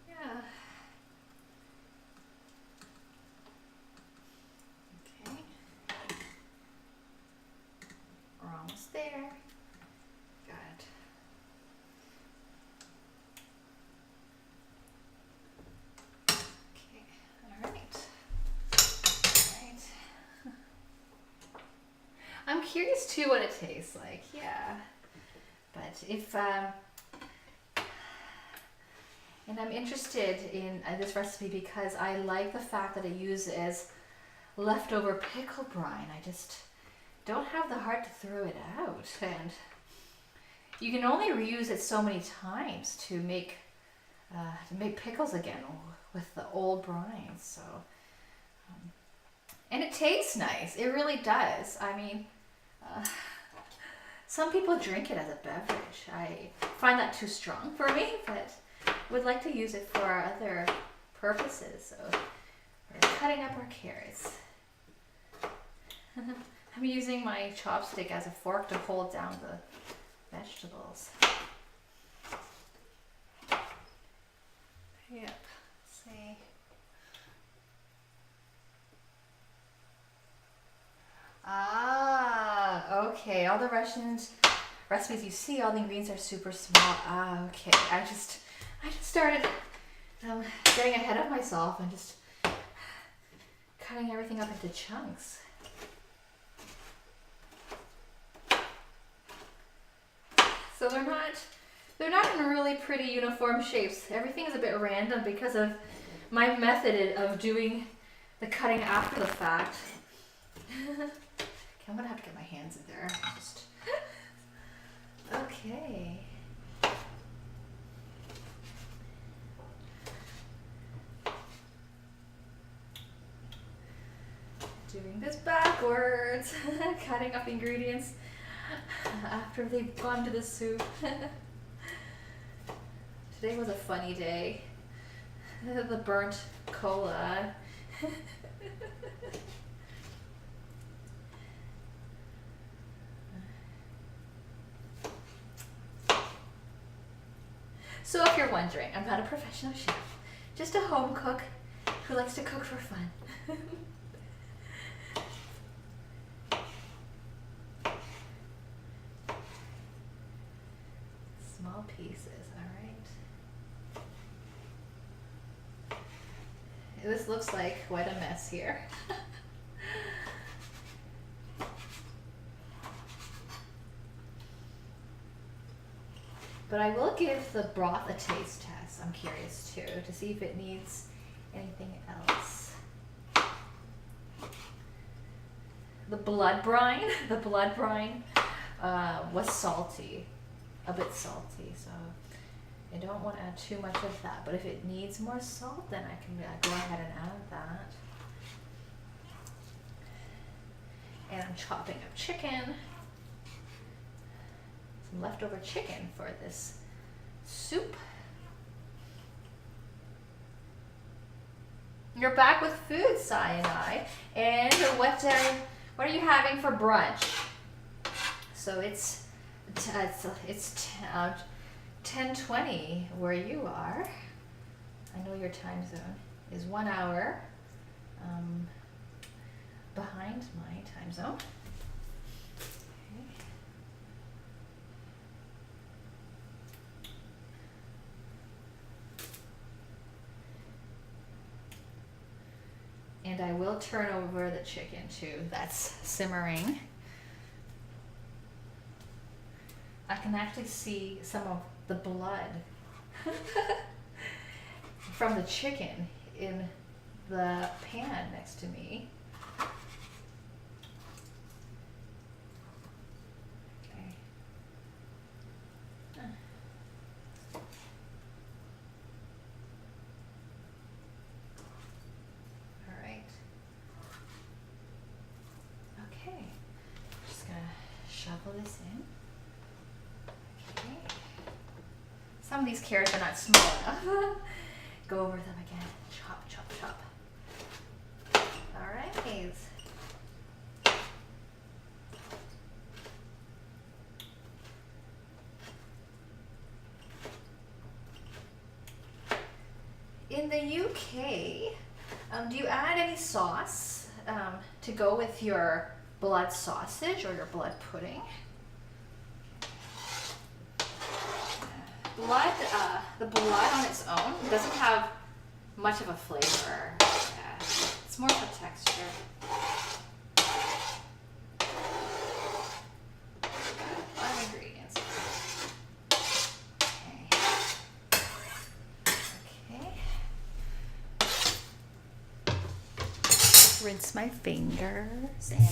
Yeah. Okay. We're almost there. Got it. Okay. All right. I'm curious too what it tastes like, yeah. But if, and I'm interested in this recipe because I like the fact that it uses leftover pickle brine. I just don't have the heart to throw it out, and you can only reuse it so many times to make pickles again with the old brine. So, and it tastes nice. It really does. I mean, some people drink it as a beverage. I find that too strong for me, but would like to use it for other purposes. So we're cutting up our carrots. I'm using my chopstick as a fork to hold down the vegetables. Yep, see. Ah, okay. All the Russian recipes you see, all the ingredients are super small. Ah, okay. I just started getting ahead of myself and just cutting everything up into chunks. So they're not in really pretty uniform shapes. Everything is a bit random because of my method of doing the cutting after the fact. Okay, I'm gonna have to get my hands in there. Just okay. Doing this backwards, cutting up ingredients after they've gone to the soup. Today was a funny day. The burnt cola. So if you're wondering, I'm not a professional chef, just a home cook who likes to cook for fun. Small pieces, all right. This looks like quite a mess here. But I will give the broth a taste test. I'm curious too, to see if it needs anything else. The blood brine was salty, a bit salty, so I don't want to add too much of that. But if it needs more salt, then I can go ahead and add that. And I'm chopping up chicken. Some leftover chicken for this soup. You're back with food, Cyanide. And what are you having for brunch? So it's 10:20 where you are. I know your time zone is 1 hour behind my time zone. And I will turn over the chicken too. That's simmering. I can actually see some of the blood from the chicken in the pan next to me. Okay. Shovel this in. Okay. Some of these carrots are not small enough. Go over them again. Chop, chop, chop. All right. In the UK, do you add any sauce to go with your blood sausage or your blood pudding? The blood on its own doesn't have much of a flavor. Yeah, it's more of a texture. A lot of ingredients. Okay. Rinse my fingers and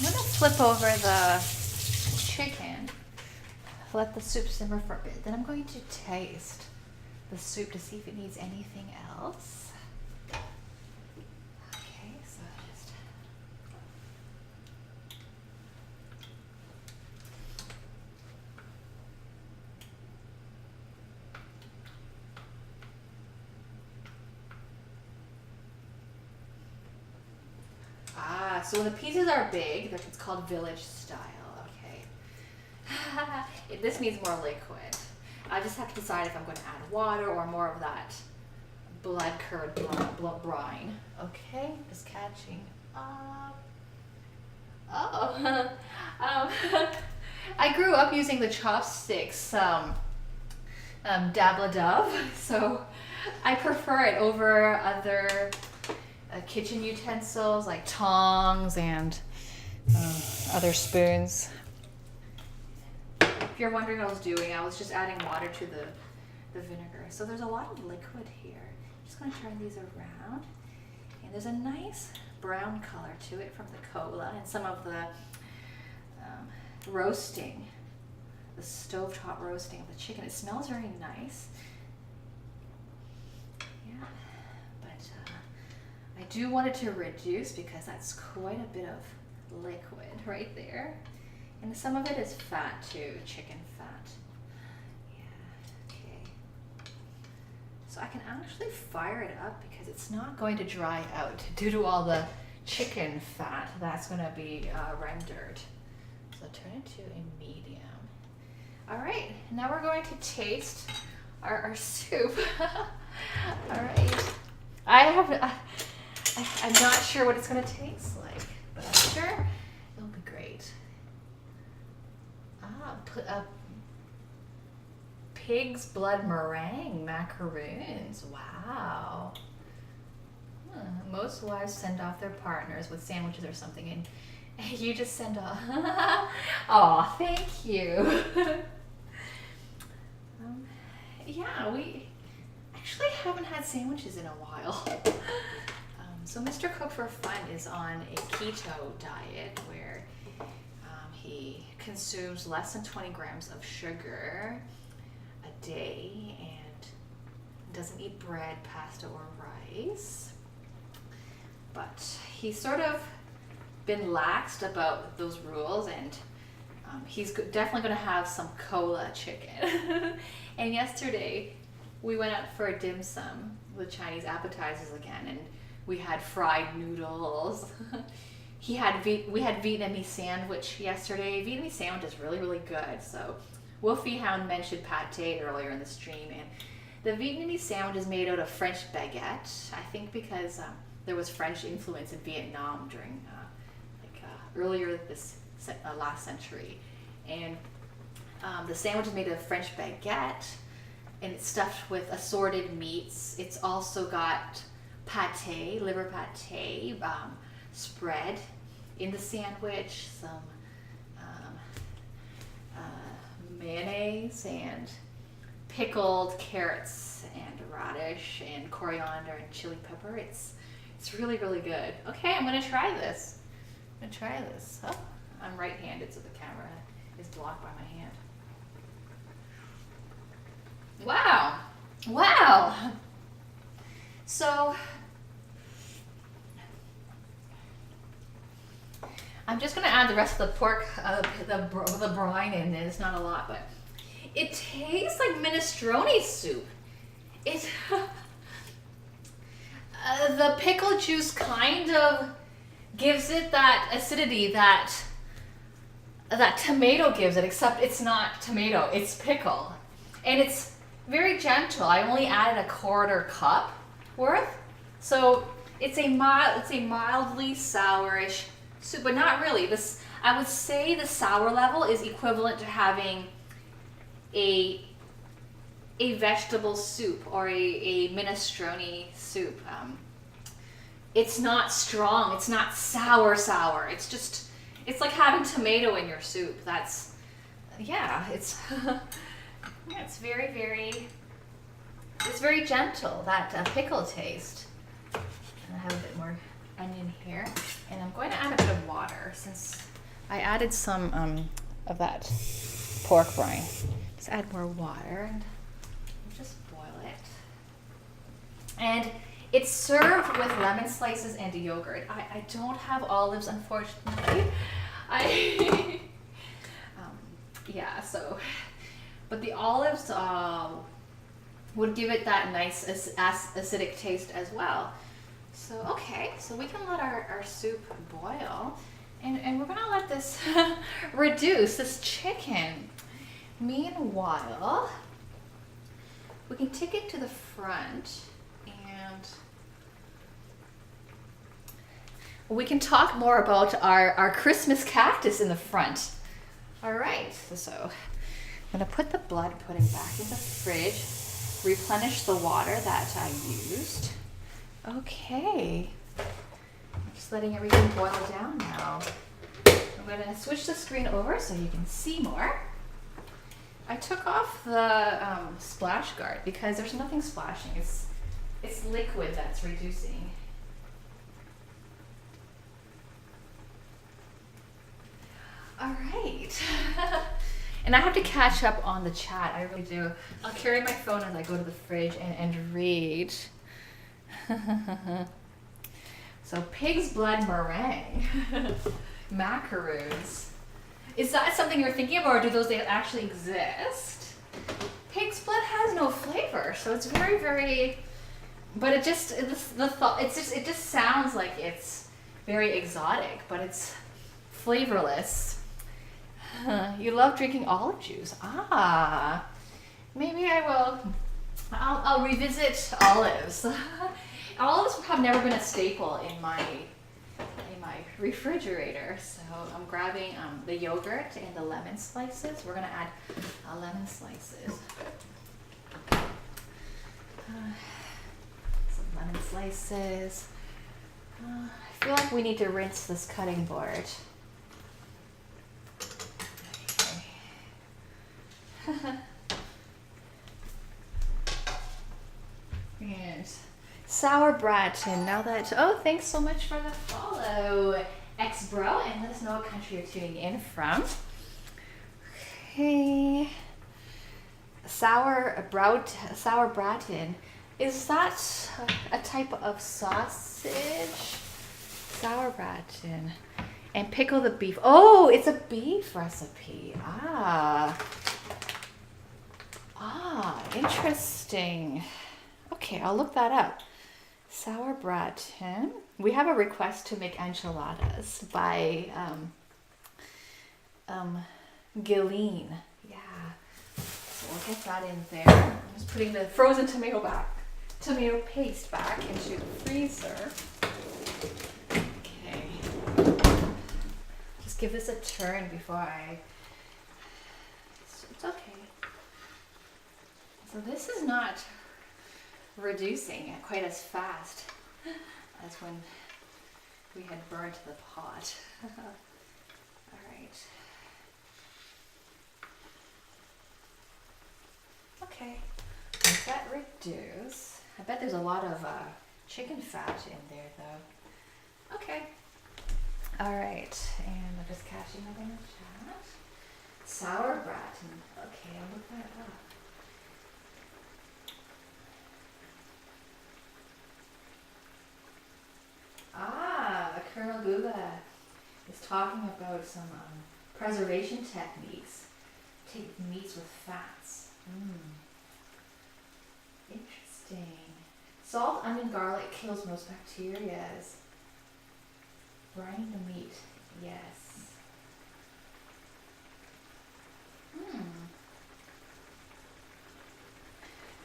I'm gonna flip over the chicken, let the soup simmer for a bit. Then I'm going to taste the soup to see if it needs anything else. Okay, so just so when the pieces are big, it's called village style. Okay. This needs more liquid. I just have to decide if I'm going to add water or more of that blood curd brine. Okay, just catching up. Oh, I grew up using the chopsticks, Dabla Dove, so I prefer it over other kitchen utensils like tongs and other spoons. If you're wondering what I was doing, I was just adding water to the vinegar. So there's a lot of liquid here. I'm just going to turn these around. And there's a nice brown color to it from the cola and some of the roasting, the stovetop roasting of the chicken. It smells very nice. Yeah, but I do want it to reduce because that's quite a bit of liquid right there. And some of it is fat too, chicken fat. Yeah, okay. So I can actually fire it up because it's not going to dry out due to all the chicken fat that's going to be rendered. So turn it to a medium. All right, now we're going to taste our soup. All right. I'm not sure what it's going to taste like, but I'm sure it'll be great. Pig's blood meringue macaroons. Wow. Most wives send off their partners with sandwiches or something, and you just send off. Oh, thank you. Yeah, we actually haven't had sandwiches in a while. So Mr. Cook for Fun is on a keto diet where he consumes less than 20 grams of sugar a day and doesn't eat bread, pasta, or rice. But he's sort of been laxed about those rules, and he's definitely going to have some cola chicken. And yesterday we went out for a dim sum with Chinese appetizers again, and we had fried noodles. We had Vietnamese sandwich yesterday. Vietnamese sandwich is really, really good. So Wolfie Hound mentioned pate earlier in the stream, and the Vietnamese sandwich is made out of French baguette. I think because there was French influence in Vietnam during earlier this last century, and the sandwich is made of French baguette, and it's stuffed with assorted meats. It's also got pate, liver pate, spread in the sandwich, some mayonnaise and pickled carrots and radish and coriander and chili pepper. It's really, really good. Okay, I'm gonna try this. Oh, I'm right-handed, so the camera is blocked by my hand. Wow. So I'm just gonna add the rest of the pork, the brine in. It's not a lot, but it tastes like minestrone soup. It the pickle juice kind of gives it that acidity that tomato gives it, except it's not tomato, it's pickle, and it's very gentle. I only added a quarter cup worth, so it's a mildly sourish soup, but not really. I would say the sour level is equivalent to having a vegetable soup or a minestrone soup. It's not strong. It's not sour. It's like having tomato in your soup. It's very gentle, that pickle taste. And I have a bit more onion here, and I'm going to add a bit of water since I added some of that pork brine. Just add more water and just boil it. And it's served with lemon slices and yogurt. I don't have olives, unfortunately. Yeah, so, but the olives would give it that nice acidic taste as well. So, okay, so we can let our soup boil, and we're gonna let this reduce, this chicken. Meanwhile, we can take it to the front and we can talk more about our Christmas cactus in the front. All right, so I'm gonna put the blood pudding back in the fridge, replenish the water that I used. Okay, I'm just letting everything boil down now. I'm gonna switch the screen over so you can see more. I took off the splash guard because there's nothing splashing. It's liquid that's reducing. All right. And I have to catch up on the chat. I really do. I'll carry my phone as I go to the fridge and read. So pig's blood meringue. Macaroons. Is that something you're thinking of, or do those actually exist? Pig's blood has no flavor, so it's very, very. But it just it just sounds like it's very exotic, but it's flavorless. You love drinking olive juice. Ah, maybe I will. I'll revisit olives. Olives have never been a staple in my refrigerator, so I'm grabbing the yogurt and the lemon slices. We're gonna add lemon slices. Some lemon slices. I feel like we need to rinse this cutting board. Okay. And sour Braton. Now that, oh, thanks so much for the follow, X-Bro, and let us know what country you're tuning in from. Okay. Sour Braton. Is that a type of sausage? Sour Braton. And pickle the beef. Oh, it's a beef recipe. Interesting. Okay, I'll look that up. Sour Braton. We have a request to make enchiladas by Gilleen. Yeah. So we'll get that in there. I'm just putting the frozen tomato paste back into the freezer. Okay. Just give this a turn before I. It's okay. So this is not reducing quite as fast as when we had burnt the pot. All right. Okay. Let that reduce. I bet there's a lot of chicken fat in there, though. Okay. All right. And I'm just catching up in the chat. Sour Braton. Okay, I'll look that up. Colonel Gula is talking about some preservation techniques. Take meats with fats. Interesting. Salt, onion, garlic kills most bacteria. Brining the meat. Yes.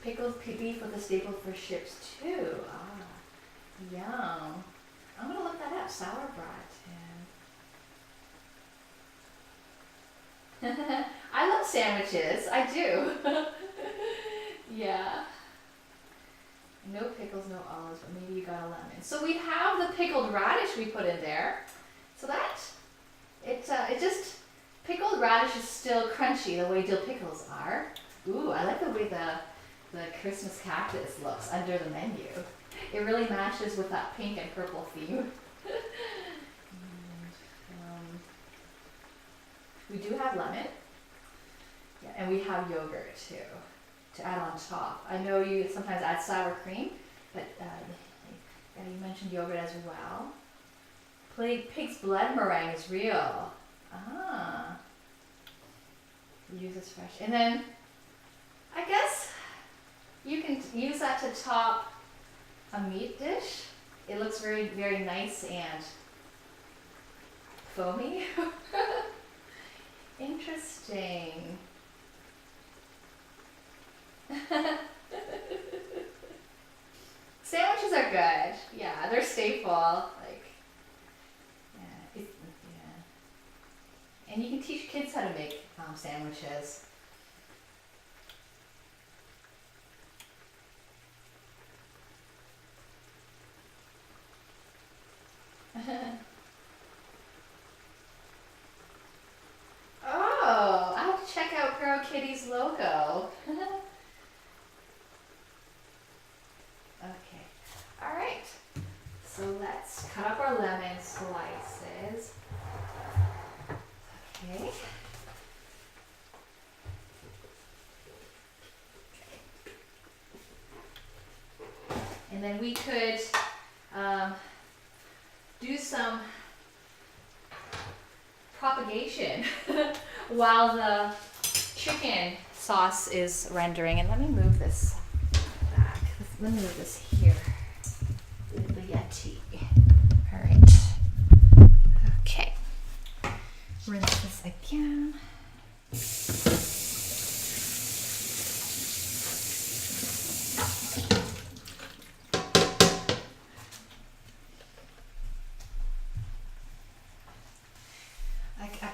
Pickled beef with a staple for ships too. Yum. I'm gonna look that up. Sour Braton. I love sandwiches. I do. Yeah. No pickles, no olives, but maybe you got a lemon. So we have the pickled radish we put in there. So that pickled radish is still crunchy the way dill pickles are. Ooh, I like the way the Christmas cactus looks under the menu. It really matches with that pink and purple theme. We do have lemon. Yeah, and we have yogurt too, to add on top. I know you sometimes add sour cream, but yeah, you mentioned yogurt as well. Pig's blood meringue is real. Ah. Use this fresh. And then, I guess you can use that to top a meat dish. It looks very, very nice and foamy. Interesting. Sandwiches are good. Yeah, they're staple. Like, yeah, yeah. And you can teach kids how to make sandwiches. Oh, I have to check out Girl Kitty's logo. Okay, all right. So let's cut up our lemon slices. Okay. And then we could do some propagation while the chicken sauce is rendering. And let me move this back. Let me move this here. The Yeti. All right. Okay. Rinse this again.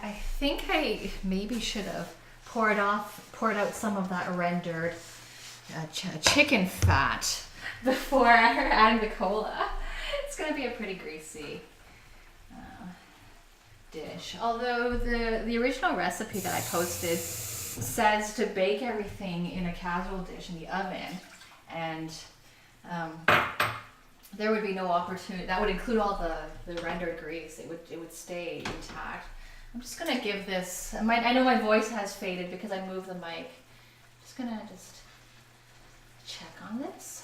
I think I maybe should have poured out some of that rendered chicken fat before adding the cola. It's gonna be a pretty greasy dish. Although the original recipe that I posted says to bake everything in a casserole dish in the oven, and there would be no opportunity. That would include all the rendered grease. It would stay intact. I'm just gonna give this. I know my voice has faded because I moved the mic. Just gonna check on this.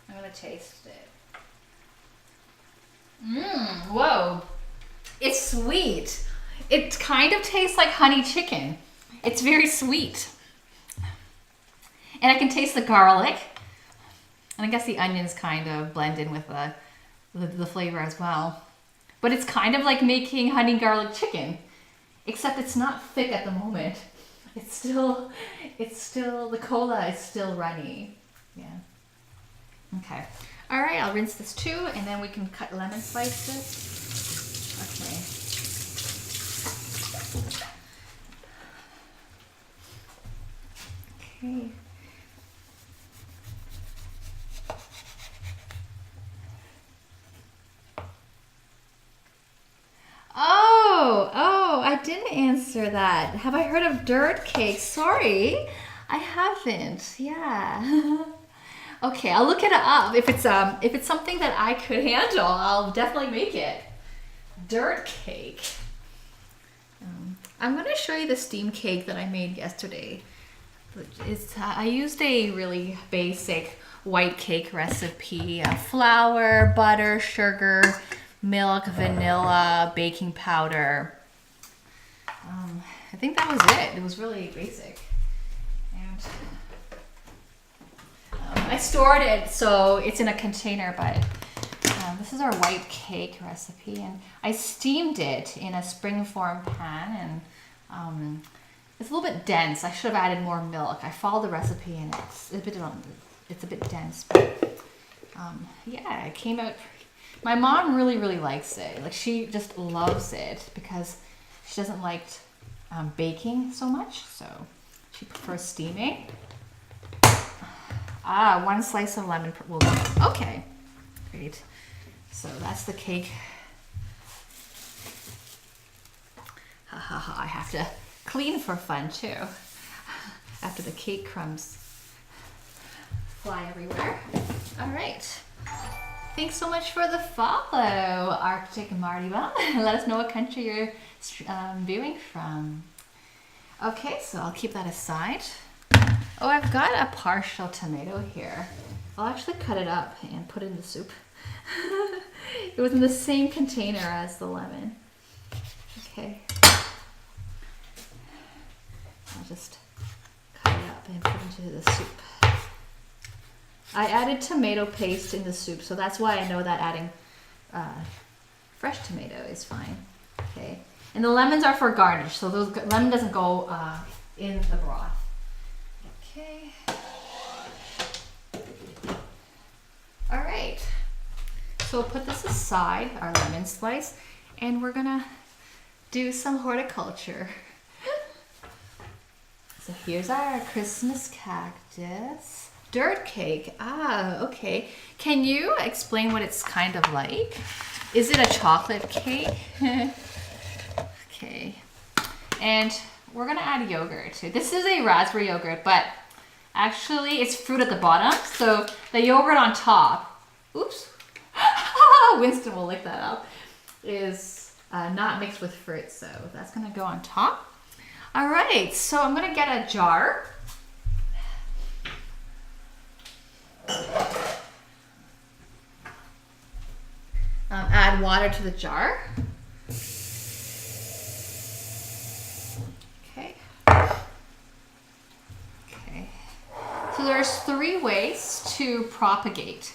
I'm gonna taste it. Whoa. It's sweet. It kind of tastes like honey chicken. It's very sweet. And I can taste the garlic. And I guess the onions kind of blend in with the flavor as well. But it's kind of like making honey garlic chicken, except it's not thick at the moment. It's still, the cola is still runny. Yeah. Okay. All right, I'll rinse this too, and then we can cut lemon slices. Okay. Okay. Oh, I didn't answer that. Have I heard of dirt cake? Sorry, I haven't. Yeah. Okay, I'll look it up. If it's something that I could handle, I'll definitely make it. Dirt cake. I'm gonna show you the steam cake that I made yesterday. I used a really basic white cake recipe: flour, butter, sugar, milk, vanilla, baking powder. I think that was it. It was really basic. And I stored it so it's in a container, but this is our white cake recipe, and I steamed it in a springform pan, and it's a little bit dense. I should have added more milk. I followed the recipe, and it's a bit dense, but yeah, it came out. My mom really likes it. Like, she just loves it because She doesn't like baking so much, so she prefers steaming. 1 slice of lemon will do. Okay, great. So that's the cake. I have to clean for fun too. After the cake crumbs fly everywhere. All right. Thanks so much for the follow, Arctic Marty Bum. Let us know what country you're viewing from. Okay, so I'll keep that aside. Oh, I've got a partial tomato here. I'll actually cut it up and put it in the soup. It was in the same container as the lemon. Okay. I'll just cut it up and put it into the soup. I added tomato paste in the soup, so that's why I know that adding fresh tomato is fine. Okay, and the lemons are for garnish, so those lemon doesn't go in the broth. Okay. All right. So we'll put this aside, our lemon slice, and we're gonna do some horticulture. So here's our Christmas cactus. Dirt cake. Okay. Can you explain what it's kind of like? Is it a chocolate cake? Okay. And we're gonna add yogurt too. This is a raspberry yogurt, but actually it's fruit at the bottom. So the yogurt on top, oops, Winston will lick that up, is not mixed with fruit. So that's gonna go on top. All right, so I'm gonna get a jar. Add water to the jar. Okay. Okay. So there's 3 ways to propagate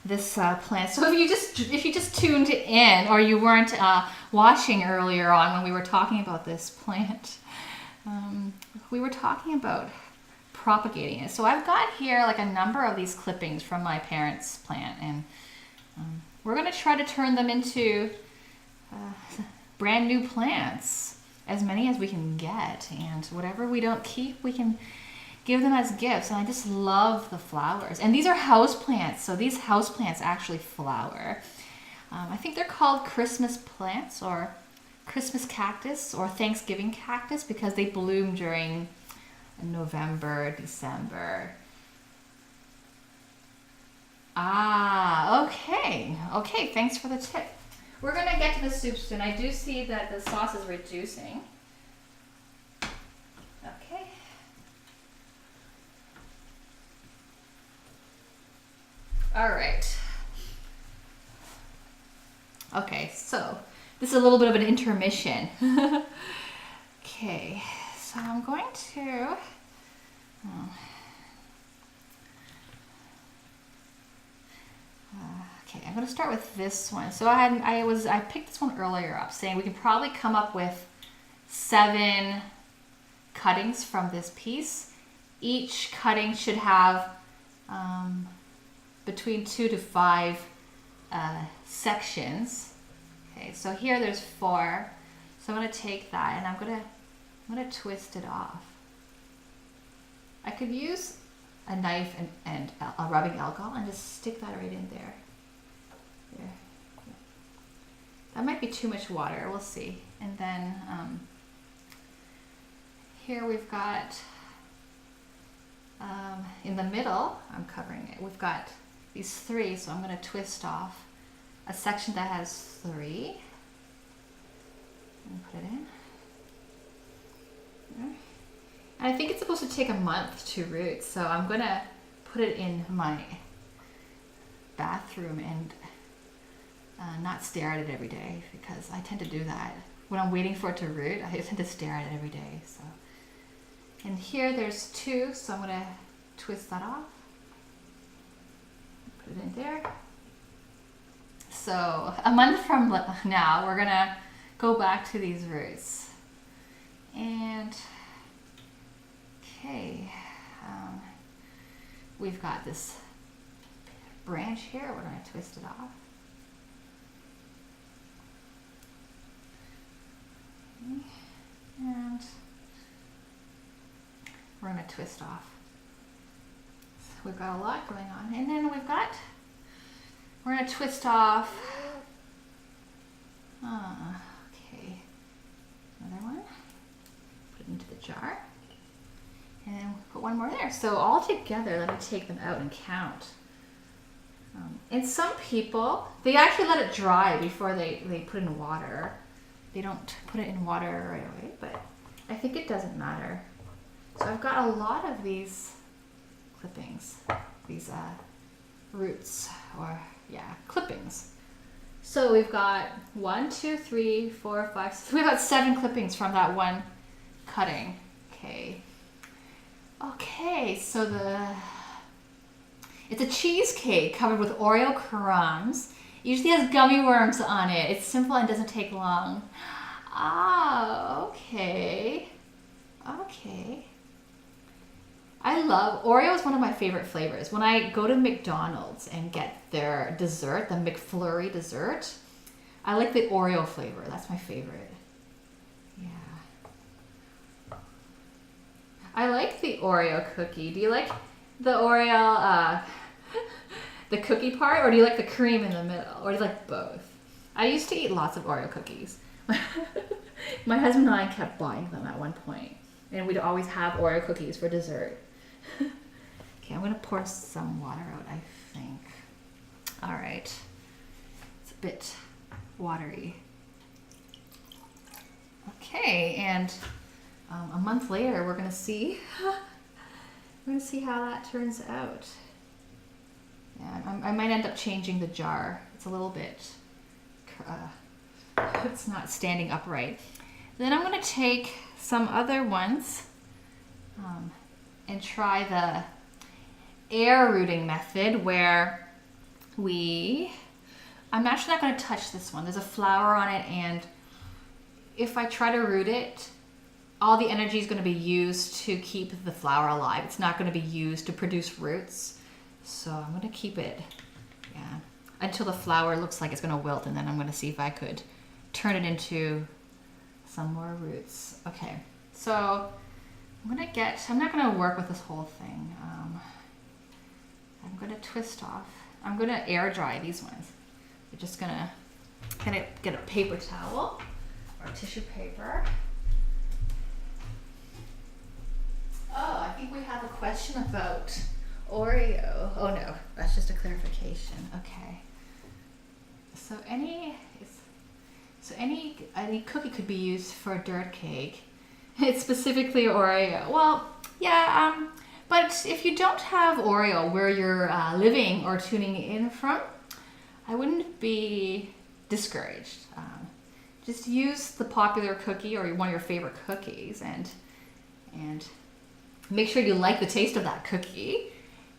this plant. So if you just tuned in, or you weren't watching earlier on when we were talking about this plant, we were talking about propagating it. So I've got here like a number of these clippings from my parents' plant, and we're going to try to turn them into brand new plants, as many as we can get, and whatever we don't keep, we can give them as gifts. And I just love the flowers, and these are house plants, so these house plants actually flower. I think they're called Christmas plants or Christmas cactus or Thanksgiving cactus because they bloom during November, December. Okay, thanks for the tip. We're gonna get to the soup soon. I do see that the sauce is reducing. Okay. All right. Okay, so this is a little bit of an intermission. Okay, so I'm going to okay, I'm going to start with this one. So I picked this one earlier up, saying we can probably come up with 7 cuttings from this piece. Each cutting should have between 2 to 5 sections. Okay, so here there's 4. So I'm going to take that and I'm going to twist it off. I could use a knife and a rubbing alcohol and just stick that right in there. There. That might be too much water, we'll see. And then here we've got, in the middle, I'm covering it, we've got these 3, so I'm going to twist off a section that has 3. And put it in. Okay. And I think it's supposed to take a month to root, so I'm going to put it in my bathroom and not stare at it every day, because I tend to do that. When I'm waiting for it to root, I tend to stare at it every day. So, and here there's 2, so I'm going to twist that off. Put it in there. So a month from now, we're going to go back to these roots. And okay, we've got this branch here. We're going to twist it off. And we're gonna twist off. So we've got a lot going on. And then we're gonna twist off. Okay, another one. Put it into the jar. And then we'll put one more there. So all together, let me take them out and count. And some people, they actually let it dry before they put it in water. They don't put it in water right away, but I think it doesn't matter. So I've got a lot of these clippings, these roots, or yeah, clippings. So we've got 1, 2, 3, 4, 5, 6. We've got 7 clippings from that one cutting. Okay. Okay, so it's a cheesecake covered with Oreo crumbs. It usually has gummy worms on it. It's simple and doesn't take long. Ah, okay. Okay. Oreo is one of my favorite flavors. When I go to McDonald's and get their dessert, the McFlurry dessert, I like the Oreo flavor. That's my favorite. Yeah. I like the Oreo cookie. Do you like the Oreo, the cookie part, or do you like the cream in the middle, or do you like both? I used to eat lots of Oreo cookies. My husband and I kept buying them at one point, and we'd always have Oreo cookies for dessert. Okay, I'm gonna pour some water out, I think. All right, it's a bit watery. Okay, and a month later, we're gonna see. We're gonna see how that turns out. Yeah, I might end up changing the jar. It's a little bit, it's not standing upright. Then I'm gonna take some other ones and try the air rooting method where I'm actually not gonna touch this one. There's a flower on it, and if I try to root it, all the energy is going to be used to keep the flower alive. It's not going to be used to produce roots. So I'm going to keep it, yeah, until the flower looks like it's going to wilt, and then I'm going to see if I could turn it into some more roots. Okay, so I'm not going to work with this whole thing. I'm going to twist off. I'm going to air dry these ones. We're just going to kind of get a paper towel or tissue paper. Oh, I think we have a question about Oreo. Oh no, that's just a clarification. Okay. So any cookie could be used for a dirt cake. It's specifically Oreo. Well, yeah, but if you don't have Oreo where you're living or tuning in from, I wouldn't be discouraged. Just use the popular cookie or one of your favorite cookies, and make sure you like the taste of that cookie,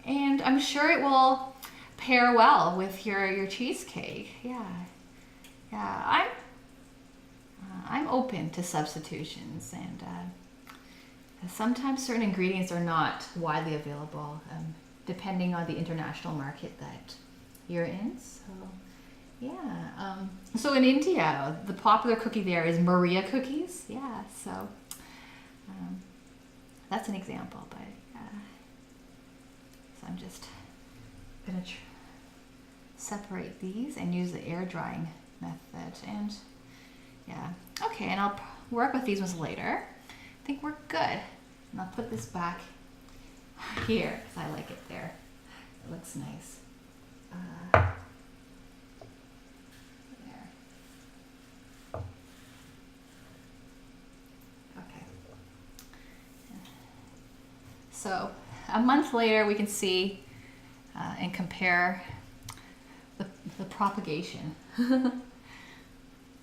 and I'm sure it will pair well with your cheesecake. Yeah. I'm open to substitutions, and sometimes certain ingredients are not widely available, depending on the international market that you're in. So yeah. So in India, the popular cookie there is Maria cookies. Yeah. So. That's an example, but so I'm just gonna separate these and use the air drying method, and yeah, okay, and I'll work with these ones later. I think we're good, and I'll put this back here because I like it there. It looks nice. There. So a month later, we can see and compare the propagation.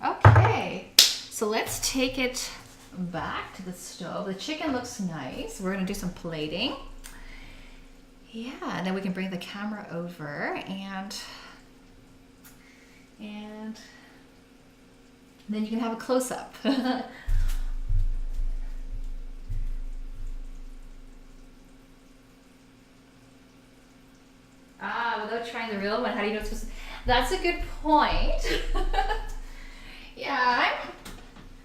Okay, so let's take it back to the stove. The chicken looks nice. We're gonna do some plating. Yeah, and then we can bring the camera over, and then you can have a close-up. Without trying the real one, how do you know it's supposed to? That's a good point. Yeah,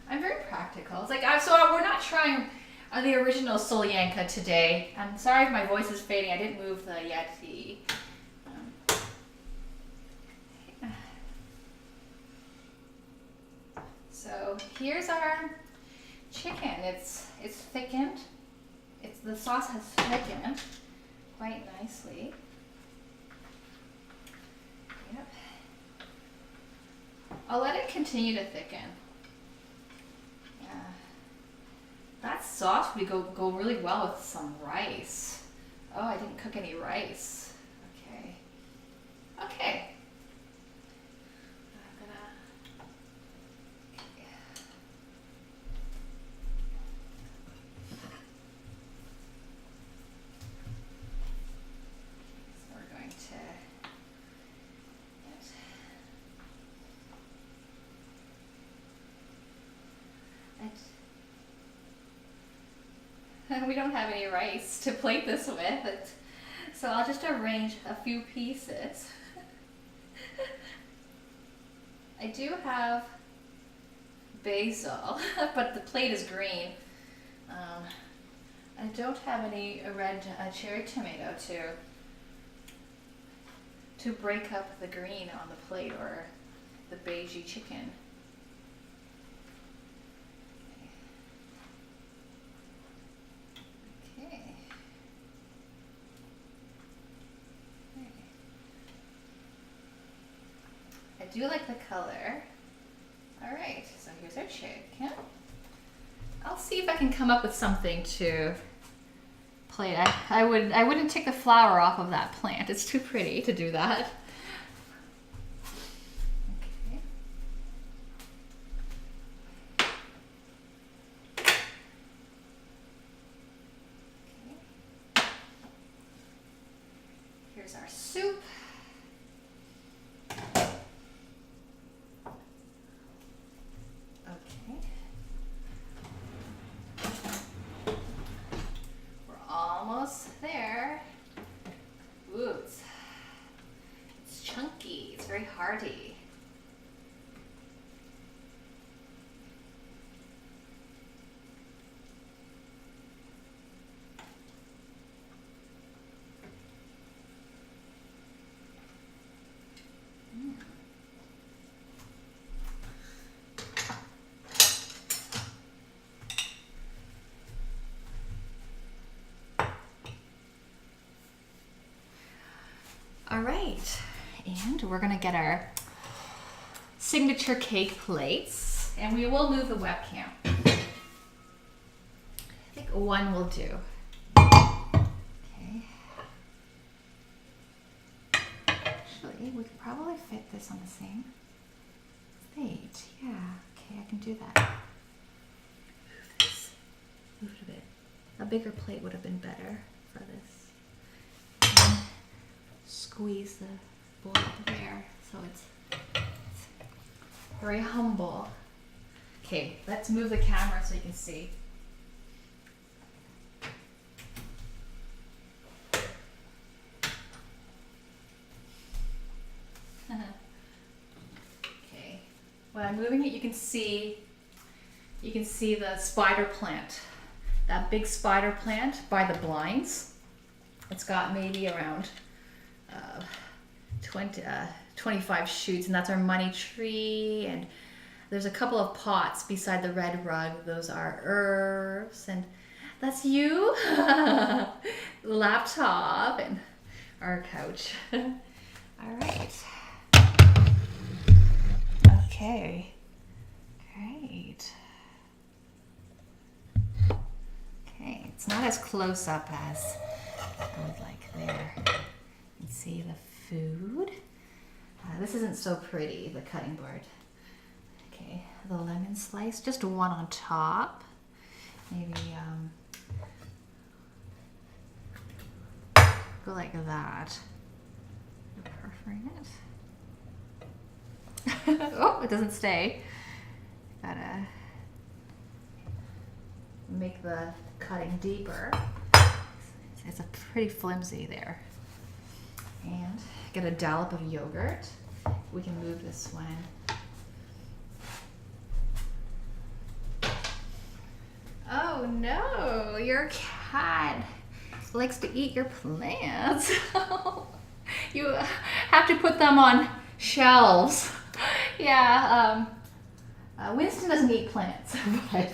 I'm very practical. like, so we're not trying the original Solyanka today. I'm sorry if my voice is fading. I didn't move the Yeti. So here's our chicken. It's thickened. The sauce has thickened quite nicely. Yep. I'll let it continue to thicken. Yeah. That sauce would go really well with some rice. Oh, I didn't cook any rice. Okay. Okay. I'm gonna. Okay. So we're going to. We don't have any rice to plate this with, so I'll just arrange a few pieces. I do have basil, but the plate is green. I don't have any red cherry tomato to break up the green on the plate or the beigey chicken. I do like the color. All right, so here's our chicken. I'll see if I can come up with something to plate. I wouldn't take the flower off of that plant. It's too pretty to do that. Okay. Here's our soup. There. Ooh, it's chunky. It's very hearty. All right, and we're gonna get our signature cake plates, and we will move the webcam. I think one will do. Okay. Actually, we could probably fit this on the same plate. Yeah, okay, I can do that. Move this. Move it a bit. A bigger plate would have been better for this. Squeeze the bowl there, so it's very humble. Okay, let's move the camera so you can see. Okay, when I'm moving it, you can see the spider plant, that big spider plant by the blinds. It's got maybe around 25 shoots, and that's our money tree, and there's a couple of pots beside the red rug. Those are herbs, and that's you. Laptop and our couch. All right. Okay, great. Okay, it's not as close up as I would like there. You can see the food. This isn't so pretty, the cutting board. Okay, the lemon slice, just one on top. Maybe go like that. Perforing it. Oh, it doesn't stay. Gotta make the cutting deeper. It's a pretty flimsy there. And get a dollop of yogurt. We can move this one. Oh no, your cat likes to eat your plants. You have to put them on shelves. Yeah, Winston doesn't eat plants, but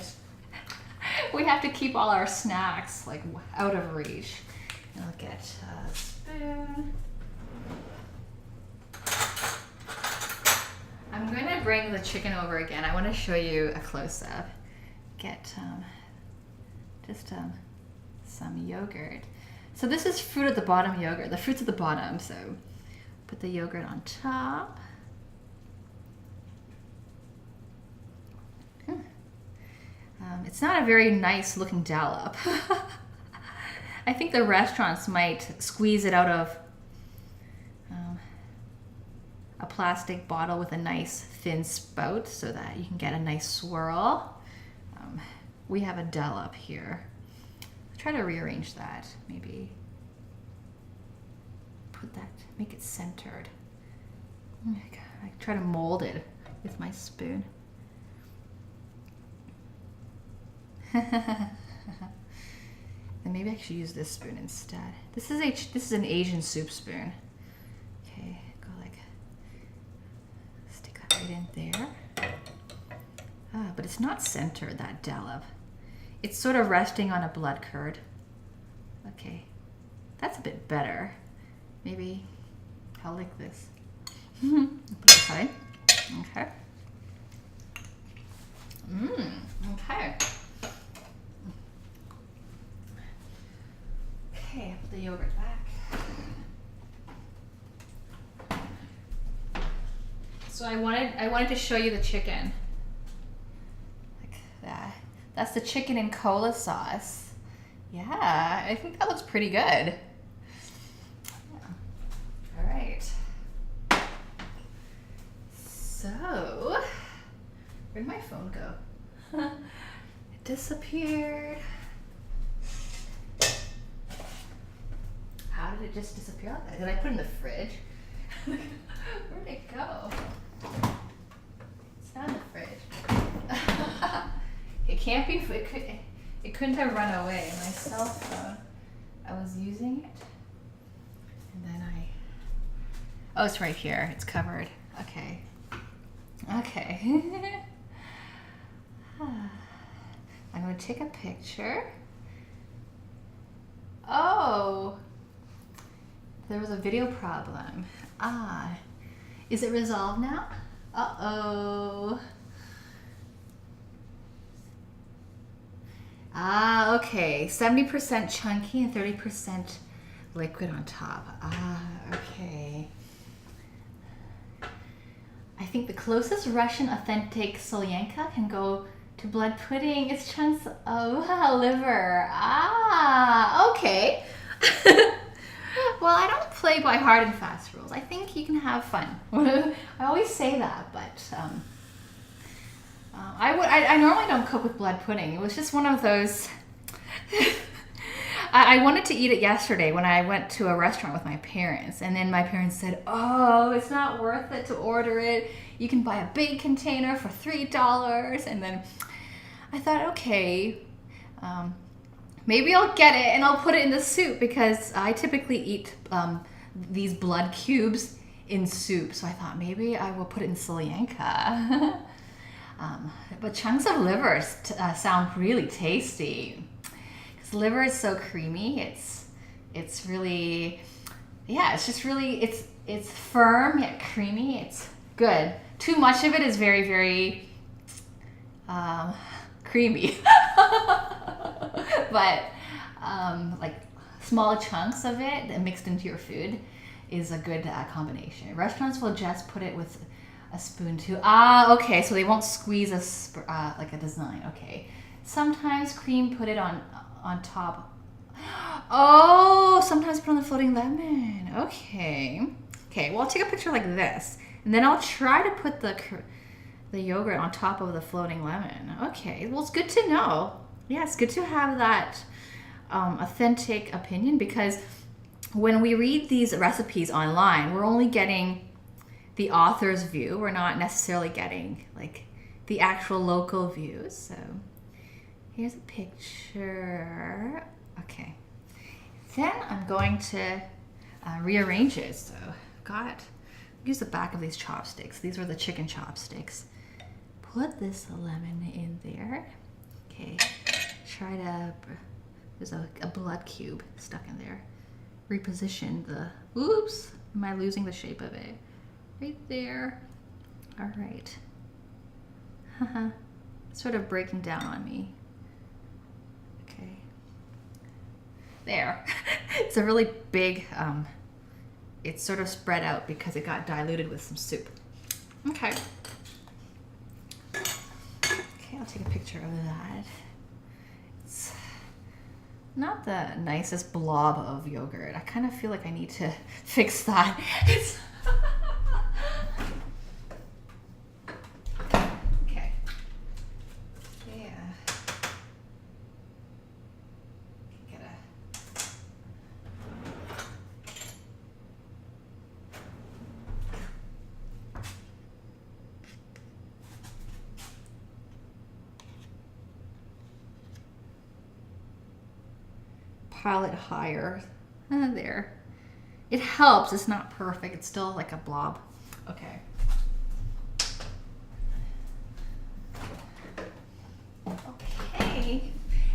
we have to keep all our snacks like out of reach. And I'll get a spoon. I'm going to bring the chicken over again. I want to show you a close-up. Get just some yogurt. So this is fruit at the bottom yogurt. The fruit's at the bottom, so put the yogurt on top. It's not a very nice looking dollop. I think the restaurants might squeeze it out of a plastic bottle with a nice thin spout so that you can get a nice swirl. We have a dollop here. Try to rearrange that, maybe. Put that, make it centered. I try to mold it with my spoon. And maybe I should use this spoon instead. This is an Asian soup spoon. Okay, go like, stick that right in there. But it's not centered, that dollop. It's sort of resting on a blood curd. Okay, that's a bit better. Maybe I'll lick this. Put it aside. Okay. Okay. Okay, put the yogurt back. So I wanted to show you the chicken. Like that. That's the chicken in cola sauce. Yeah, I think that looks pretty good. Yeah. All right. So, where'd my phone go? It disappeared. How did it just disappear out there? Did I put it in the fridge? Where'd it go? It's not in the fridge. It can't be, it couldn't have run away. My cell phone, I was using it. And then oh, it's right here. It's covered. Okay. Okay. I'm going to take a picture. Oh, there was a video problem. Is it resolved now? Uh-oh. Okay. 70% chunky and 30% liquid on top. Okay. I think the closest Russian authentic Solyanka can go to blood pudding is chunks of liver. Okay. Well, I don't play by hard and fast rules. I think you can have fun. I always say that, but I normally don't cook with blood pudding. It was just one of those. I wanted to eat it yesterday when I went to a restaurant with my parents, and then my parents said, "Oh, it's not worth it to order it. You can buy a big container for $3." And then I thought, okay, maybe I'll get it and I'll put it in the soup because I typically eat these blood cubes in soup. So I thought maybe I will put it in Solyanka. But chunks of liver sound really tasty. Because liver is so creamy. It's really, yeah, it's just really, it's firm yet creamy. It's good. Too much of it is very, very creamy. But like small chunks of it mixed into your food is a good combination. Restaurants will just put it with a spoon too. Okay, so they won't squeeze like a design. Okay, sometimes cream put it on top. Oh, sometimes put on the floating lemon. Okay, well I'll take a picture like this, and then I'll try to put the yogurt on top of the floating lemon. Okay, well it's good to know. Yeah, it's good to have that authentic opinion, because when we read these recipes online, we're only getting the author's view. We're not necessarily getting like the actual local views. So Here's a picture. Okay. Then I'm going to rearrange it. So use the back of these chopsticks. These are the chicken chopsticks. Put this lemon in there. Okay. There's a blood cube stuck in there. Reposition oops, am I losing the shape of it? Right there. All right. Sort of breaking down on me. Okay. There. It's a really big, it's sort of spread out because it got diluted with some soup. Okay. Okay, I'll take a picture of that. It's not the nicest blob of yogurt. I kind of feel like I need to fix that. Okay. Yeah. Get pile it higher. There. It helps. It's not perfect. It's still like a blob. Okay. Okay.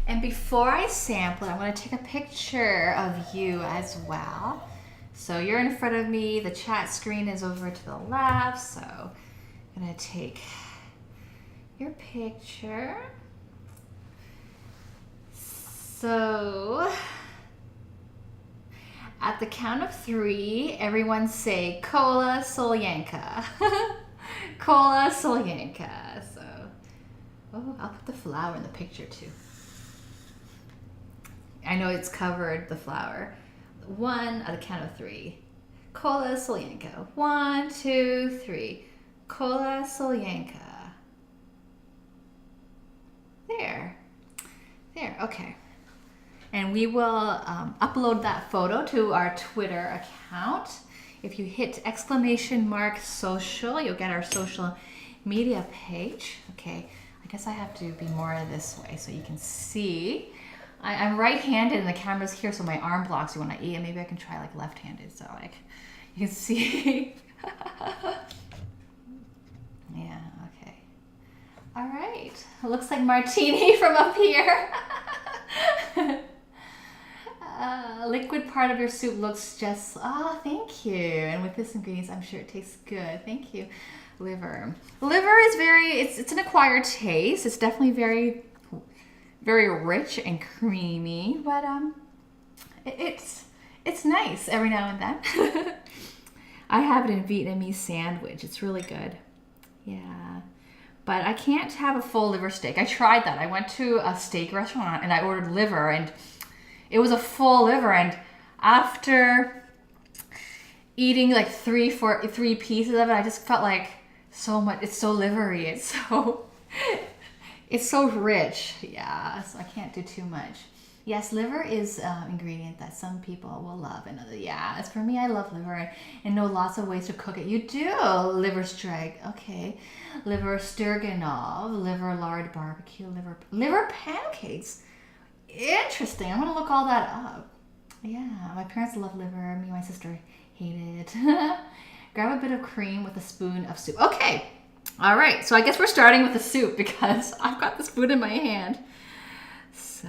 And before I sample it, I'm going to take a picture of you as well. So you're in front of me. The chat screen is over to the left. So I'm going to take your picture. So at the count of 3, everyone say Cola Solyanka. Cola Solyanka. So, oh, I'll put the flower in the picture too. I know it's covered, the flower. 1 at the count of 3. Cola Solyanka. 1, 2, 3. Cola Solyanka. There. There, okay. And we will upload that photo to our Twitter account. If you hit !social, you'll get our social media page. Okay, I guess I have to be more this way so you can see. I'm right-handed and the camera's here, so my arm blocks you when I eat. And maybe I can try like left-handed, so like you can see. Yeah, okay. All right, it looks like martini from up here. Liquid part of your soup looks just, thank you. And with this ingredients, I'm sure it tastes good. Thank you. Liver. Liver is it's an acquired taste. It's definitely very, very rich and creamy, but it's nice every now and then. I have it in Vietnamese sandwich. It's really good. Yeah. But I can't have a full liver steak. I tried that. I went to a steak restaurant and I ordered liver and it was a full liver, and after eating like three pieces of it, I just felt like so much. It's so livery. It's so rich. Yeah, so I can't do too much. Yes, liver is an ingredient that some people will love, and as for me, I love liver and know lots of ways to cook it. You do liver strike, okay? Liver stroganoff, liver lard barbecue, liver pancakes. Interesting. I'm gonna look all that up. Yeah, my parents love liver. Me and my sister hate it. Grab a bit of cream with a spoon of soup. Okay. All right. So I guess we're starting with the soup because I've got the spoon in my hand. So,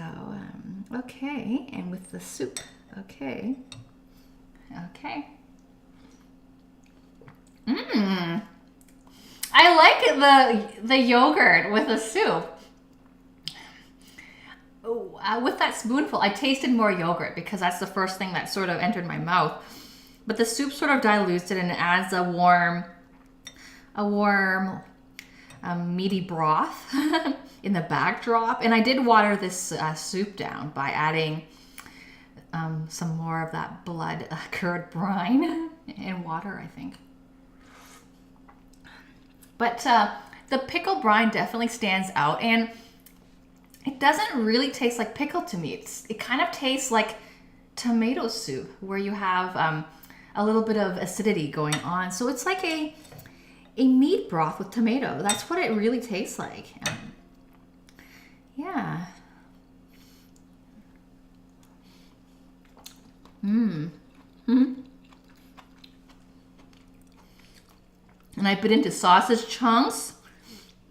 okay. And with the soup. Okay. Okay. I like the yogurt with the soup. With that spoonful, I tasted more yogurt because that's the first thing that sort of entered my mouth. But the soup sort of dilutes it and adds a warm, meaty broth in the backdrop. And I did water this soup down by adding some more of that blood curd brine and water, I think. But the pickle brine definitely stands out, and it doesn't really taste like pickle to me. It kind of tastes like tomato soup where you have a little bit of acidity going on. So it's like a meat broth with tomato. That's what it really tastes like. Yeah, Mmm. Mm. And I bit into sausage chunks.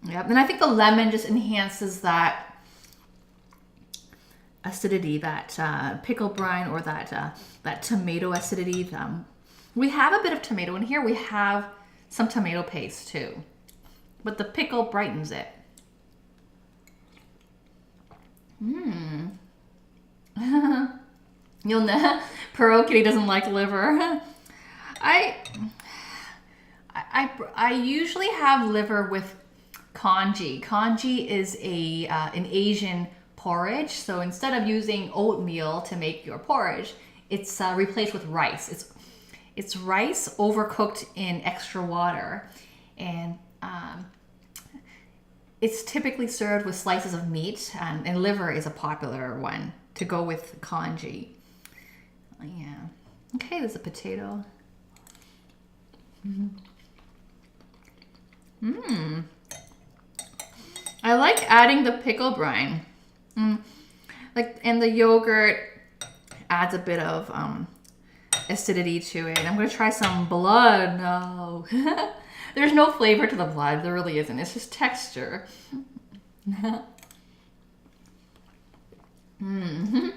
Yep. And I think the lemon just enhances that acidity, that pickle brine, or that tomato acidity. We have a bit of tomato in here. We have some tomato paste too, but the pickle brightens it. Mmm. You'll know. Pearl Kitty doesn't like liver. I usually have liver with congee. Congee is an Asian porridge. So instead of using oatmeal to make your porridge, it's replaced with rice. It's rice overcooked in extra water, and it's typically served with slices of meat, and liver is a popular one to go with congee. Yeah. Okay, there's a potato. Mmm. I like adding the pickle brine. And the yogurt adds a bit of acidity to it. I'm gonna try some blood. No. There's no flavor to the blood. There really isn't. It's just texture. Mm-hmm.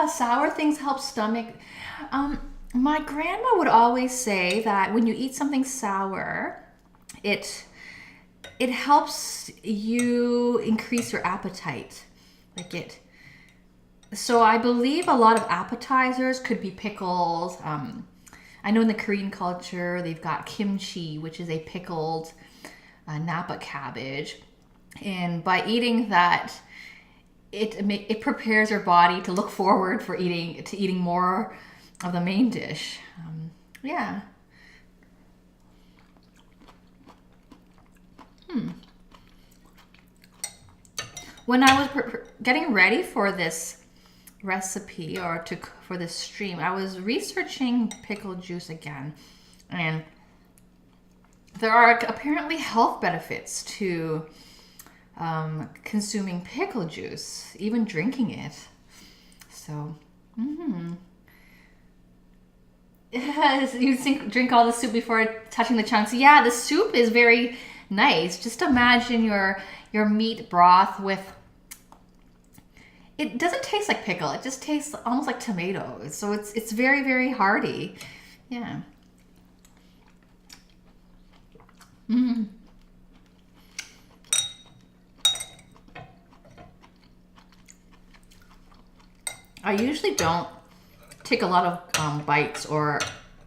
Sour things help stomach. My grandma would always say that when you eat something sour, it helps you increase your appetite. So I believe a lot of appetizers could be pickles. I know in the Korean culture, they've got kimchi, which is a pickled Napa cabbage. And by eating that, it prepares your body to look forward for eating more of the main dish. Yeah. When I was getting ready for this recipe for this stream, I was researching pickle juice again, and there are apparently health benefits to consuming pickle juice, even drinking it. So, you drink all the soup before touching the chunks. Yeah, the soup is very nice. Just imagine your meat broth with. It doesn't taste like pickle. It just tastes almost like tomato. So it's very, very hearty. Yeah. I usually don't take a lot of bites or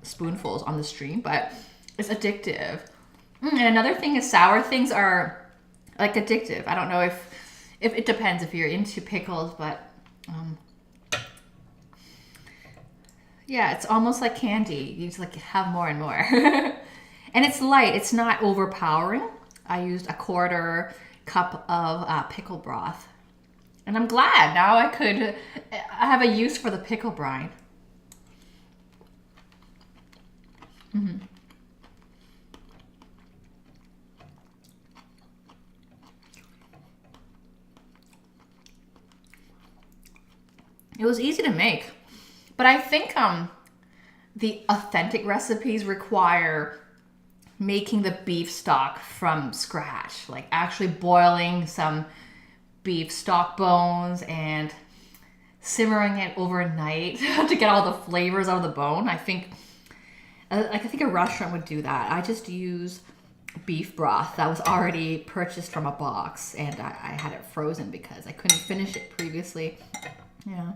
spoonfuls on the stream, but it's addictive. And another thing is sour things are like addictive. I don't know if it depends if you're into pickles, but yeah, it's almost like candy. You just like have more and more. And it's light. It's not overpowering. I used a 1/4 cup of pickle broth. And I'm glad now I have a use for the pickle brine. It was easy to make, but I think the authentic recipes require making the beef stock from scratch, like actually boiling some beef stock bones and simmering it overnight to get all the flavors out of the bone. I think a restaurant would do that. I just use beef broth that was already purchased from a box, and I had it frozen because I couldn't finish it previously. Yeah,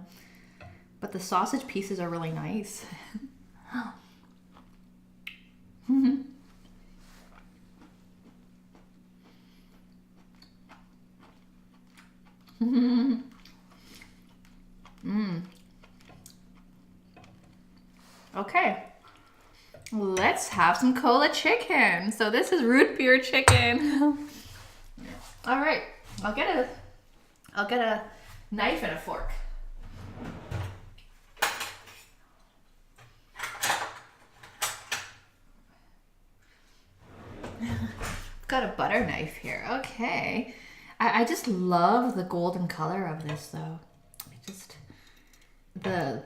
but the sausage pieces are really nice. Okay, let's have some cola chicken. So this is root beer chicken. All right, I'll get a knife and a fork. got a butter knife here. Okay. I just love the golden color of this though. It just the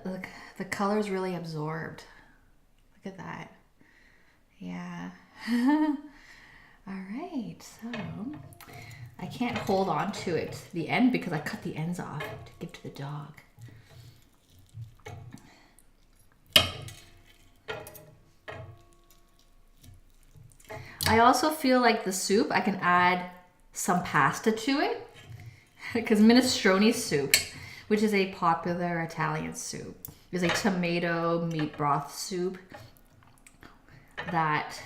color's really absorbed. Look at that. Yeah. All right. So I can't hold on to it to the end because I cut the ends off to give to the dog. I also feel like the soup, I can add some pasta to it because minestrone soup, which is a popular Italian soup, is a tomato meat broth soup that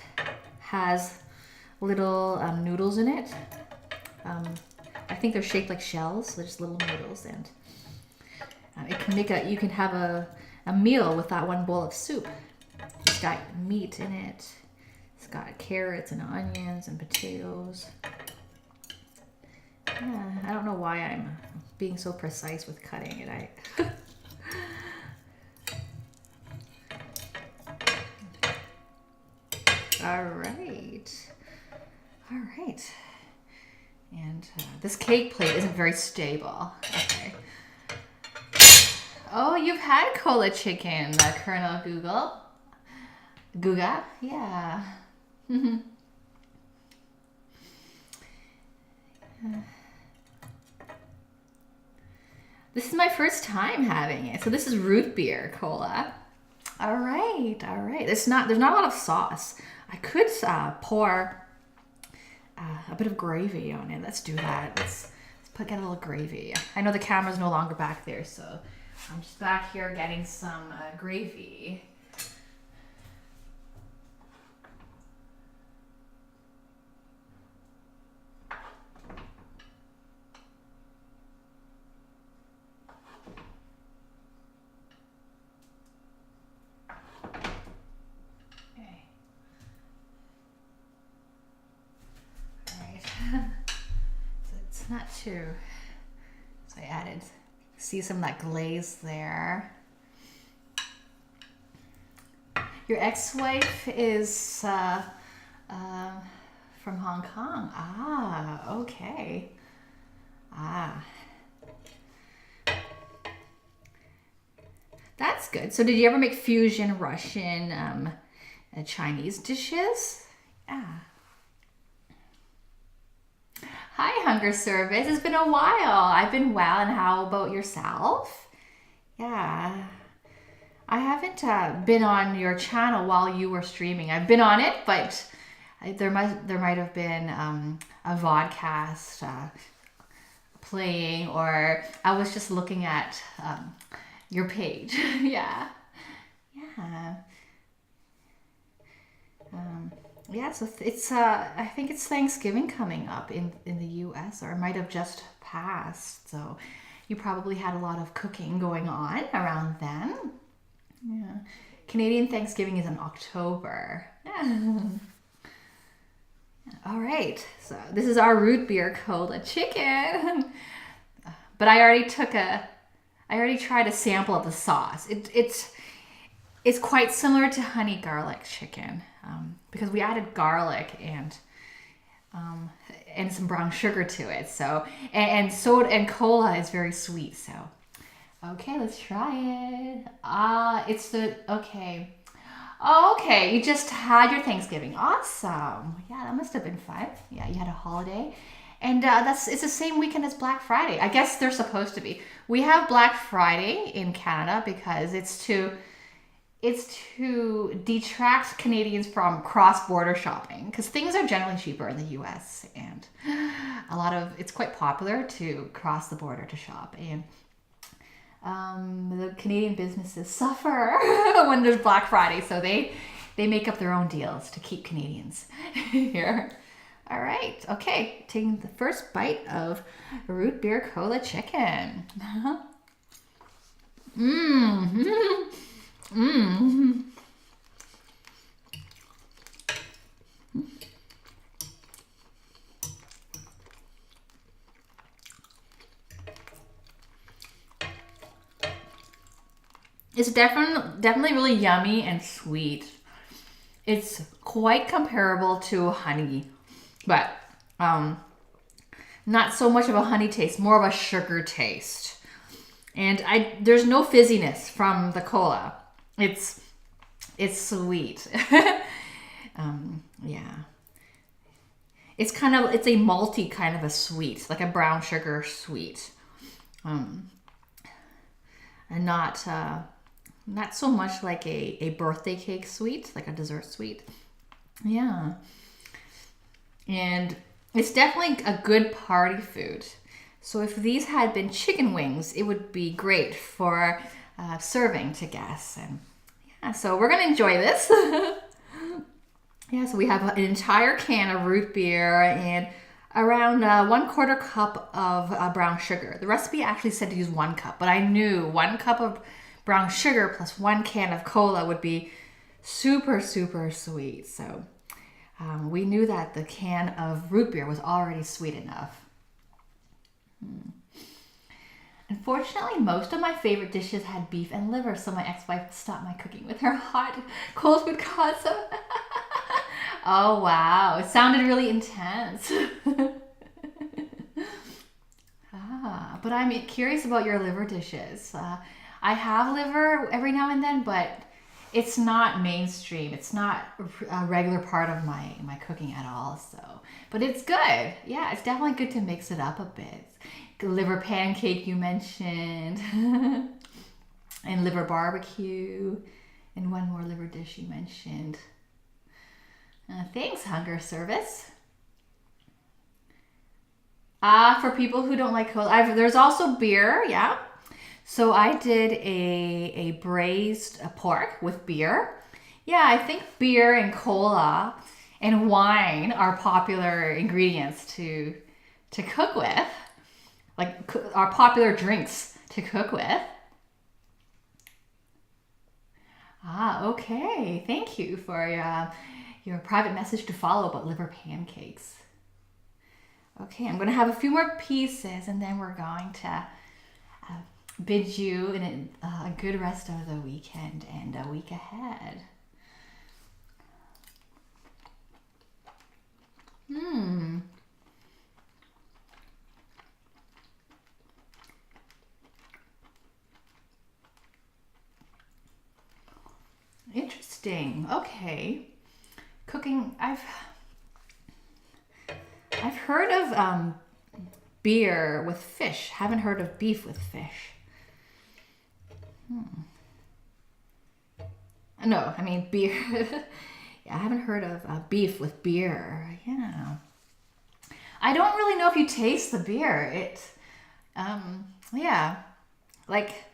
has little noodles in it. I think they're shaped like shells. They're just little noodles, and it can make you can have a meal with that one bowl of soup. It's got meat in it. It's got carrots and onions and potatoes. Yeah, I don't know why I'm being so precise with cutting it. All right. All right. And this cake plate isn't very stable. Okay. Oh, you've had cola chicken, Colonel Guga? Yeah. This is my first time having it. So this is root beer cola. All right, all right. There's not a lot of sauce. I could pour a bit of gravy on it. Let's do that. Let's get a little gravy. I know the camera's no longer back there, so I'm just back here getting some gravy. So it's not too. So I added, see some of that glaze there. Your ex-wife is from Hong Kong. Ah, okay. Ah. That's good. So did you ever make fusion Russian Chinese dishes? Yeah. Hi, Hunger Service. It's been a while. I've been well, and how about yourself? Yeah. I haven't been on your channel while you were streaming. I've been on it, but there might have been a vodcast playing, or I was just looking at your page. Yeah. Yeah. Yeah, so it's I think it's Thanksgiving coming up in the US, or it might have just passed. So you probably had a lot of cooking going on around then. Yeah. Canadian Thanksgiving is in October. Yeah. All right. So this is our root beer cola chicken. But I already tried a sample of the sauce. It's quite similar to honey garlic chicken. Because we added garlic and some brown sugar to it. So and soda and cola is very sweet. So okay, let's try it. Okay. Oh, okay, you just had your Thanksgiving. Awesome. Yeah, that must have been fun. Yeah, you had a holiday. And it's the same weekend as Black Friday. I guess they're supposed to be. We have Black Friday in Canada because it's to detract Canadians from cross-border shopping, because things are generally cheaper in the US, and it's quite popular to cross the border to shop, and the Canadian businesses suffer when there's Black Friday, so they make up their own deals to keep Canadians here. All right, okay, taking the first bite of root beer cola chicken. It's definitely really yummy and sweet. It's quite comparable to honey but not so much of a honey taste, more of a sugar taste. And there's no fizziness from the cola. It's sweet. Yeah. It's a malty kind of a sweet, like a brown sugar sweet. And not so much like a birthday cake sweet, like a dessert sweet. Yeah. And it's definitely a good party food. So if these had been chicken wings, it would be great for serving to guests. And yeah, so we're going to enjoy this. Yeah, so we have an entire can of root beer and around 1/4 cup of brown sugar. The recipe actually said to use 1 cup, but I knew 1 cup of brown sugar plus 1 can of cola would be super, super sweet. So we knew that the can of root beer was already sweet enough. Unfortunately, most of my favorite dishes had beef and liver, so my ex-wife stopped my cooking with her hot cold food concept. Oh wow, it sounded really intense. But I'm curious about your liver dishes. I have liver every now and then, but it's not mainstream. It's not a regular part of my cooking at all. So, but it's good. Yeah, it's definitely good to mix it up a bit. Liver pancake you mentioned, and liver barbecue, and one more liver dish you mentioned. Thanks, Hunger Service. For people who don't like cola, there's also beer, yeah. So I did a braised pork with beer. Yeah, I think beer and cola and wine are popular ingredients to cook with, like our popular drinks to cook with. Okay. Thank you for your private message to follow about liver pancakes. Okay, I'm going to have a few more pieces and then we're going to bid you in a good rest of the weekend and a week ahead. Interesting. Okay. Cooking, I've heard of beer with fish. Haven't heard of beef with fish. No, I mean beer. Yeah, I haven't heard of beef with beer. Yeah. I don't really know if you taste the beer. Yeah. Like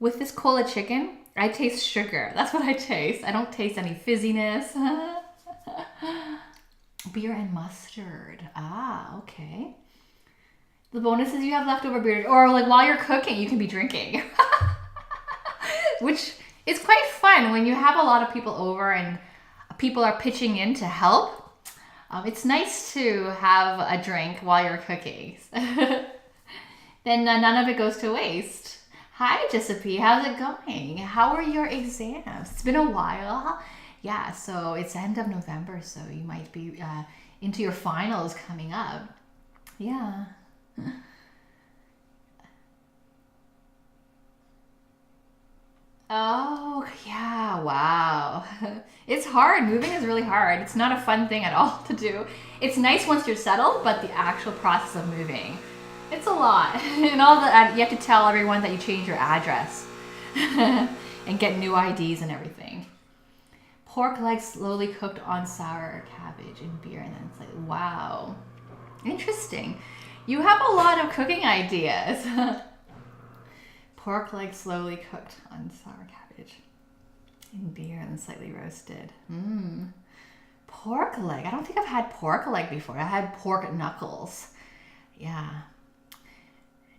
with this cola chicken, I taste sugar. That's what I taste. I don't taste any fizziness. Beer and mustard. Okay. The bonus is you have leftover beer, or like while you're cooking, you can be drinking. Which is quite fun when you have a lot of people over and people are pitching in to help. It's nice to have a drink while you're cooking. Then none of it goes to waste. Hi, Giuseppe. How's it going? How are your exams? It's been a while. Yeah, so it's end of November, so you might be into your finals coming up. Yeah. Oh, yeah, wow. It's hard. Moving is really hard. It's not a fun thing at all to do. It's nice once you're settled, but the actual process of moving, it's a lot. And all that, you have to tell everyone that you changed your address and get new IDs and everything. Pork legs slowly cooked on sour cabbage and beer, and then it's like, wow. Interesting. You have a lot of cooking ideas. Pork legs slowly cooked on sour cabbage and beer and then slightly roasted. Pork leg. I don't think I've had pork leg before. I had pork knuckles. Yeah.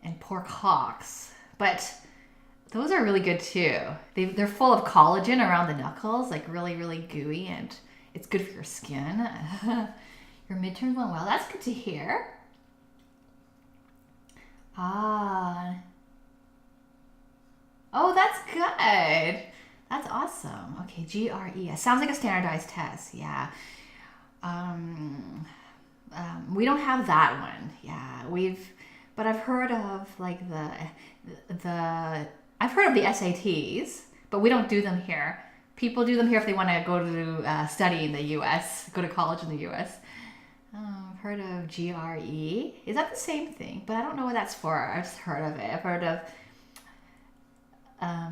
And pork hocks. But those are really good too. They're full of collagen around the knuckles, like really, really gooey, and it's good for your skin. Your midterms went well. That's good to hear. Oh, that's good. That's awesome. Okay, GRE. Sounds like a standardized test. Yeah. We don't have that one. Yeah, but I've heard of like I've heard of the SATs, but we don't do them here. People do them here if they want to go to study in the U.S., go to college in the U.S. I've heard of GRE. Is that the same thing? But I don't know what that's for. I've just heard of it. I've heard of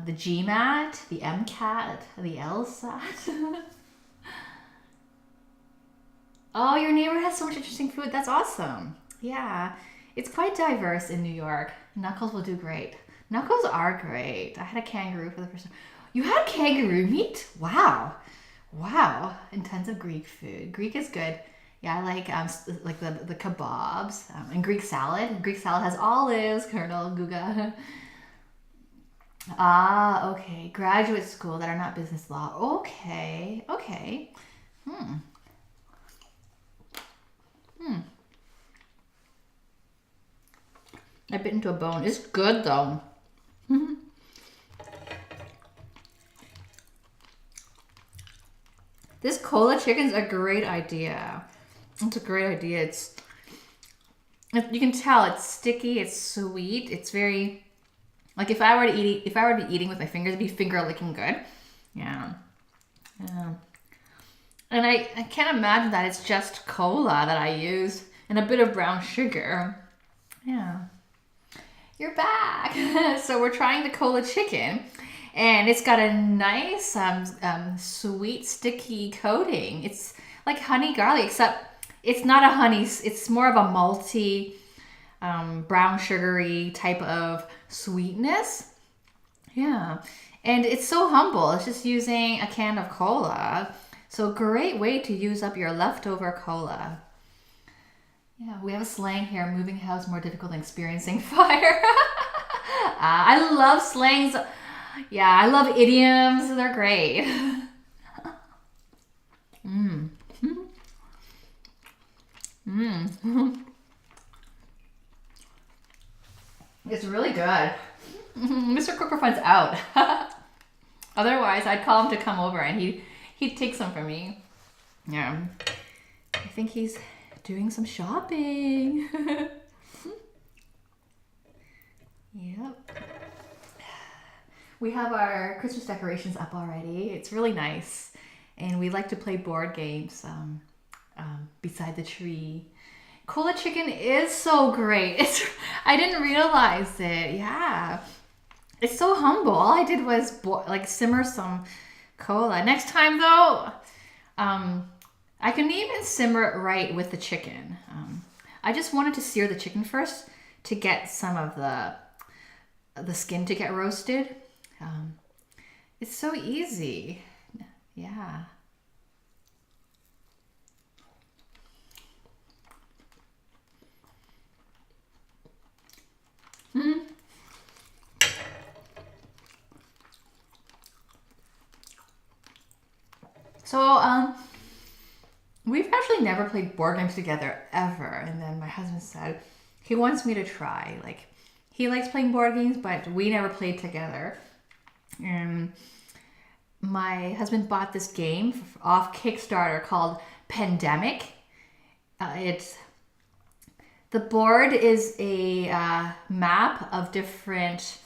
the GMAT, the MCAT, the LSAT. Oh, your neighbor has so much interesting food. That's awesome. Yeah, it's quite diverse in New York. Knuckles will do great. Knuckles are great. I had a kangaroo for the first time. You had kangaroo meat? Wow. Wow. And tons of Greek food. Greek is good. Yeah, I like the kebabs and Greek salad. Greek salad has olives, kernel, guga. Ah, okay. Graduate school that are not business law. Okay. Okay. I bit into a bone. It's good though. This cola chicken's a great idea. It's a great idea. It's, you can tell it's sticky, it's sweet, it's very, like if I were to be eating with my fingers, it'd be finger licking good. Yeah. Yeah. And I can't imagine that it's just cola that I use and a bit of brown sugar. Yeah. You're back. So we're trying the cola chicken. And it's got a nice sweet sticky coating. It's like honey garlic, except it's not a honey. It's more of a malty, brown sugary type of sweetness. Yeah. And it's so humble. It's just using a can of cola. So great way to use up your leftover cola. Yeah, we have a slang here. Moving house more difficult than experiencing fire. I love slangs. Yeah, I love idioms. They're great. It's really good. Mr. Cooper Fun's out. Otherwise, I'd call him to come over and he'd take some from me. Yeah. I think he's doing some shopping. Yep. We have our Christmas decorations up already. It's really nice. And we like to play board games beside the tree. Cola chicken is so great. I didn't realize it. Yeah. It's so humble. All I did was simmer some cola. Next time though, I can even simmer it right with the chicken. I just wanted to sear the chicken first to get some of the skin to get roasted. It's so easy. Yeah. So, we've actually never played board games together ever. And then my husband said he wants me to try. Like, he likes playing board games, but we never played together. And my husband bought this game off Kickstarter called Pandemic. The board is a map of different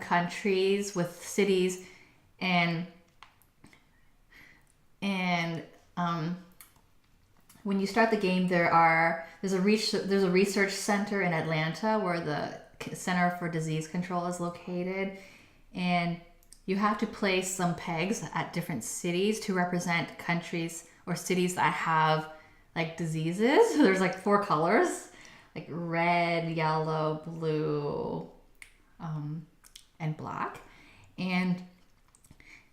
countries with cities, and when you start the game, there's a research center in Atlanta where the Center for Disease Control is located, and you have to place some pegs at different cities to represent countries or cities that have like diseases. So there's like 4 colors, like red, yellow, blue, and black. And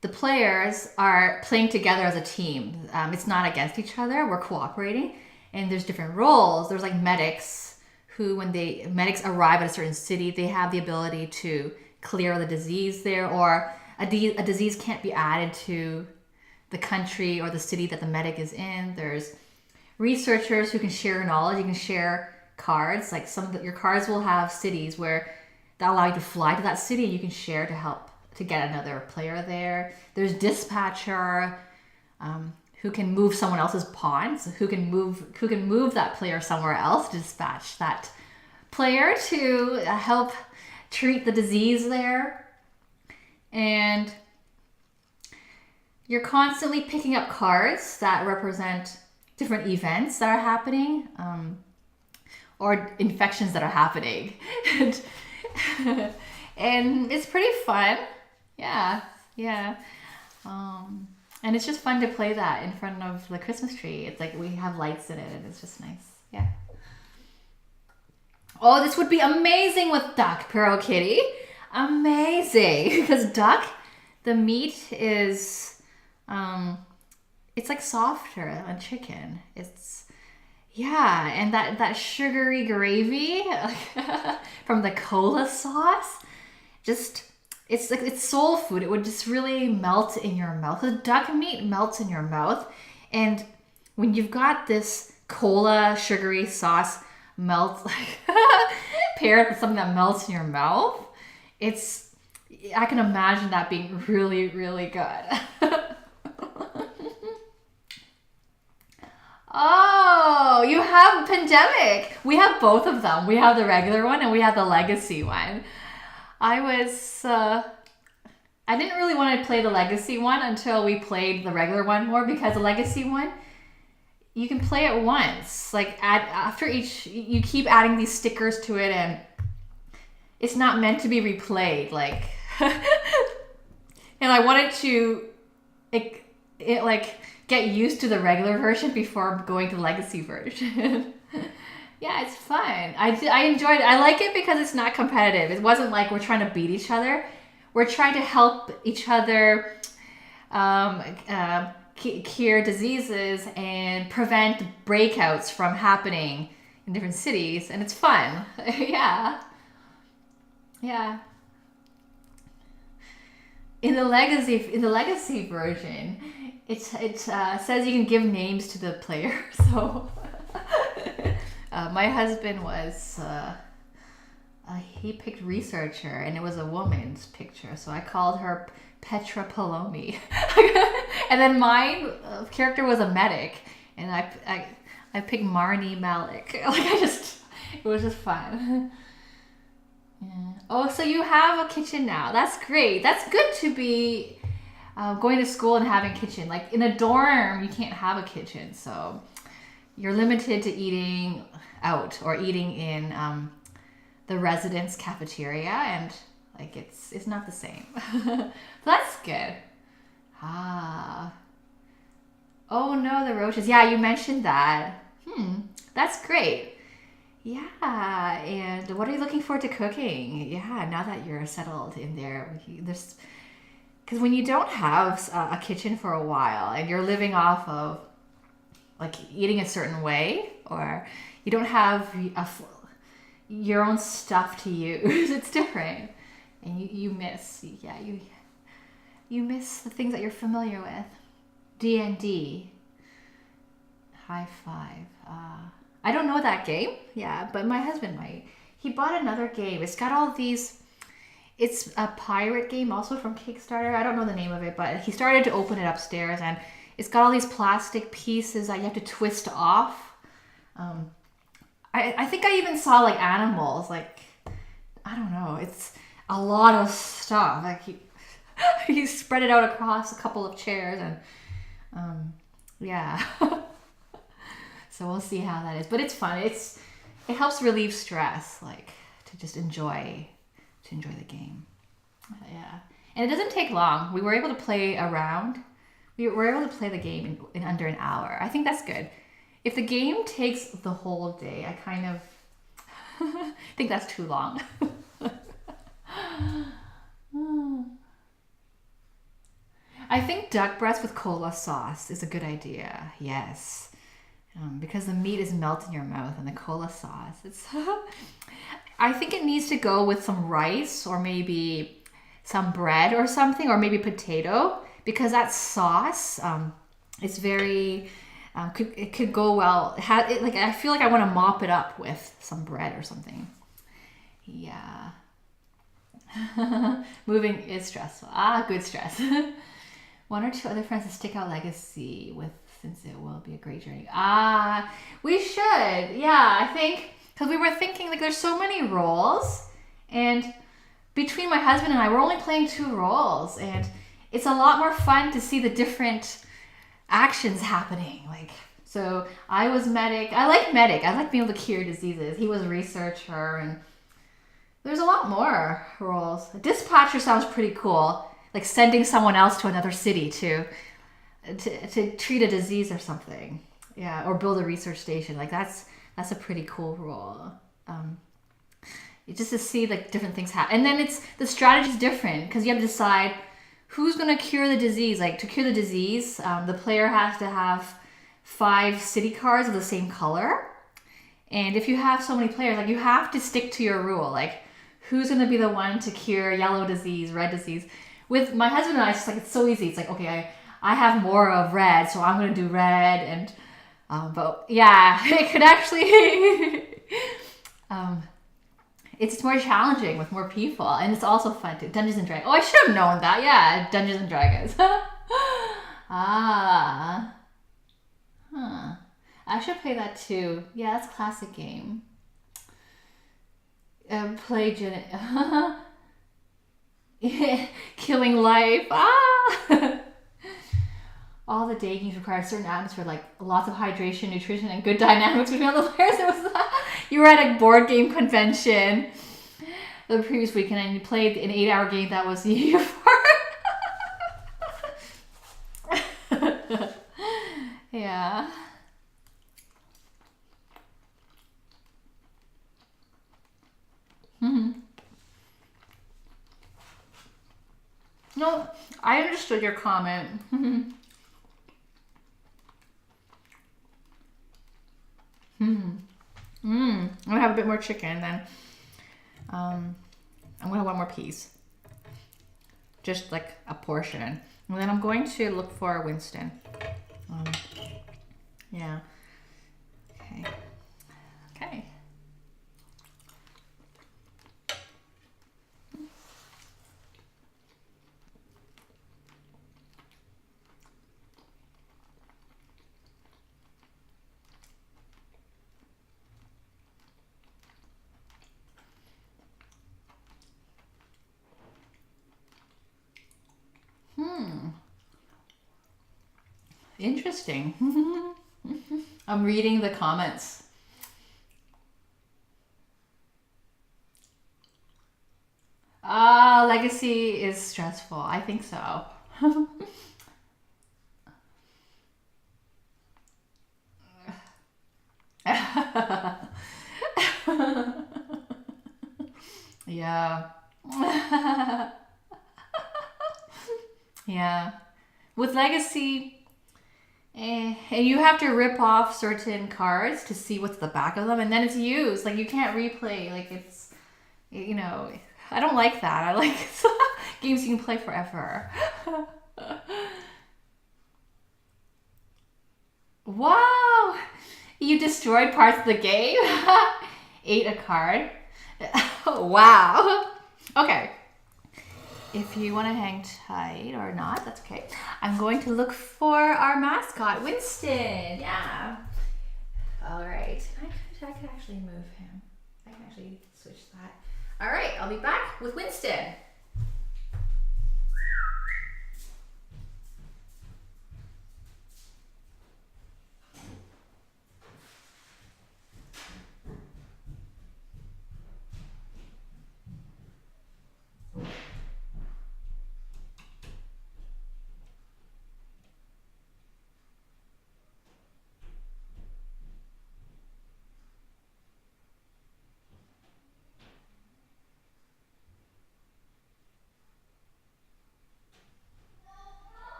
the players are playing together as a team. It's not against each other. We're cooperating. And there's different roles. There's like medics who, when medics arrive at a certain city, they have the ability to clear the disease there, or a disease can't be added to the country or the city that the medic is in. There's researchers who can share knowledge. You can share cards. Like your cards will have cities where that allow you to fly to that city, and you can share to help to get another player there. There's dispatcher, who can move someone else's pawn, so who can move that player somewhere else, dispatch that player to help treat the disease there. And you're constantly picking up cards that represent different events that are happening, or infections that are happening. And it's pretty fun. Yeah. And it's just fun to play that in front of the Christmas tree. It's like we have lights in it and it's just nice. Yeah. Oh, this would be amazing with duck, Pearl Kitty. Amazing. Because duck, the meat is, it's like softer than chicken. And that sugary gravy from the cola sauce, it's soul food. It would just really melt in your mouth. The duck meat melts in your mouth. And when you've got this cola sugary sauce paired with something that melts in your mouth, I can imagine that being really, really good. Oh, you have Pandemic. We have both of them. We have the regular one and we have the legacy one. I didn't really want to play the legacy one until we played the regular one more, because the legacy one, you can play it once. Like after each, you keep adding these stickers to it, and it's not meant to be replayed. Like, and I wanted to, get used to the regular version before going to the legacy version. Yeah, it's fun. I enjoyed it. I like it because it's not competitive. It wasn't like we're trying to beat each other. We're trying to help each other cure diseases and prevent breakouts from happening in different cities, and it's fun. Yeah. In the legacy version, it says you can give names to the player. So my husband was he picked researcher, and it was a woman's picture, so I called her Petra Palomi. And then my character was a medic, and I picked Marnie Malik. It was just fun. Yeah. Oh, so you have a kitchen now. That's great. That's good to be going to school and having a kitchen. Like in a dorm, you can't have a kitchen, so you're limited to eating out or eating in the residence cafeteria, and like it's not the same. That's good. Oh no, the roaches. Yeah, you mentioned that. That's great. Yeah, and what are you looking forward to cooking? Yeah, now that you're settled in there, because when you don't have a kitchen for a while and you're living off of like eating a certain way, or you don't have your own stuff to use, it's different, and you miss you miss the things that you're familiar with. D&D, High Five. I don't know that game. Yeah, but my husband might. He bought another game. It's got all these. It's a pirate game also from Kickstarter. I don't know the name of it, but he started to open it upstairs, and it's got all these plastic pieces that you have to twist off. I think I even saw like animals. Like, I don't know. It's a lot of stuff. Like he spread it out across a couple of chairs, and yeah. So we'll see how that is, but it's fun. It helps relieve stress, like to just enjoy the game. Yeah, and it doesn't take long. We were able to play around. We were able to play the game in under an hour. I think that's good. If the game takes the whole day, I kind of think that's too long. I think duck breast with cola sauce is a good idea. Yes. Because the meat is melting in your mouth, and the cola sauce. I think it needs to go with some rice, or maybe some bread or something, or maybe potato, because that sauce is very. It could go well. I feel like I want to mop it up with some bread or something. Yeah. Moving is stressful. Good stress. One or two other friends to stick out legacy with since it will be a great journey. Ah, we should. Yeah, I think, because we were thinking, like, there's so many roles, and between my husband and I, we're only playing 2 roles, and it's a lot more fun to see the different actions happening. Like, so I was medic. I like medic. I like being able to cure diseases. He was researcher, and there's a lot more roles. Dispatcher sounds pretty cool. Like sending someone else to another city to treat a disease or something. Yeah, or build a research station. Like that's a pretty cool role. Just to see like different things happen. And then the strategy is different because you have to decide who's going to cure the disease. Like to cure the disease, the player has to have 5 city cards of the same color. And if you have so many players, like you have to stick to your rule. Like who's going to be the one to cure yellow disease, red disease. With my husband and I, it's just like, it's so easy. It's like, okay, I have more of red, so I'm going to do red. And, but yeah, it could actually, it's more challenging with more people. And it's also fun too. Dungeons and Dragons. Oh, I should have known that. Yeah, Dungeons and Dragons. Ah. Huh. I should play that too. Yeah, that's a classic game. Play killing life. Ah! All the day games require a certain atmosphere, like lots of hydration, nutrition, and good dynamics between all the players. It was you were at a board game convention the previous weekend and you played an 8-hour game that was you for. Yeah. No, I understood your comment. I'm gonna have a bit more chicken, then I'm gonna have one more piece, just like a portion, and then I'm going to look for Winston. Yeah. Okay. Okay. Interesting. I'm reading the comments. Legacy is stressful. I think so. Yeah. Yeah. With Legacy, and you have to rip off certain cards to see what's the back of them, and then it's used. Like you can't replay. Like it's, you know, I don't like that. I like games you can play forever. Wow, you destroyed parts of the game. Ate a card. Wow. Okay. If you want to hang tight or not, that's okay. I'm going to look for our mascot, Winston. Yeah. All right. I could actually move him. I can actually switch that. All right. I'll be back with Winston.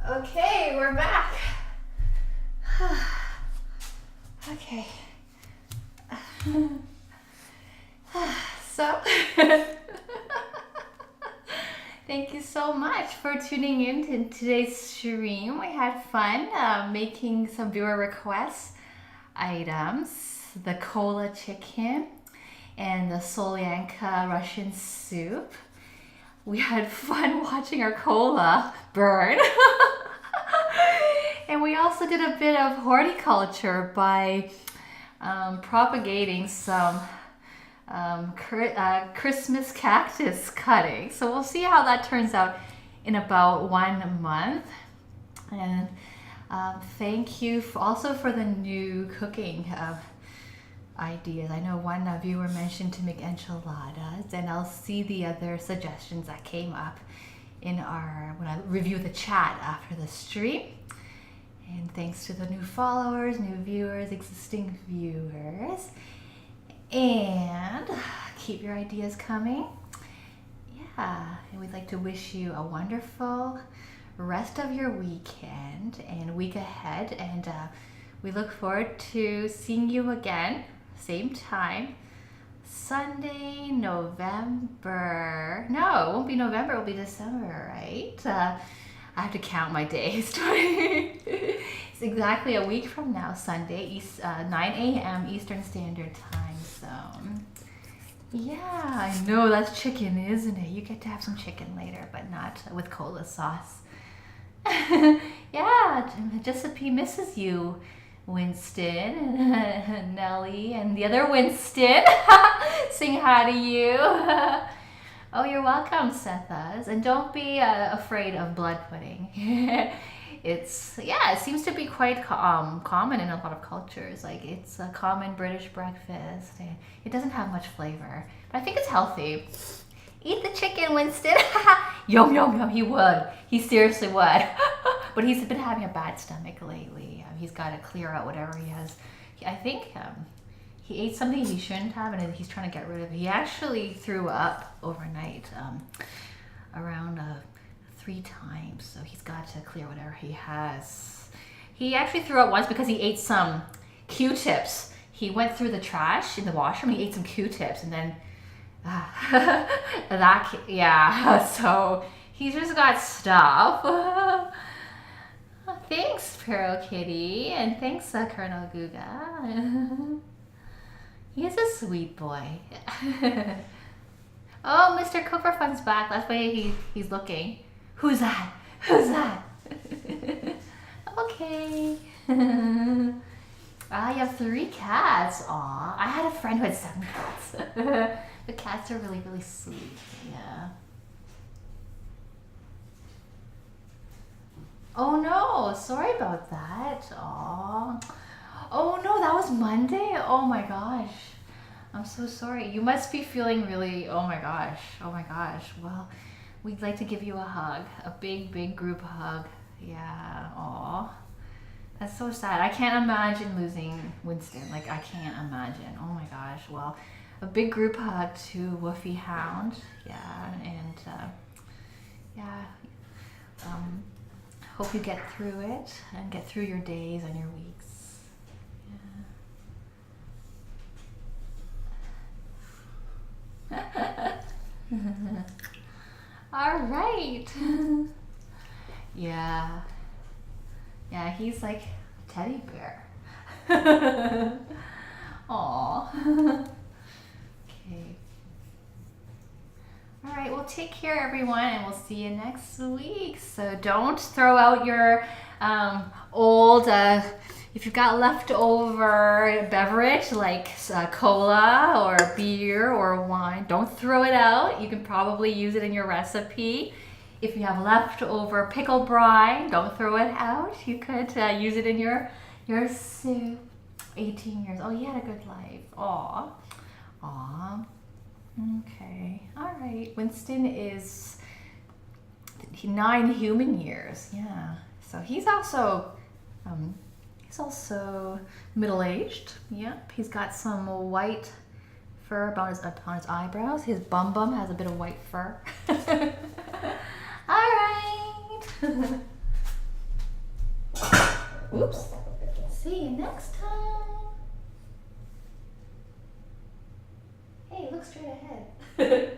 Okay, we're back. Okay. So, thank you so much for tuning in to today's stream. We had fun making some viewer request items, the cola chicken and the Solyanka Russian soup. We had fun watching our cola burn. And we also did a bit of horticulture by propagating some Christmas cactus cutting. So we'll see how that turns out in about 1 month. And thank you also for the new cooking ideas. I know one viewer mentioned to make enchiladas, and I'll see the other suggestions that came up in when I review the chat after the stream. And thanks to the new followers, new viewers, existing viewers. And keep your ideas coming. Yeah, and we'd like to wish you a wonderful rest of your weekend and week ahead. And we look forward to seeing you again, same time, Sunday, November. No, it won't be November, it'll be December, right? I have to count my days. It's exactly a week from now, Sunday, 9 a.m. Eastern Standard Time Zone. Yeah, I know that's chicken, isn't it? You get to have some chicken later, but not with cola sauce. Yeah, Giuseppe misses you, Winston, and Nellie, and the other Winston. Saying hi to you. Oh, you're welcome, Sethas. And don't be afraid of blood pudding. It seems to be quite common in a lot of cultures. Like, it's a common British breakfast. And it doesn't have much flavor, but I think it's healthy. Eat the chicken, Winston. Yum, yum, yum. He would. He seriously would. But he's been having a bad stomach lately. He's got to clear out whatever he has. I think he ate something he shouldn't have, and he's trying to get rid of it. He actually threw up overnight around 3 times, so he's got to clear whatever he has. He actually threw up once because he ate some Q-tips. He went through the trash in the washroom, he ate some Q-tips, and then so he's just got stuff. Thanks, Pearl Kitty, and thanks, Colonel Guga. He is a sweet boy. Oh, Mr. Cooperfun's back. That's why he's looking. Who's that? Who's that? Okay. You have 3 cats. Aw, I had a friend who had 7 cats. The cats are really, really sweet. Yeah. Oh no, sorry about that. Aw. Oh no, that was Monday? Oh my gosh. I'm so sorry. You must be feeling really, oh my gosh. Well, we'd like to give you a hug. A big, big group hug. Yeah, aw. That's so sad. I can't imagine losing Winston. Like, I can't imagine. Oh my gosh. Well, a big group hug to Woofy Hound. Yeah, and hope you get through it and get through your days and your weeks. Yeah. All right. Yeah. Yeah, he's like a teddy bear. Aw. Okay. All right, well, take care, everyone, and we'll see you next week. So don't throw out your old, if you've got leftover beverage like cola or beer or wine, don't throw it out. You can probably use it in your recipe. If you have leftover pickle brine, don't throw it out. You could use it in your soup. 18 years. Oh, you had a good life. Aw. Aw. Okay. All right. Winston is 9 human years. Yeah. So he's also middle-aged. Yep. He's got some white fur upon his eyebrows. His bum has a bit of white fur. All right. Oops. See you next time. look straight ahead.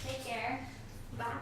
Take care. Bye.